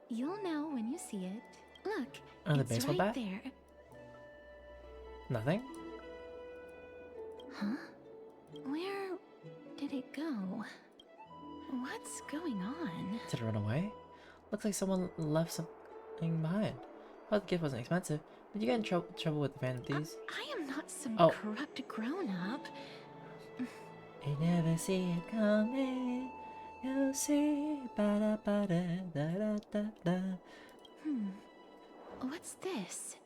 You'll know when you see it. Look, Another it's baseball right bat? there. Nothing? Huh? Where did it go? What's going on? Did it run away? Looks like someone left something behind. Well, the gift wasn't expensive. Did you get in trouble with the fan of these? I am not some Oh. corrupt grown-up. You never see it coming. You see ba da ba da da da da. What's this?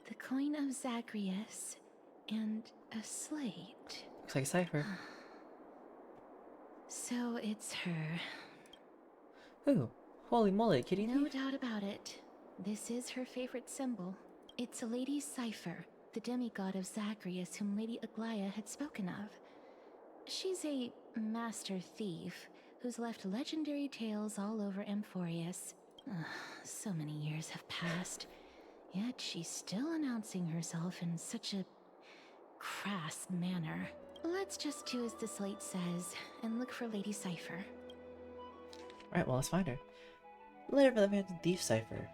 The coin of Zagreus and a slate. Looks like a cipher. So it's her. Who? Holy moly, kitty No thief? doubt about it. This is her favorite symbol. It's a Lady Cipher, the demigod of Zagreus whom Lady Aglaia had spoken of. She's a master thief who's left legendary tales all over Amphorius. So many years have passed, yet she's still announcing herself in such a crass manner. Let's just do as the slate says and look for Lady Cipher. Alright, well, let's find her. Letter from the Phantom Thief Cipher.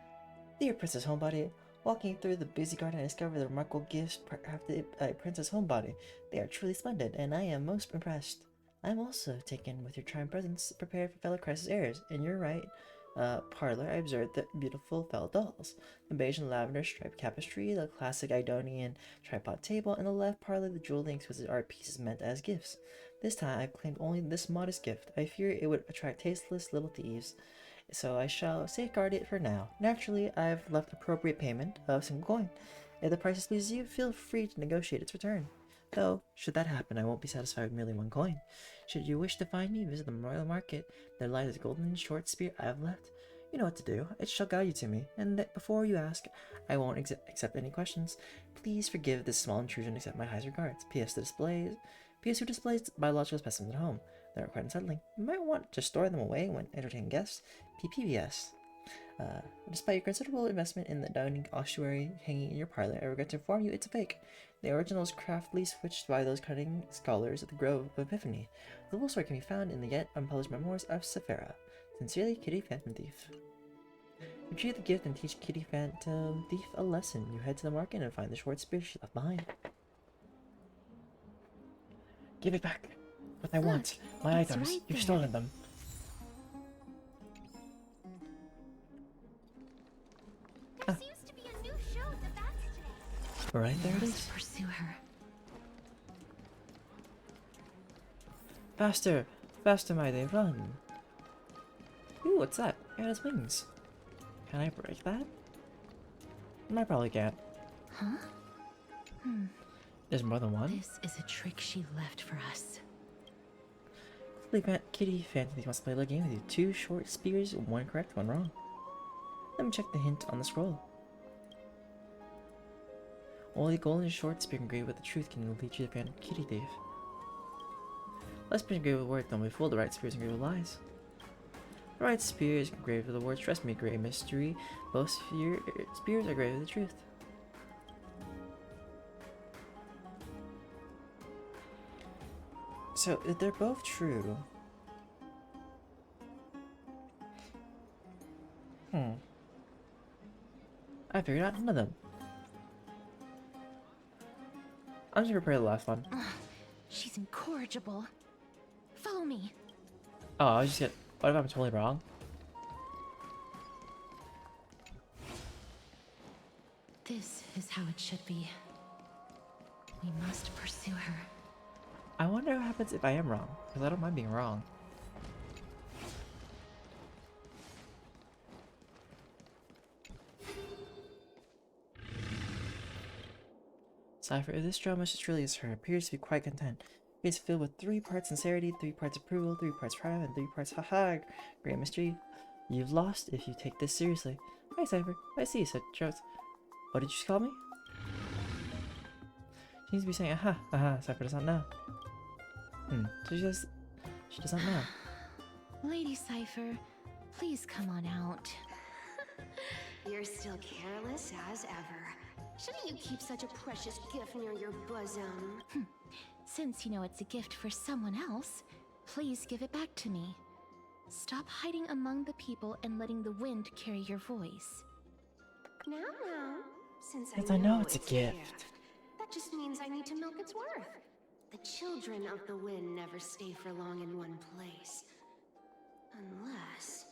Dear Princess Homebody, walking through the busy garden, I discovered the remarkable gifts crafted by Princess Homebody. They are truly splendid, and I am most impressed. I am also taken with your charming presence, prepared for fellow crisis heirs. In your right parlor, I observed the beautiful felt dolls, the beige and lavender striped tapestry, the classic Idonian tripod table, and the left parlor, the jeweled and exquisite art pieces meant as gifts. This time, I've claimed only this modest gift. I fear it would attract tasteless little thieves, so I shall safeguard it for now. Naturally, I've left appropriate payment of some coin. If the price pleases you, feel free to negotiate its return. Though, should that happen, I won't be satisfied with merely one coin. Should you wish to find me, visit the royal market. There lies a golden short spear I have left. You know what to do. It shall guide you to me, and before you ask, I won't accept any questions. Please forgive this small intrusion and accept my highest regards. P.S. Who displays biological specimens at home? They are quite unsettling. You might want to store them away when entertaining guests. PPVS. Despite your considerable investment in the dining ossuary hanging in your parlor, I regret to inform you it's a fake. The original is craftily switched by those cunning scholars at the Grove of Epiphany. The full story can be found in the yet unpublished memoirs of Sephira. Sincerely, Kitty Phantom Thief. Retrieve the gift and teach Kitty Phantom Thief a lesson. You head to the market and find the short spear she left behind. Give it back. What I want. My items. Right You've there. stolen them. There seems to be a new show at the back today. Right there it Must is. pursue her. Faster! Faster, my day, run! Ooh, what's that? It has wings. Can I break that? I probably can't. Huh? There's more than one? This is a trick she left for us. Kitty Phantom Thief wants to play a little game with you. 2 short spears, 1 correct, 1 wrong. Let me check the hint on the scroll. Only golden short spear engraved with the truth can lead you to the Phantom Kitty Thief. Left spear engraved with words, don't be fooled. The right spear is engraved with lies. The right spear is engraved with the words, trust me, great mystery. Both spears are engraved with the truth. So, if they're both true... I figured out none of them. I'm just gonna prepare the last one. She's incorrigible. Follow me. Oh, I just get... What if I'm totally wrong? This is how it should be. We must pursue her. I wonder what happens if I am wrong, because I don't mind being wrong. Cipher, if this drama truly is her, appears to be quite content. It is filled with 3 parts sincerity, 3 parts approval, 3 parts pride, and 3 parts haha, great mystery. You've lost if you take this seriously. Hi, Cipher. I see, said Trout. What did you call me? She needs to be saying aha, aha. Cipher does not know. So she doesn't know. Lady Cipher, please come on out. You're still careless as ever. Shouldn't you keep such a precious gift near your bosom? Since you know it's a gift for someone else, please give it back to me. Stop hiding among the people and letting the wind carry your voice. Now, since Yes, I know it's a gift. That just means I need to milk its worth. The children of the wind never stay for long in one place. Unless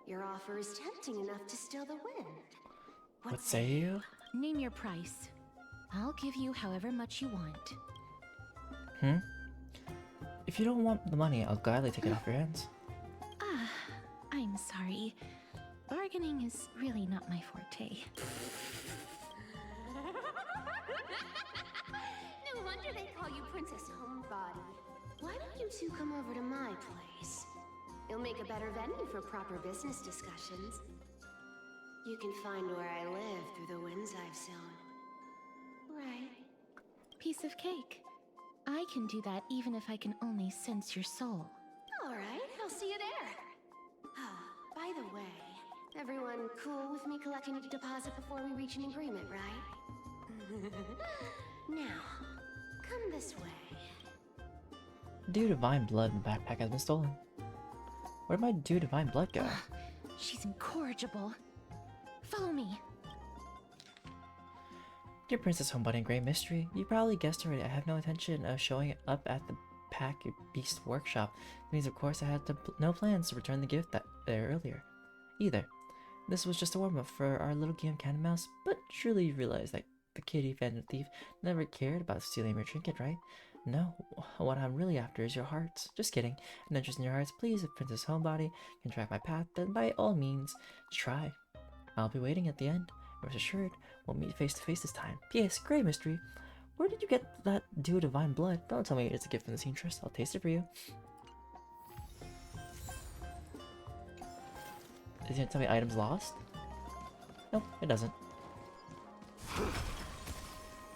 your offer is tempting enough to steal the wind. What say you? Name your price. I'll give you however much you want. If you don't want the money, I'll gladly take it off your hands. I'm sorry. Bargaining is really not my forte. No wonder they call you Princess Homebody. Why don't you two come over to my place? It'll make a better venue for proper business discussions. You can find where I live through the winds I've sown. Right. Piece of cake. I can do that even if I can only sense your soul. All right, I'll see you there. By the way, everyone cool with me collecting a deposit before we reach an agreement, right? Now, come this way. Dew Divine Blood in the backpack has been stolen. Where'd my Dew Divine Blood go? She's incorrigible. Follow me. Dear Princess Homebody and Great Mystery, you probably guessed already I have no intention of showing up at the Pack Beast workshop. It means of course I had no plans to return the gift there earlier. Either. This was just a warm-up for our little game Cat and Mouse, but surely you realize that the kitty phantom thief never cared about stealing your trinket, right? No, what I'm really after is your hearts. Just kidding. An interest in your hearts, please. If Princess Homebody can track my path, then by all means, try. I'll be waiting at the end. Rest assured, we'll meet face to face this time. P.S. Great Mystery. Where did you get that Dew Divine Blood? Don't tell me it's a gift from the seamstress. I'll taste it for you. Is it gonna tell me items lost? Nope, it doesn't.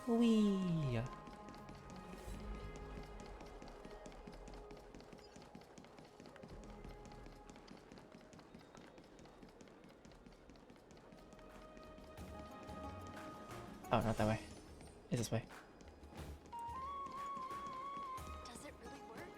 Whee! Oh, not that way. It's this way. Does it really work?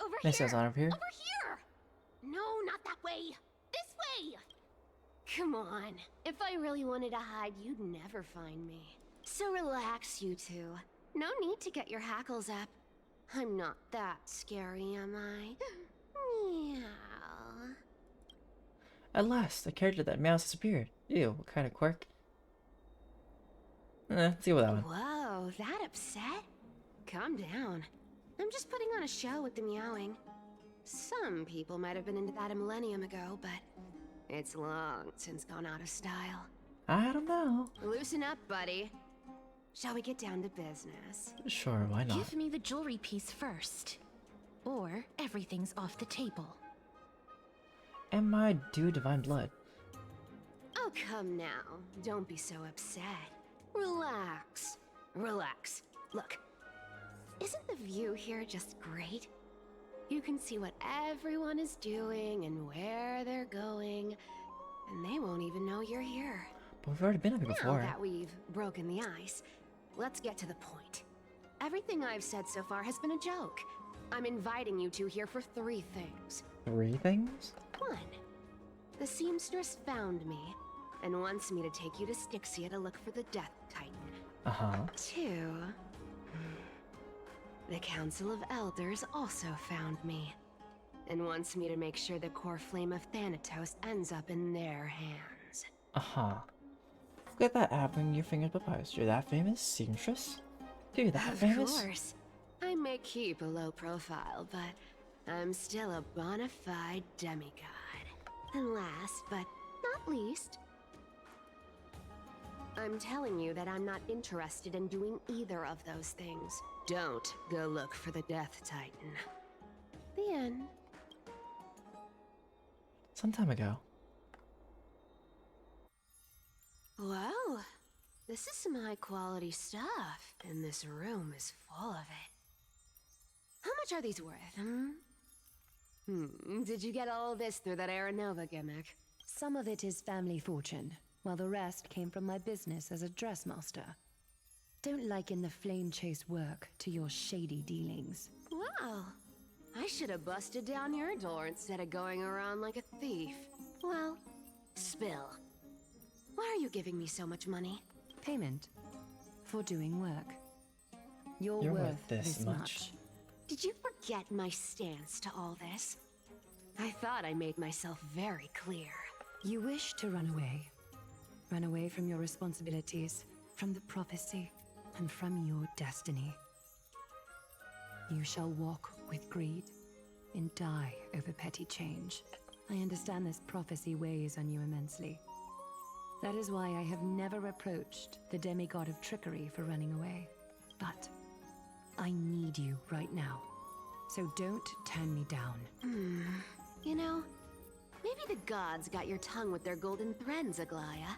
Over Nice here! on over here. Over here! No, not that way! This way! Come on. If I really wanted to hide, you'd never find me. So relax, you two. No need to get your hackles up. I'm not that scary, am I? Meow. At last, the character that mouse disappeared. Ew, what kind of quirk? Let's deal with that one. Whoa, that upset? Calm down. I'm just putting on a show with the meowing. Some people might have been into that a millennium ago, but it's long since gone out of style. I don't know. Loosen up, buddy. Shall we get down to business? Sure, why not? Give me the jewelry piece first. Or everything's off the table. And my Dew Divine Blood. Oh, come now. Don't be so upset. Relax. Relax. Look, isn't the view here just great? You can see what everyone is doing and where they're going, and they won't even know you're here. But we've already been up here before. Now that we've broken the ice, let's get to the point. Everything I've said so far has been a joke. I'm inviting you two here for 3 things. 3 things? 1. The seamstress found me and wants me to take you to Styxia to look for the Death Titan. Uh-huh. 2. The Council of Elders also found me and wants me to make sure the core flame of Thanatos ends up in their hands. Uh-huh. Look at that appling your fingers papyrus. You're that famous, seamstress? You're that famous? Of course. I may keep a low profile, but I'm still a bona fide demigod. And last, but not least, I'm telling you that I'm not interested in doing either of those things. Don't go look for the Death Titan. The end. Some time ago. Well, this is some high-quality stuff, and this room is full of it. How much are these worth, Did you get all this through that Aranova gimmick? Some of it is family fortune, while the rest came from my business as a dressmaster. Don't liken the flame chase work to your shady dealings. Wow. I should have busted down your door instead of going around like a thief. Well, spill. Why are you giving me so much money? Payment for doing work. You're worth this much. Did you forget my stance to all this? I thought I made myself very clear. You wish to run away. Run away from your responsibilities, from the prophecy, and from your destiny. You shall walk with greed and die over petty change. I understand this prophecy weighs on you immensely. That is why I have never approached the demigod of trickery for running away. But I need you right now. So don't turn me down. You know, maybe the gods got your tongue with their golden threads, Aglaya.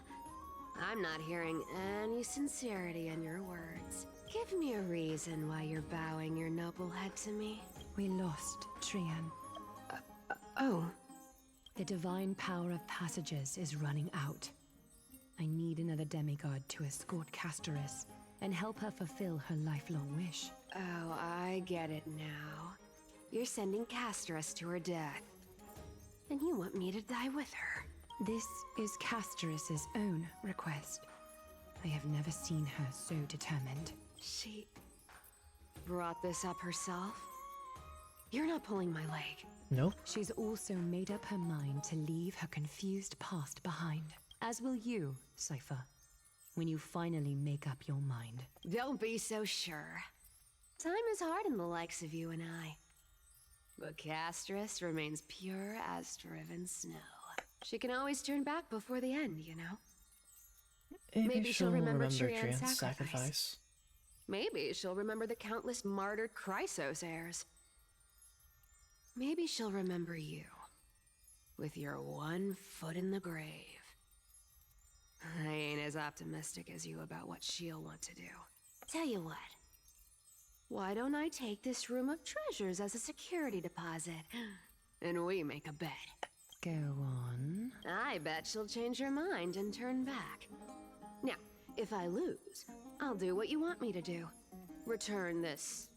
I'm not hearing any sincerity in your words. Give me a reason why you're bowing your noble head to me. We lost Trian. Oh. The divine power of passages is running out. I need another demigod to escort Castoris and help her fulfill her lifelong wish. Oh, I get it now. You're sending Castoris to her death. And you want me to die with her. This is Castoris' own request. I have never seen her so determined. She brought this up herself? You're not pulling my leg. Nope. She's also made up her mind to leave her confused past behind. As will you, Cypher, when you finally make up your mind. Don't be so sure. Time is hard in the likes of you and I. But Castoris remains pure as driven snow. She can always turn back before the end, you know? Maybe she'll remember Trian's Trian's sacrifice. Maybe she'll remember the countless martyred Chrysos heirs. Maybe she'll remember you, with your one foot in the grave. I ain't as optimistic as you about what she'll want to do. Tell you what. Why don't I take this room of treasures as a security deposit, and we make a bet? Go on. I bet she'll change her mind and turn back. Now, if I lose, I'll do what you want me to do. Return this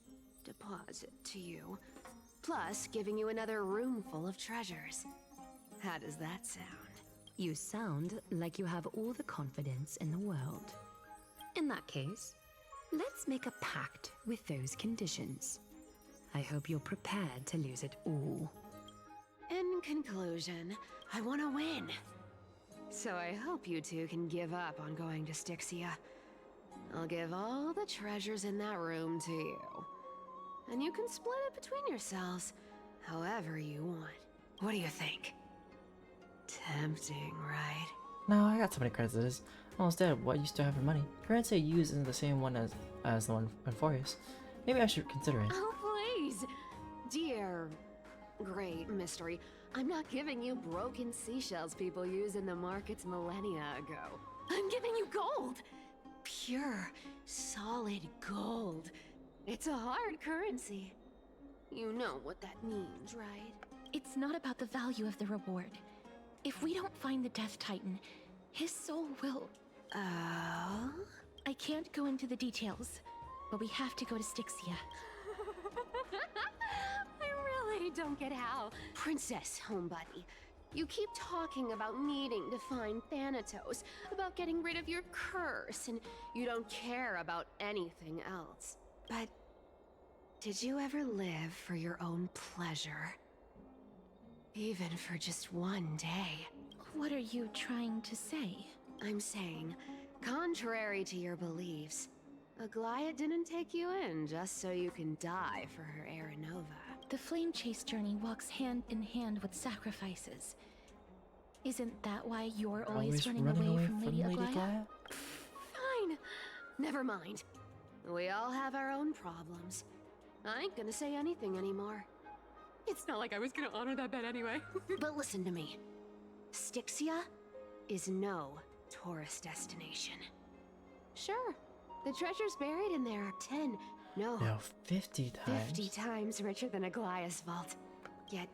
deposit to you, plus giving you another room full of treasures. How does that sound? You sound like you have all the confidence in the world. In that case, let's make a pact with those conditions. I hope you're prepared to lose it all. In conclusion, I want to win. So I hope you two can give up on going to Styxia. I'll give all the treasures in that room to you. And you can split it between yourselves, however you want. What do you think? Tempting, right? No, I got so many credits as it is. Almost dead. What used to have for money? Currency I use isn't the same one as the one in Forius. Maybe I should consider it. Oh, please! Dear great mystery, I'm not giving you broken seashells people use in the markets millennia ago. I'm giving you gold! Pure, solid gold. It's a hard currency. You know what that means, right? It's not about the value of the reward. If we don't find the Death Titan, his soul will... Oh? I can't go into the details, but we have to go to Styxia. I really don't get how. Princess, homebuddy, you keep talking about needing to find Thanatos, about getting rid of your curse, and you don't care about anything else. But did you ever live for your own pleasure? Even for just one day? What are you trying to say? I'm saying, contrary to your beliefs, Aglaya didn't take you in just so you can die for her Aranova. The flame chase journey walks hand in hand with sacrifices. Isn't that why you're always running away from Lady Aglaya? Fine. Never mind. We all have our own problems. I ain't gonna say anything anymore. It's not like I was gonna honor that bet anyway. But listen to me. Styxia is no tourist destination. Sure, the treasures buried in there are 10, no, 50 times. 50 times richer than Aglaya's vault. Yet,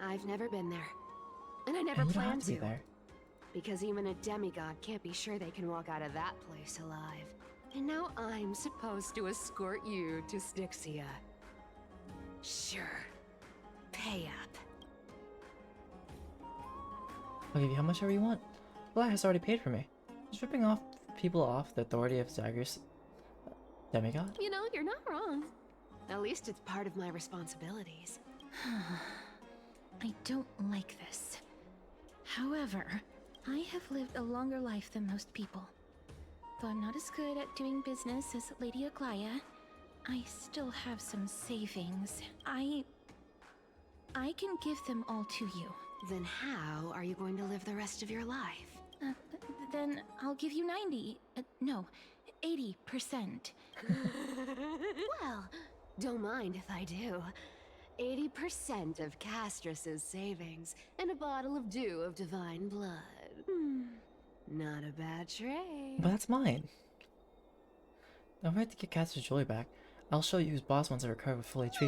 I've never been there. And I never And you don't plan have to be to. there. Because even a demigod can't be sure they can walk out of that place alive. And now I'm supposed to escort you to Styxia. Sure. Pay up. I'll give you how much ever you want. Black has already paid for me. Stripping off people off the authority of Zagreus demigod? You know, you're not wrong. At least it's part of my responsibilities. I don't like this. However, I have lived a longer life than most people. Though I'm not as good at doing business as Lady Aglaya, I still have some savings. I can give them all to you. Then how are you going to live the rest of your life? then I'll give you 90. No, 80%. Well, don't mind if I do. 80% of Castrus's savings and a bottle of dew of divine blood. Not a bad trade. But that's mine. Now if I have to get Caster's jewelry back, I'll show you whose boss wants to recover with full HP.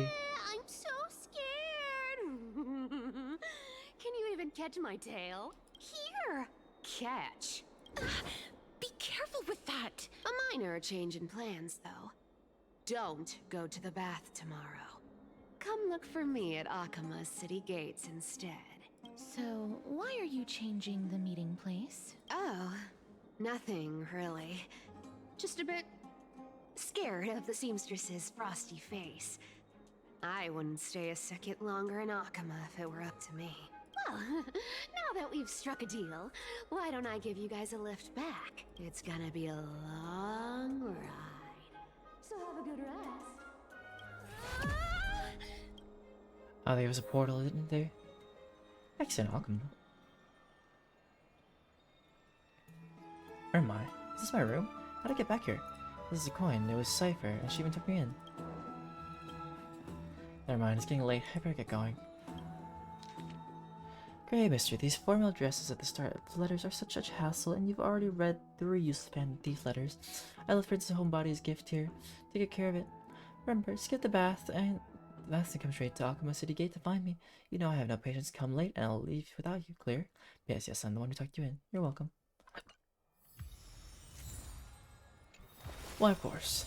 I'm so scared. Can you even catch my tail? Here. Catch. Be careful with that. A minor change in plans, though. Don't go to the bath tomorrow. Come look for me at Akama's city gates instead. So, why are you changing the meeting place? Oh, nothing really. Just a bit scared of the seamstress's frosty face. I wouldn't stay a second longer in Akama if it were up to me. Well, now that we've struck a deal, why don't I give you guys a lift back? It's gonna be a long ride. So have a good rest. Oh, there was a portal, didn't there? Excellent, welcome. Where am I? Is this my room? How'd I get back here? This is a coin. It was Cypher, and she even took me in. Never mind, it's getting late. I better get going. Great, mister. These formal addresses at the start of the letters are such a hassle, and you've already read the reuse span of these letters. I left Princess Homebody's gift here. Take good care of it. Remember, skip the bath, and that's to come straight to Akama City Gate to find me. You know I have no patience to come late, and I'll leave without you. Clear? Yes, I'm the one who tucked you in. You're welcome. Why, of course.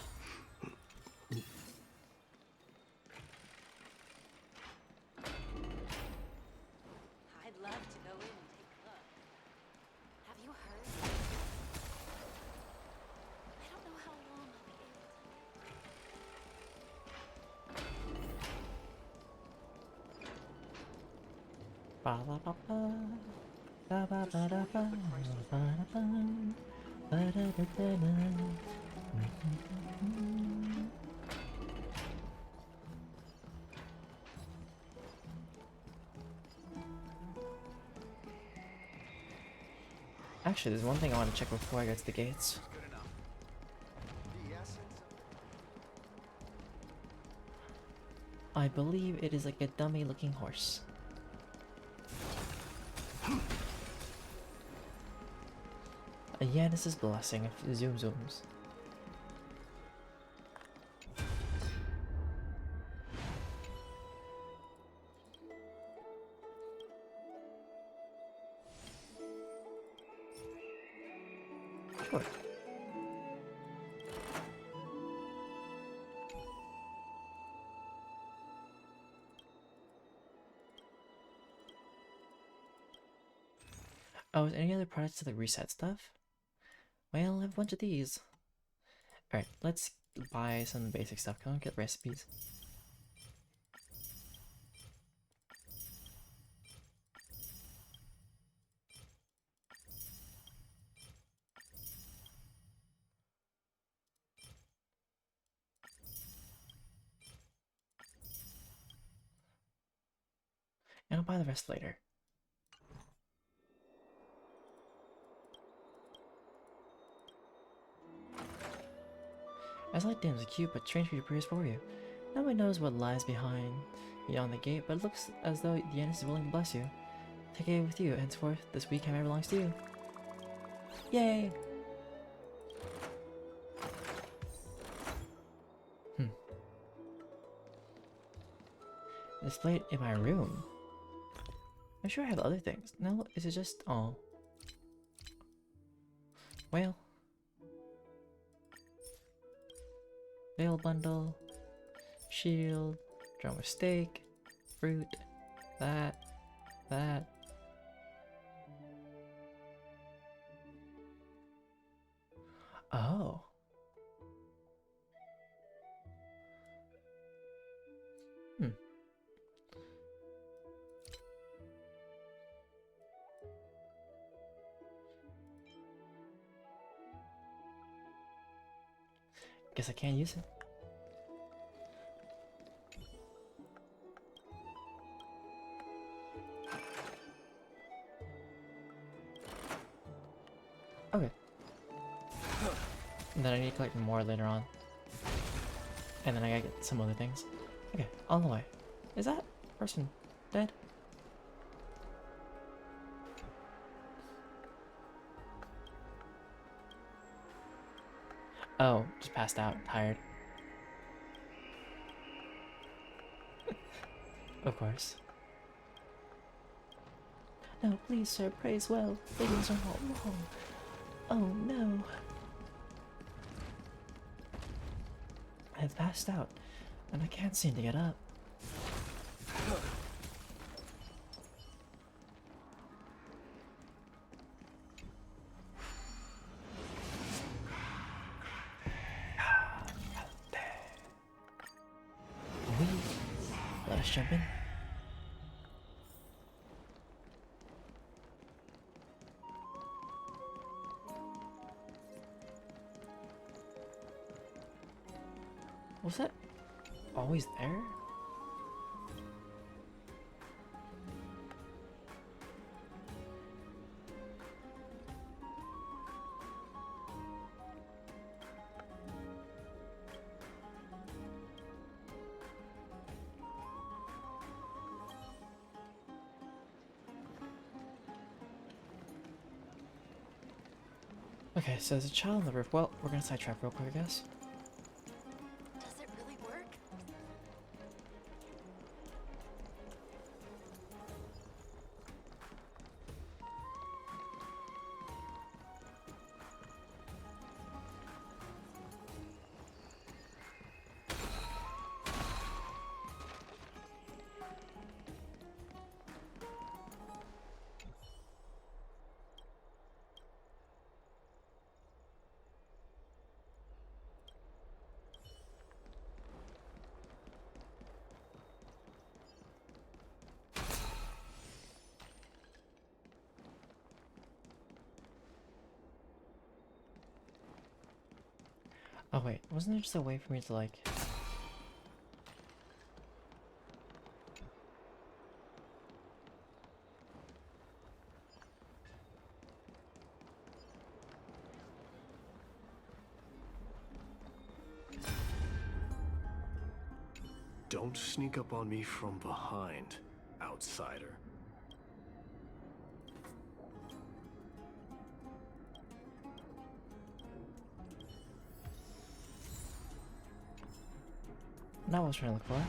I'd love to go in and take a look. Have you heard? I don't know how long I'll be Ba ba ba ba ba ba ba da ba ba da ba ba da da da da. Actually, there's one thing I want to check before I get to the gates. I believe it is like a dummy looking horse. A Yanis's blessing of zoom zooms. Sure. Oh, is any other products to the reset stuff? Well, I have a bunch of these. Alright, let's buy some basic stuff. Come on, get recipes. And I'll buy the rest later. As light dims, a cute but strange creature appears for you. Nobody knows what lies beyond the gate, but it looks as though the Yanis is willing to bless you. Take it with you. Henceforth, this week hammer belongs to you. Yay! Displayed in my room. I'm sure I have other things. No, is it just... oh. Well. Veil bundle. Shield. Drum of steak. Fruit. That. Oh. Guess I can't use it. Okay. And then I need to collect more later on. And then I gotta get some other things. Okay, on the way. Is that person dead? Oh, just passed out, tired. Of course. No, please, sir, pray as well. Things are all wrong. Oh no. I've passed out, and I can't seem to get up. Let us jump in. Was that always there? Okay, so there's a child on the roof. Well, we're gonna sidetrack real quick, I guess. Does it really work? Oh wait, wasn't there just a way for me to like... Don't sneak up on me from behind, outsider. Not what I was trying to look for.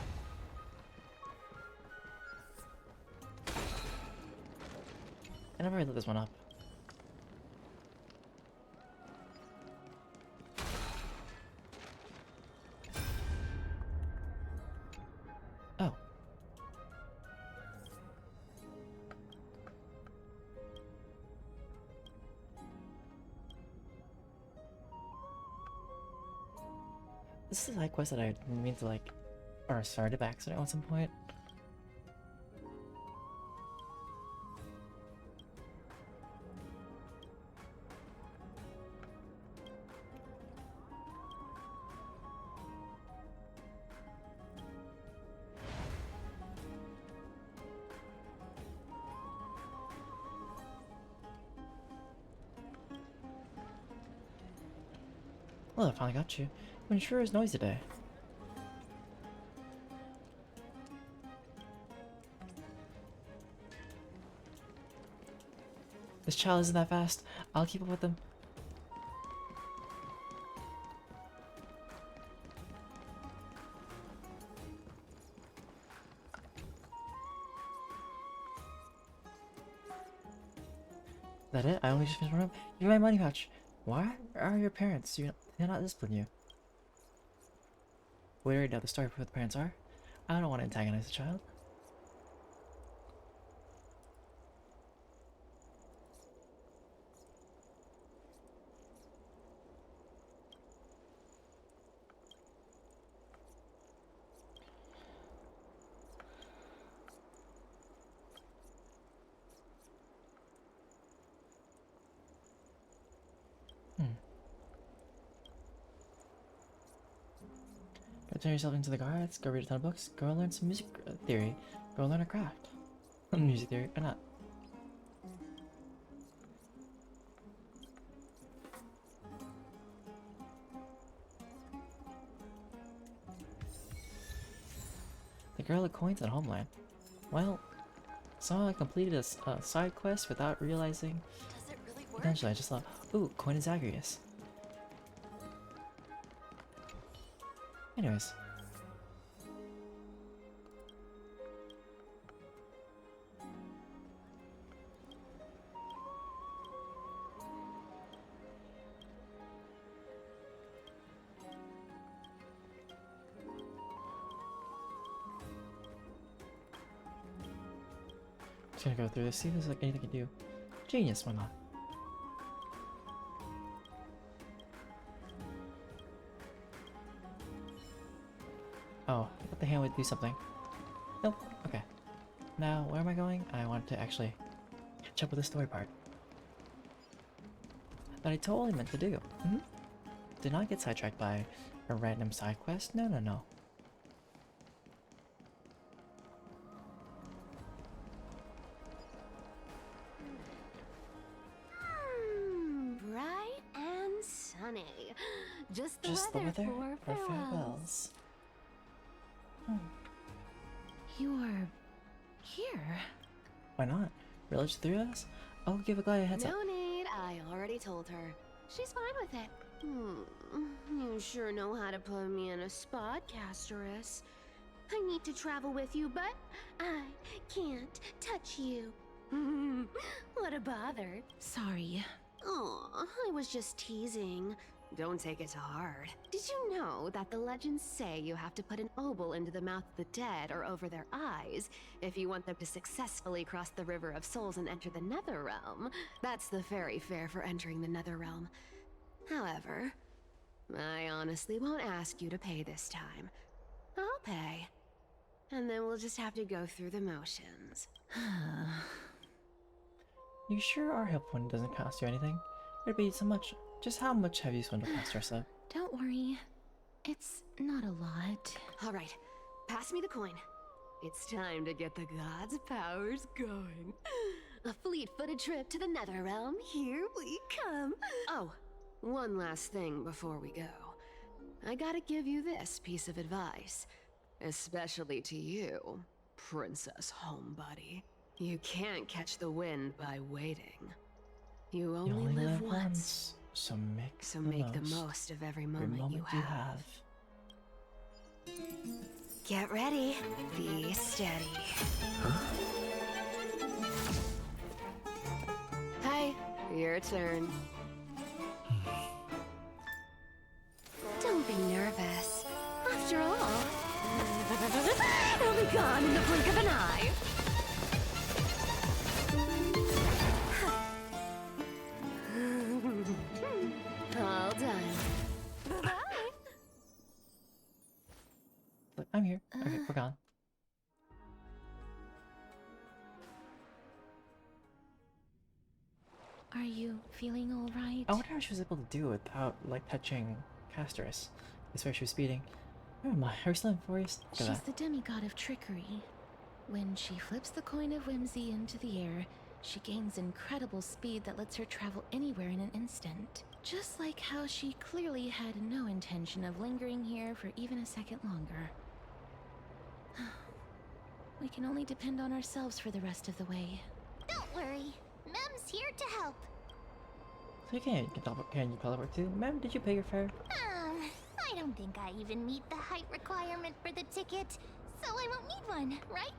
I never really lit this one up. Oh. This is a side quest that I didn't mean to like, or started by accident at some point. Well, I finally got you. It sure is noisy today. This child isn't that fast. I'll keep up with them. That it? I only just finished my room. You're my money pouch. Why are your parents? They're not discipline you. We already know the story of who the parents are. I don't want to antagonize the child. Go turn yourself into the guards, go read a ton of books, go learn some music theory, go learn a craft. Music theory, or not. The girl of coins at Homeland. Well, somehow I completed a side quest without realizing. Does it really work? Eventually, I just thought, ooh, coin is Zagreus. Anyways. Just gonna go through this, see if there's like anything I can do. Genius, why not? Oh, I thought the hand would do something. Nope, okay. Now, where am I going? I wanted to actually catch up with the story part. That I totally meant to do. Did not get sidetracked by a random side quest. No, no, no. Bright and sunny. Just the Just the weather weather for for farewells. farewells. You're here. Why not? Village through us? I'll give a guy a heads up. No need, I already told her. She's fine with it. You sure know how to put me in a spot, Castorus. I need to travel with you, but I can't touch you. What a bother. Sorry. Oh, I was just teasing. Don't take it to heart. Did you know that the legends say you have to put an obol into the mouth of the dead or over their eyes if you want them to successfully cross the River of Souls and enter the Netherrealm? That's the fairy fare for entering the Netherrealm. However, I honestly won't ask you to pay this time. I'll pay. And then we'll just have to go through the motions. You sure our help one doesn't cost you anything? It'd be so much. Just how much have you swindled Castorus? Don't worry. It's not a lot. All right, pass me the coin. It's time to get the gods' powers going. A fleet-footed trip to the Netherrealm. Here we come. Oh, one last thing before we go. I gotta give you this piece of advice. Especially to you, Princess Homebody. You can't catch the wind by waiting. You only live once. So make the most of every moment you have. Get ready. Be steady. Hi, your turn. Don't be nervous. After all, it'll be gone in the blink of an eye. All done. Bye-bye. Look, I'm here. Okay, we're gone. Are you feeling all right? I wonder how she was able to do it without, like, touching Castorus. I swear she was speeding. Where am I? Are we still in Forest? She's the demigod of trickery. When she flips the coin of whimsy into the air, she gains incredible speed that lets her travel anywhere in an instant. Just like how she clearly had no intention of lingering here for even a second longer. We can only depend on ourselves for the rest of the way. Don't worry. Mem's here to help. So can you teleport too? Ma'am, did you pay your fare? I don't think I even meet the height requirement for the ticket, so I won't need one, right?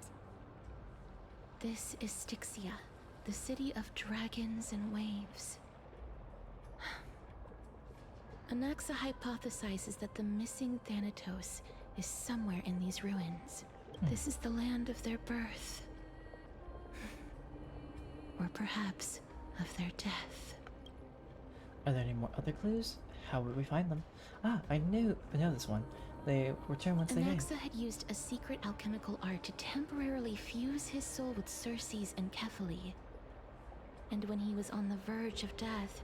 This is Styxia, the city of dragons and waves. Anaxa hypothesizes that the missing Thanatos is somewhere in these ruins. This is the land of their birth. Or perhaps of their death. Are there any more other clues? How would we find them? Ah, I know this one. They return once they gain. Anaxa had used a secret alchemical art to temporarily fuse his soul with Circe's and Kephae. And when he was on the verge of death,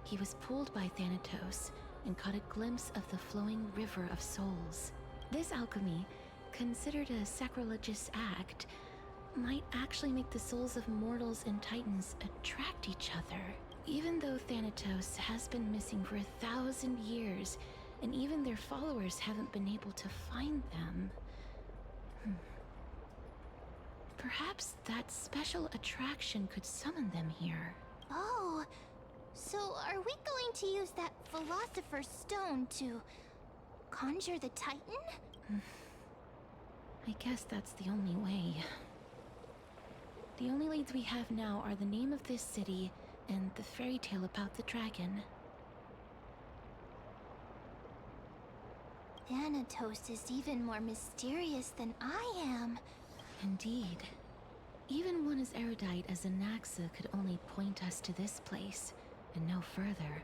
he was pulled by Thanatos and caught a glimpse of the flowing river of souls. This alchemy, considered a sacrilegious act, might actually make the souls of mortals and titans attract each other. Even though Thanatos has been missing for 1,000 years, and even their followers haven't been able to find them. Perhaps that special attraction could summon them here. Oh, so are we going to use that Philosopher's Stone to conjure the Titan? I guess that's the only way. The only leads we have now are the name of this city and the fairy tale about the dragon. Thanatos is even more mysterious than I am. Indeed. Even one as erudite as Anaxa could only point us to this place, and no further.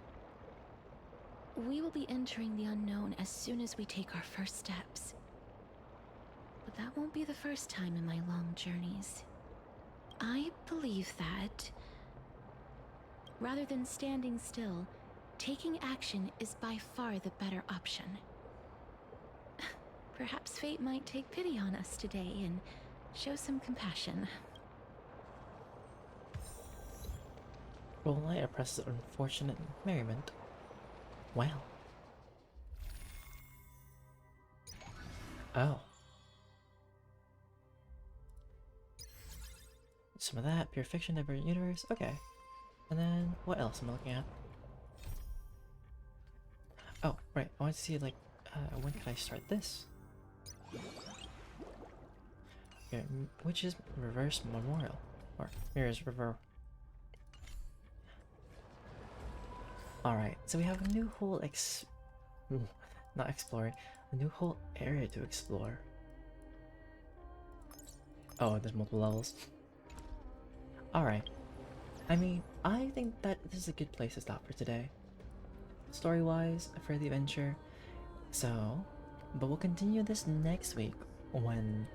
We will be entering the unknown as soon as we take our first steps. But that won't be the first time in my long journeys. I believe that, rather than standing still, taking action is by far the better option. Perhaps fate might take pity on us today and show some compassion. Roll light oppresses unfortunate merriment. Wow. Oh. Some of that, pure fiction, never universe, okay. And then, what else am I looking at? Oh, right, I want to see, like, when can I start this? Okay, which is Reverse Memorial, or Mirror's River. Alright, so we have a new whole not exploring, a new whole area to explore. Oh, there's multiple levels. Alright. I mean, I think that this is a good place to stop for today. Story-wise, for the adventure. So, but we'll continue this next week when,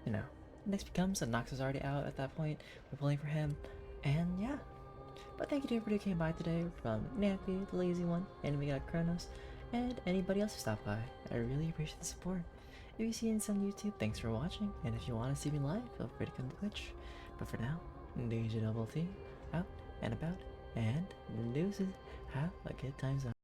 you know, next becomes, and Nox is already out at that point. We're pulling for him, and yeah. But thank you to everybody who came by today, from Nappy, the Lazy One, and we got Kronos, and anybody else who stopped by. I really appreciate the support. If you see this on YouTube, thanks for watching, and if you want to see me live, feel free to come to Twitch. But for now, DjDoubleT, out and about, and deuces. Have a good time zone.